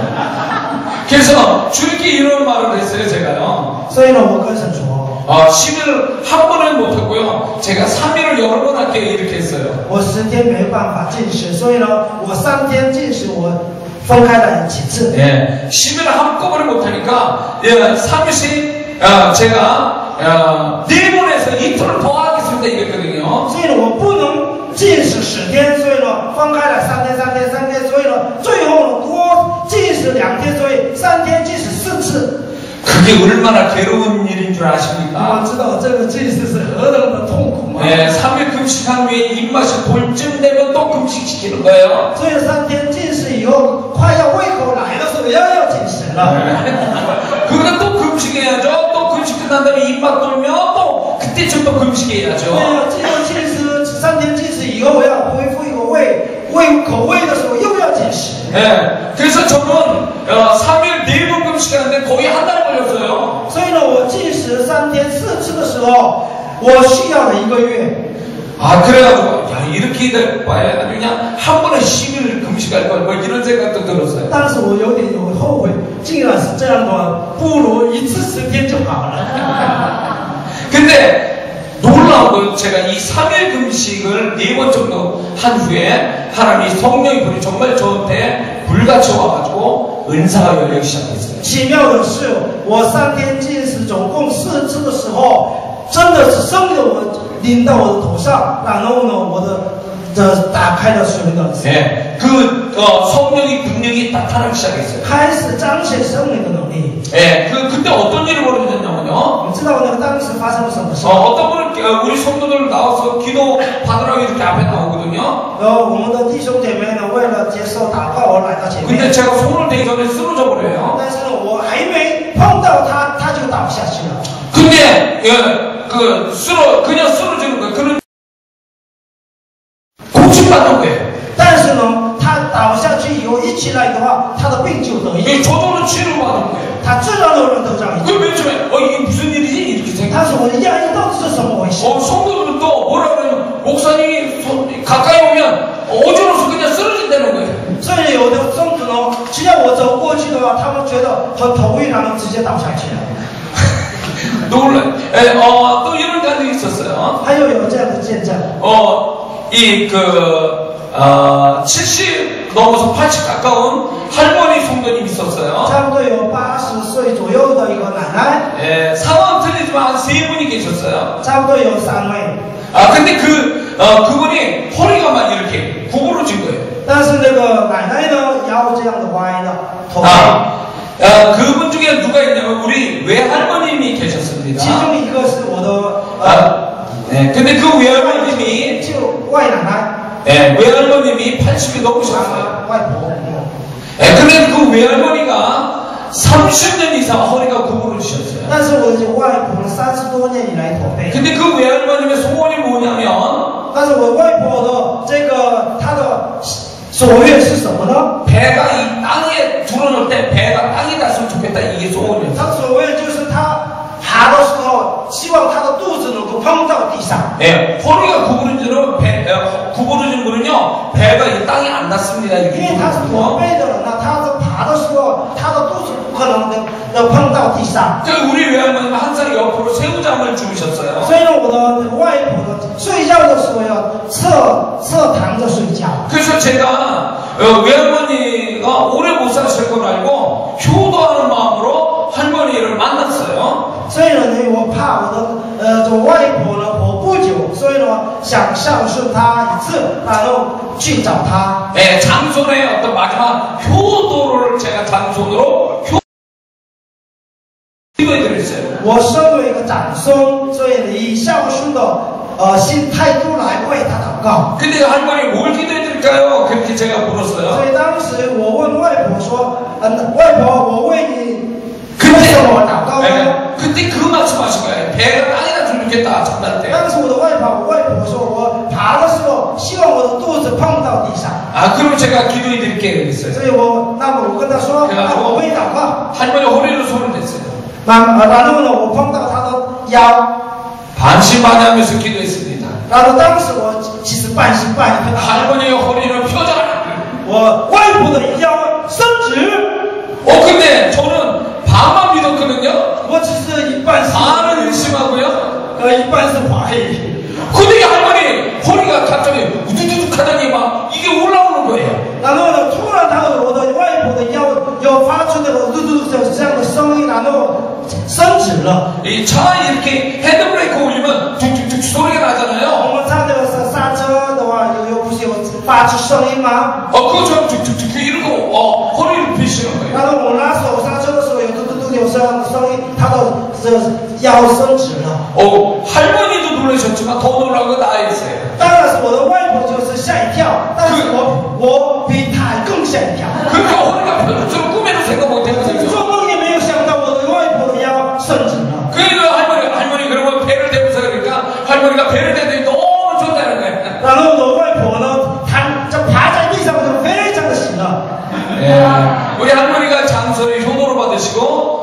그래서 주님께 이런 말을 했어요, 제가요. 所以呢，我跟神说， 10일을 한 번은 못했고요. 제가 3일을 여러 번 할게요. 이렇게 했어요. 我10天没办法禁食，所以呢，我3天禁食，我分开了几次。 예, 10일을 한꺼번에 못하니까 3일씩 제가 4번 해서 이틀을 더 하겠습니다. 이랬거든요. 所以呢，我不能禁食10天，所以呢，分开了3天，所以呢，最后呢多禁食2天，所以3天禁食4次。 그 그게 얼마나 괴로운 일인 줄 我 아십니까? 知道这个禁食是何等的痛苦吗？ 네, 3일 금식한 후에 입맛이 돌쯤 되면 또 금식시키는 거예요. 所以3天禁食以后，快要胃口来的时候，要禁食了。 그러니까 또 금식해야죠. 또 금식 끝난 다음에 입맛 돌면 또 그때쯤 또 금식해야죠. 对呀，进入禁食3天禁食以后，要恢复一个口味的时候，又要禁食。 네, 그래서 저는 3일 4번 금식하는데 거의 한 달 걸렸어요. 所以呢，我禁食3天4次的时候，我需要了1个月。 아, 그래가지고, 야, 이렇게 될 바에 그냥 한 번에 10일 금식할 걸, 뭐 이런 생각도 들었어요. 当时我有点后悔，既然是这样的话，不如一次10天就好了。 근데 놀라운 건 제가 이 3일 금식을 4번 정도 한 후에 하나님이 성령이 불이 정말 저한테 불같이 와가지고 은사가 열리기 시작했어요. 奇妙的是，我3天禁食总共4次的时候，真的是圣灵的我临到我的头上，然后呢，我的打开了属灵的， 예, 성령의 능력이 나타나기 시작했어요. 开始彰显圣灵的能力。 예, 그때 어떤 일이 벌어졌냐면요. 你知道那个当时发生了什么事？ 어떤 분은 우리 성도들 나와서 기도 받으라고 이렇게 앞에 나오거든요. 然后我们的弟兄姐妹呢，为了接受祷告而来到前 근데 面， 제가 손을 대기 전에 쓰러져 버려요. 但是呢，我还没碰到他，他就倒下去了。 근데 그냥 쓰러지는 거예요. 그는 고침받는 거예요. 但是呢，他倒下去以后一起来的话，他的病就得医， 이게 저절로 치료받는 거예요. 他自然而然得到医治。 그맨 처음에 이게 무슨 일이지 이렇게 他 생각해요. 说我的压力到底是什么回事？ 성도들은 또 뭐라 그러면 목사님이 가까이 오면 어지러워서 그냥 쓰러진다는 거예요. 所以有的宗徒呢，只要我走过去的话，他们觉得很头晕，然后直接倒下去了。 놀라. 또 이런 간증이 있었어요. 还有这样的见证， 70 넘어서 80 가까운 할머니 성도님 있었어요. 差不多有80岁左右的一个奶奶， 예, 상황 틀리지만 한 3분이 계셨어요. 差不多有3位。 근데 그분이 허리가 막 이렇게 구부러진 거예요. 但是那个奶奶呢，腰这样的歪的，头。 그분 중에 누가 있냐면 우리 외할머님이 계셨습니다. 其中一个是我的 네, 근데 그 외할머님이 就外奶奶， 네, 외할머님이 80이 넘으셨어요. 外婆。 네, 근데 그 외할머니가 30년 이상 허리가 구부러지셨어요. 但是我的外婆30多年以来驼背。 근데 그 외할머님의 소원이 뭐냐면 但是我外婆的这个她的所愿是什么呢？ 배가 이 땅에 드러날 때 배가 땅에 닿았으면 좋겠다 이게 소원이었어요. 她所谓就是她爬的时候，希望她的肚子能够碰到地上。 네, 허리가 구부러지는 거는요 배가 이 땅에 안 닿습니다. 因 이렇게 为她是驼背的人，那她的爬的时候，她的肚子不可能的碰到地上。 우리 외할머니는 항상 옆으로 새우잠을 주무셨어요. 所以呢，我的外婆呢，睡觉的时候要侧躺着睡觉。 그래서 제가 외할머니가 오래 못 사실 걸 알고 효도하는 마음으로 할머니를 만났어요. 所以呢，我怕我的这外婆呢活不久，所以呢想孝顺她一次，然后去找她。 네, 장손의 어떤 마지막 효도를 제가 장손으로 기도해드렸어요. 我身为一个长孙，所以以孝顺的心态度来为他祷告。 근데 할머니 뭘 기도해드릴까요? 그렇게 제가 所 물었어요. 以当时我问外婆说：“外婆，我为你为 그때, 什么祷告呢？” 네, 그때 그 말씀하신 거예요. 배가 땅에다 주겠다 잠잘 때. 当时我的外婆说：“我爬的时候，希望我的肚子碰到地上。” 그럼 제가 기도해드릴게요. 그랬어요. 所以我跟他说：“那我为你祷告。” 할머니 허리로 손을 댔어요. 然后呢，我碰到他的腰。 반신반의하면서 기도했습니다. 然后当时我其实半信半疑， 할머니의 허리는 펴져라. 我外婆的腰伸直。 근데 저는 반만 믿었거든요. 我只是一半信， 반은 의심하고요. 一半是怀疑。 근데 이 할머니 허리가 갑자기 우두두둑 하더니 막 이게 올라오는 거예요. 然后呢，突然我的外婆的腰又发出那种嘟嘟的这样的声音，然后伸直了。 이 차 이렇게 헤드브레이크 올리면 툭툭툭 소리가 나잖아요. 我们唱这个刹车的话，不是有发出声音吗？ 그것처럼 툭툭툭 이러고 허리를 펴시는 거예요. 然后我拿手刹车的时候，有嘟嘟嘟有声音，腰伸直了。 할머니도 놀라셨지만 더 놀란 건 나였어요. 当然是我的外婆就是吓一跳，但是我比她更吓一跳。 그러니까 허리가 펴져서 꿈에도 생각 못했거든요. 做梦也没有想到我的外婆的腰伸直了。 그러니까 할머니 그러면 배를 대면서 그러니까 할머니가 배를 대더니 너무 좋다는 거예요. 然后我的外婆呢，她就爬在地上就非常的喜乐。 우리 할머니가 장소를 효도를 받으시고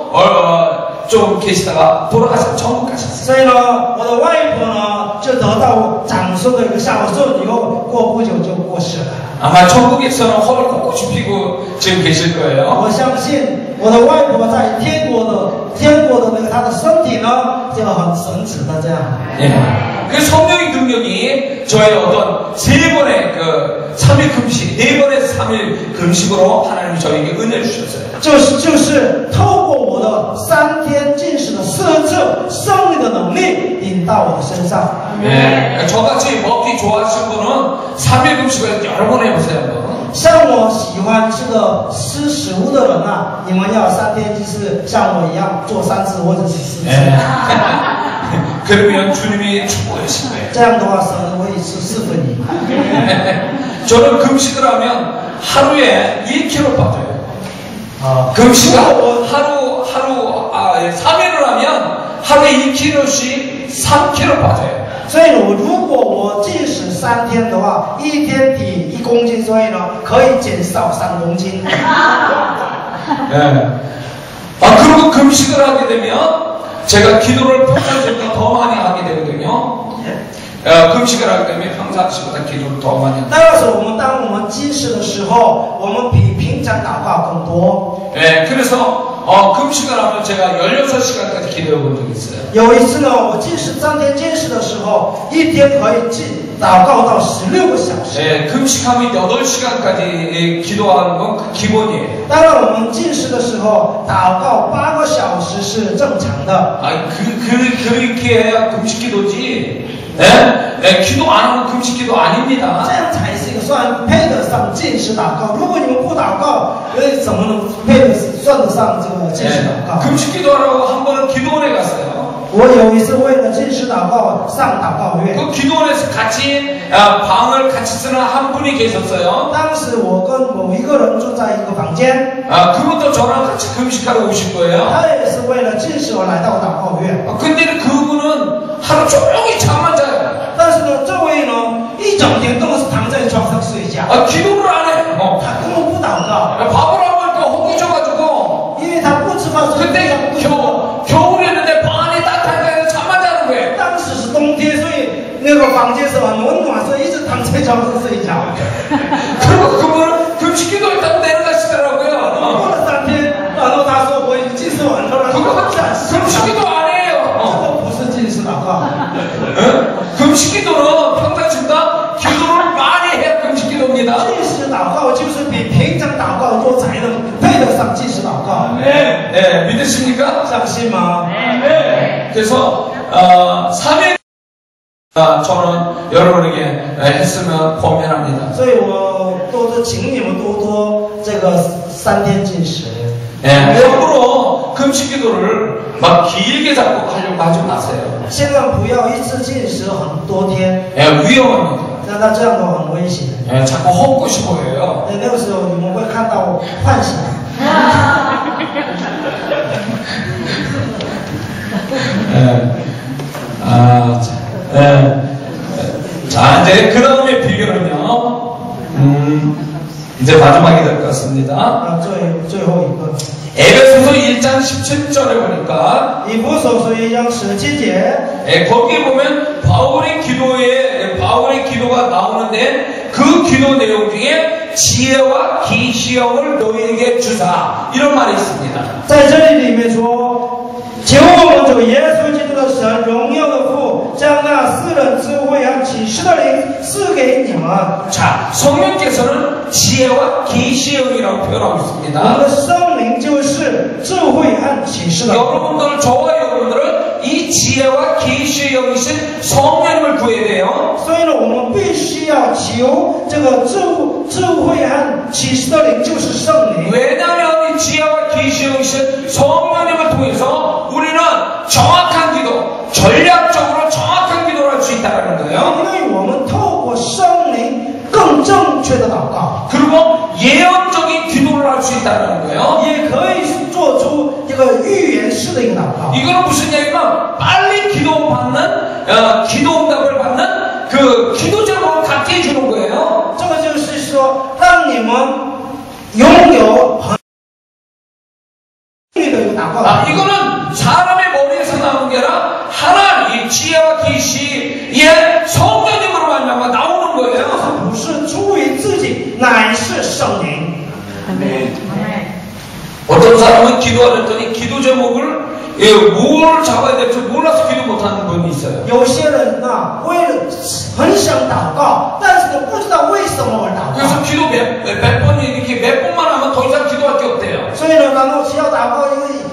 좀 계시다가 돌아가셔서 천국 가셨어요. 所以呢，我的外婆呢就得到长孙的一个孝顺，以后过不久就过世了。 아마 천국에서는 허를 꼿꼿이 피고 지금 계실 거예요. 我相信我的外婆在天国的那个她的身体呢，就很神奇的这样。 예. 그 성령의 능력이 저의 어떤 3번의 그 3일 금식, 4번의 3일 금식으로 하나님이 저에게 은혜를 주셨어요. 就是透过我的3天禁食的4次圣灵的能力临到我的身上。 예. 저같이 먹기 좋아하시는 분은 3일 금식을 여러 번 해보세요. 像我喜欢吃食物的人啊，你们要3天就是像我一样做3次或者是4次。 그러면 주님이 축복하실 거예요. 这样的话，神会赐福你。 저는 금식을 하면 하루에 1kg 빠져요. 금식을 하루 3일을 하면 하루에 1kg씩 3kg 빠져요. 所以如果我禁食3天的话，1天抵1公斤，所以呢可以减少3公斤。 네. 그리고 금식을 하게 되면 제가 기도를 평상시보다 더 많이 하게 되거든요. 금식을 하게 되면 평상시보다 기도를 더 많이 하게 돼요. 但是当我们禁食的时候，我们比平常祷告更多。 네, 그래서 금식을 하면 제가 16시간까지 기도해 본 적이 있어요. 有一次呢，我禁食3天禁食的时候，1天可以祷告到16个小时。 네, 금식하면 8시간까지 기도하는 건 기본이에요. 当然，我们禁食的时候祷告8个小时是正常的。 그렇게 해야 금식 기도지. 네? 기도 안 하면 금식 기도 아닙니다. 这样才是一个算配得上禁食祷告。如果你们不祷告，怎么能算得上这个禁食祷告？ 금식 기도하라고 한 번은 기도원에 갔어요. 我有一次为了禁食祷告上祷告院， 그 기도원에서 같이 방을 같이 쓰는 한 분이 계셨어요. 当时我跟某一个人住在一个房间， 그분도 저랑 같이 금식하러 오신 거예요. 他也是为了禁食而来到祷告院。 근데 그분은 하루 종일 잠만 자요. 但是呢，这位呢一整天都是躺在床上睡觉， 기도를 안 해요. 他根本不祷告， 밥을 안 먹으니까 허기져가지고 因为他不吃饭，所以 그때 겨울이었는데 방 안이 따뜻하니까 해서 잠만 자는 거예요. 当时是冬天，所以那个房间是很温暖，所以一直躺在床上睡觉。 그리고 그분은 금식 기도했다고 내려가시더라고요. 过了3天，然后他说我已经禁食完了，然后 그거 금식 기도 안 해요. 这不是禁食祷告。 금식 기도는 평상시보다 기도를 많이 해야 금식 기도입니다. 禁食祷告就是比平常祷告多，才能配得上禁食祷告。 네, 믿으십니까? 相信吗？ 네. 그래서 3일 저는 여러분에게 했으면 권면합니다. 所以我请你们多这个3天禁食。 함부로 금식 기도를 막 길게 잡고 하려고 하지 마세요. 千万不要一次禁食很多天， 위험합니다. 那这样的话很危险。 자꾸 헛것이 보여요. 那个时候你们会看到幻想。 자, 이제 그 다음에 비결은요. 이제 마지막이 될 것 같습니다. 最后一个， 에베소서 1장 17절에 보니까 以弗所书1章17节， 거기에 보면 바울의 기도가 나오는데 그 기도 내용 중에 지혜와 계시형을 너희에게 주사 이런 말이 있습니다. 在这里面说，求我们主耶稣基督的神，荣耀的父，将那私人智慧和启示的灵赐给你们。 자, 성령께서는 지혜와 계시형이라고 표현하고 我们 있습니다. 的圣灵就是智慧和启示的灵。 여러분들, 저와 여러분들은 이 지혜와 계시의 영이신 성령님을 구해야 돼요. 所以呢，我们必须要求这个智慧和启示的灵，就是圣灵。 왜냐하면 이 지혜와 계시의 영이신 성령님을 통해서 우리는 이거는 무슨 얘기냐면 빨리 기도 응답을 받는 그 기도 제목을 갖게 해주는 거예요. 这个就是说，让你们拥有很的一个祷告。 이거는 사람의 머리에서 나오는 게 아니라 하나님 지혜와 계시의 성령님으로 말미암아 나오는 거예요. 不是出于自己，乃是圣灵。 어떤 사람은 기도하랬더니 기도 제목을 뭘 잡아야 될지 몰라서 기도 못하는 분이 있어요. 有些人呢，为了很想祷告，但是呢，不知道为什么而祷 그래서 告。 기도 몇 번 이렇게 몇 번만 하면 더 이상 기도할 게 없대요. 所以呢，然后只要祷告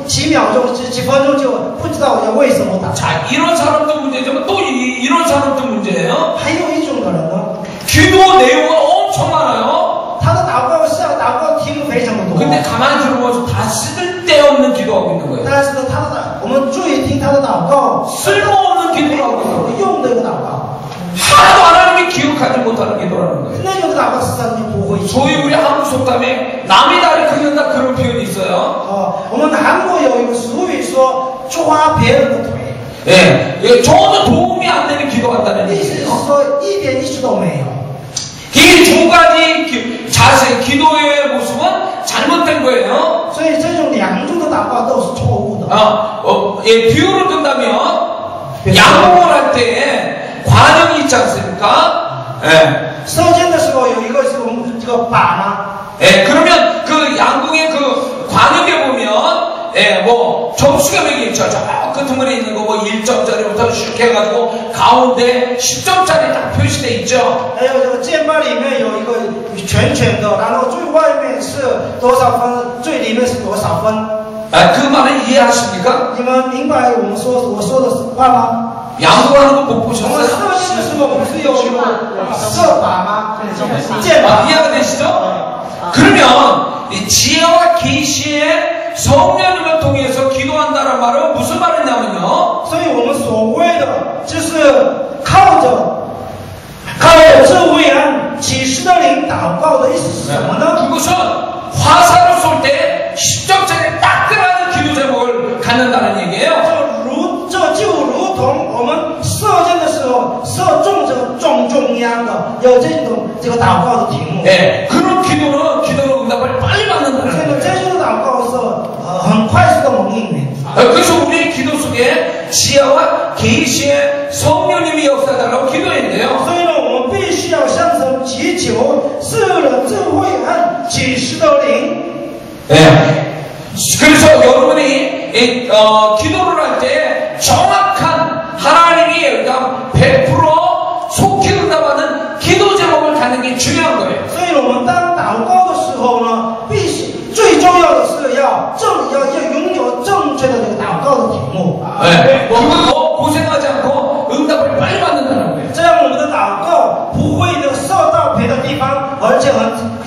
几秒钟、几分钟，就不知道要为什么祷告。 자, 이런 사람도 문제지만 또 이런 사람도 문제예요. 还有一种的人呢， 기도 내용은 엄청 많아요. 他的祷告题目非常的多。 근데 가만히 들어보면 다 쓸데없는 기도하고 있는 거예요. 但是呢，我们注意听他的祷告， 쓸모없는 기도를 하고 있는 거예요. 用的一个祷告， 하나도 하나님이 기억하지 못하는 기도라는 거예요. 那种的祷告实际上就不会。 소위 우리 한국 속담에 남이 다리 긁는다 그런 표현이 있어요. 我们韩国有一个俗语说抓别人的腿， 예, 전혀 도움이 안 되는 기도한다는 意思是 얘기예요. 说一点意思都没有。 이 두 가지 자세, 기도의 모습은 잘못된 거예요. 所以这种两种的祷告都是错误的。 비유를 든다면 양봉을 할 때 관역이 있지 않습니까? 예. 射箭的时候有一个是我们这个靶嘛， 예, 그러면 그 양궁의 그 관역에 보면 뭐 점수가 몇 개 있죠. 저 끝머리에 있는 거 뭐 1점짜리부터 슉 해가지고 가운데 10점짜리 딱 표시돼 있죠. 还有这个箭靶里面有一个圆圈的，然后最外面是多少分，最里面是多少分。 그 말을 이해하십니까? 你们明白我说的话吗？ 양궁하는 거 못 我们 보셨어요? 射箭的时候不是有一个射靶吗？箭靶。 이해가 되시죠? 그러면 이 지혜와 계시의 성령님을 통해서 기도한다는 말은 무슨 말이냐면요. 所以我们所谓的就是靠着智慧和启示的灵祷告的意思是什么呢？ 그것은 화살을 쏠 때 10점짜리 딱 들어가는 기도 제목을 갖는다는 얘기예요. 这就如同我们射箭的时候射中这个中央的有这个祷告的题目。 네, 그런 기도는 응답을 빨리 所以 받는다는 呢， 거예요. 这种祷告是很快速的蒙应允。 그래서 우리 기도 속에 지혜와 계시의 성령님이 역사달라고 기도했는데요. 所以呢，我们必须要向神祈求赐了智慧和启示的灵。 네. 그래서 여러분이 기도를 할 때 정확한 하나님이 100% 속히 응답하는 기도 제목을 갖는 게 중요한 거예요. 所以我们当祷告的时候呢，必须最重要的是要拥有正确的这个祷告的题目。 네. 뭐 고생하지 않고 응답을 빨리 받는다는 거예요. 这样我们的祷告不会射到别的地方，而且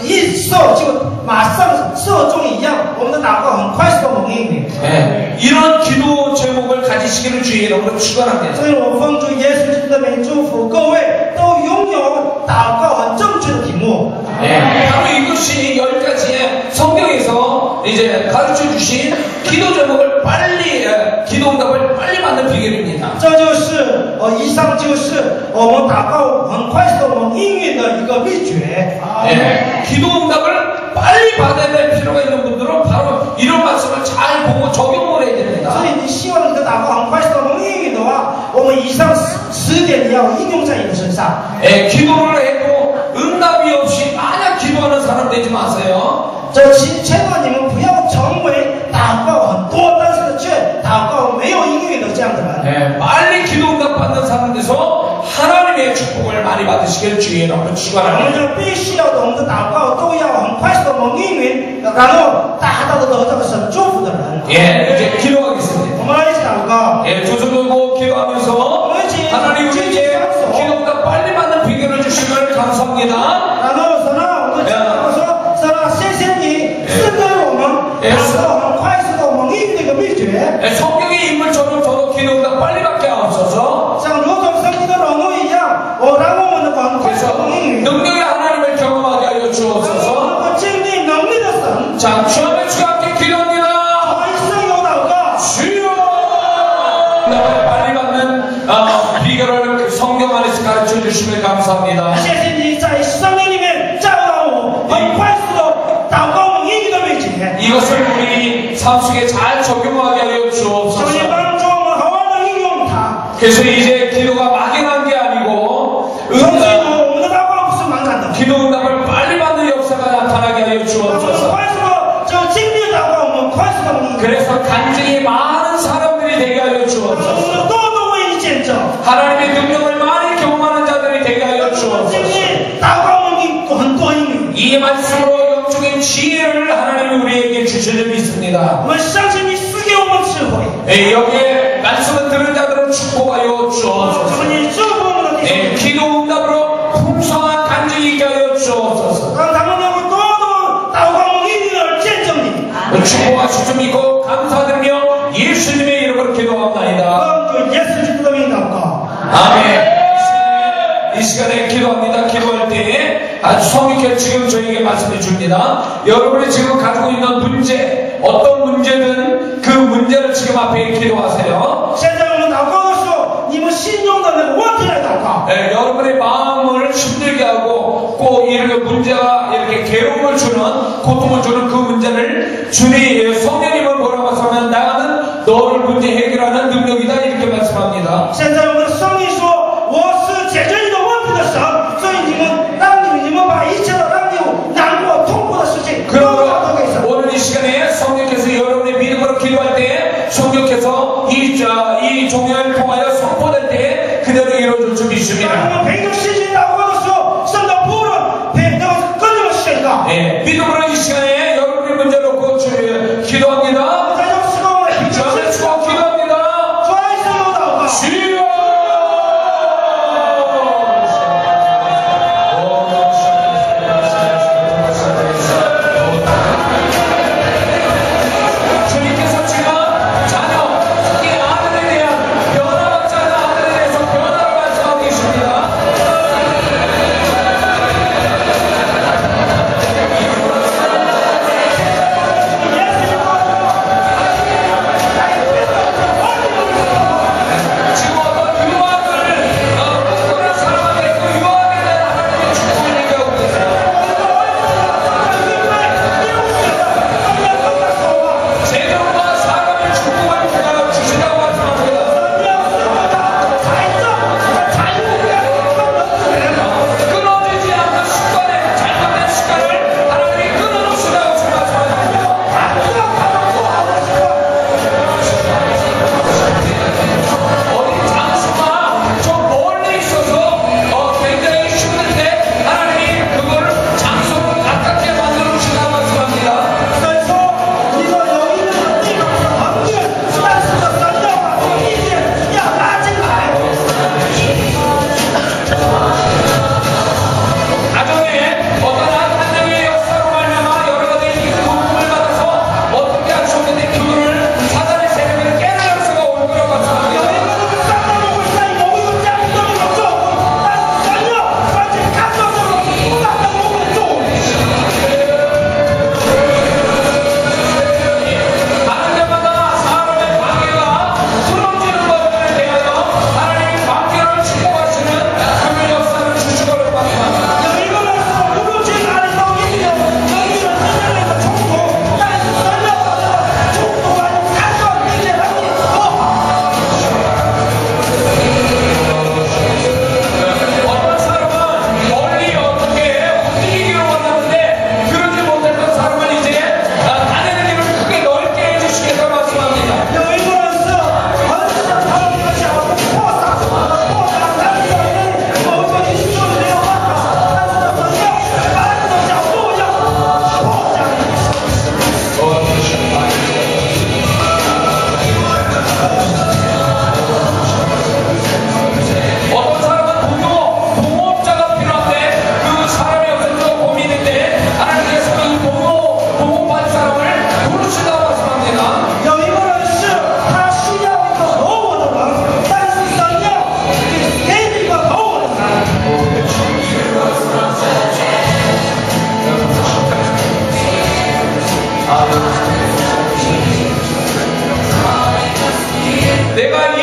一射就马上射中一样，我们的祷告很快速的蒙应允。 네. 이런 기도 제목을 가지시기를 주의 이름으로 축원합니다. 所以我奉主耶稣基督的名祝福各位都拥有祷告很正确的题目。 네. 바로 이것이 10가지의 성경에서 이제 가르쳐 주신 기도 제목을 빨리 기도 응답을 빨리 받는 비결입니다. 这就是以上就是我们祷告很快速的蒙应允的一个秘诀。 네. 기도 응답을 빨리 받아야 될 필요가 있는 분들은 바로 이런 말씀을 잘 보고 적용을 해야 됩니다. 所以你希望你的祷告很快速的蒙应允的话，我们以上10点要应用在你的身上。 네. 기도를 해도 응답이 없이 마냥 기도하는 사람 되지 마세요. 千万你们不要成为祷告很多，但是却祷告没有应允的这样的人。 네. 빨리 기도 응답 받는 사람 돼서 하나님의 축복을 많이 받으시길 주의 이름으로 我们 축원합니다. 就必须要懂得祷告都要很快速的蒙应允，然后大大的得到神祝福的人。 예, 이제 기도하겠습니다. 我们来一起祷告。 예, 두 손 들고 기도하면서 하나님 우리에게 기도 응답 빨리 받는 비결을 주신 걸 감사합니다. 然后神啊，我们说神啊，谢谢你赐给我们祷告很快速的蒙应允的一个秘诀， 예, 성령의 인물처럼 저도 기도 응답 빨리 받게 하옵소서. 像如同圣经的融入一样，让我们能够很快速的 그래서 蒙应允。 능력의 하나님을 경험하게 하여 주옵소서. 能够经历能力的神， 자, 주함의 주와 함께 기도합니다. 一生有祷告。 주여 주심을 감사합니다. 谢谢你在生命里面教导我，很快速的祷告应用的面前。 이것을 우리 삶 속에 잘 적용하게 하여 求你 주옵소서. 帮助我们好好的运用它。 그래서 이제 기도가 막연한 게 아니고 从此以后，我们的祷告不是茫然的， 기도 응답을 빨리 받는 역사가 나타나게 하여 我们 주옵소서. 快速的就经历祷告，我们快速的应用。 그래서 간증이 많은 사람들이 되게 하여 我 주옵소서. 们多多为你见证。 하나님의 능력을 많이 경험하는 자들이 되게 하여 经 주옵소서. 历祷告，我们很多应用。 이 말씀으로 영적인 지혜를 하나님이 우리에게 주실 줄 믿습니다. 我们相信你赐给我们智慧。 예, 여기에 말씀을 들은 자들은 축복하여 求 주옵소서. 你祝福我们的弟兄。 예, 기도 응답으로 풍성한 간증이 있게 하여 주옵소서. 让他们能够多多祷告应用而见证你。 축복하실 줄 믿고 감사드리며 예수님의 이름으로 기도합나이다. 奉主耶稣基督的名祷告。 아멘. 이 시간에 기도합니다. 기도할 때에 아주 성의껏 지금 저에게 말씀해 줍니다. 여러분이 지금 가지고 있는 문제, 어떤 문제든 그 문제를 지금 앞에 기도하세요. 现在我们祷告的时候，你们心中的那个问题来祷告。 네, 여러분의 마음을 힘들게 하고 꼭 이렇게 문제가 이렇게 괴로움을 주는, 고통을 주는 그 문제를 주님 성령님을 뭐라고 하면 나는 너를 문제 해결하는 능력이다 이렇게 말씀합니다. 现在我们的圣灵说，我是解决你的问题的神，所以你们把一切的让你难过、痛苦的事情都交托给神。 오늘 이 시간에 성령께서 여러분의 믿음으로 기도할 때 성령께서 이 종교를 통하여 선포될 때 그대로 이루어질 줄 当 믿습니다. 我们凭着信心祷告的时候，圣的仆人凭着跟着宣告。 예, 믿음으로 이 시간에 여러분의 문제를 놓고 기도합니다. 在这个时候，我们凭着信 저를 心 주고 기도합니다. 专心的祷告。 주여! 주님께서 지금 자녀, 특히 아들에 대한 변화받지 않은 아들에 대해서 변화를 말씀하고 계십니다. 지금 어떤 유학을 꿈꾸는 사람에게 그 유학에 대한 하나님의 축복을 얘기하고 계세요. 재정과 사람의 축복을 주신다고 말씀합니다. 끊어지지 않는 습관에 잘못된 습관을 하나님이 끊어주신다고 말씀합니다. 어디 장소가 좀 멀리 있어서 굉장히 힘든데 하나님이 그걸 장소를 가깝게 만들어 주신다고 말씀합니다. 所以说，你说有一个地方很远，但是呢，神要把这个意见要拉进来。 가정에 어떤 하나님의 역사로 말미암아 여러 가지 도움을 받아서 어떻게 할 수 없는데 그거를 사단의 세력을 깨는 역사가 올 거라고 有 말씀합니다. 一个人上当的会在某一个家庭中有做工，但是神要把这看到这个上当的会做。 가는 데마다 사람의 관계가 풀어지는 것들에 대하여 하나님이 관계를 축복하시는 그런 역사를 주실 거라고 말씀합니다. 有一个人是无论去哪里都一定有一个人之间的冲突，但是神要把这个冲突啊砍断，并且让你和好。 어떤 사람은 멀리 어떻게 움직이기로 원하는데 그러지 못했던 사람은 이제 다니는 길을 크게 넓게 해주시겠다고 말씀합니다. 有一个人是很想朝一个小屋扩散，但是有一个某一个因素没有办法，但是呢，神要把这个小屋要扩展。 어떤 사람은 동업자가 필요한데 그 사람이 없어서 고민인데 하나님께서 그 동업할 사람을 부르신다고 말씀합니다. 有一个人是他需要一个合伙的人，但是神要给你一个合伙的人。 내가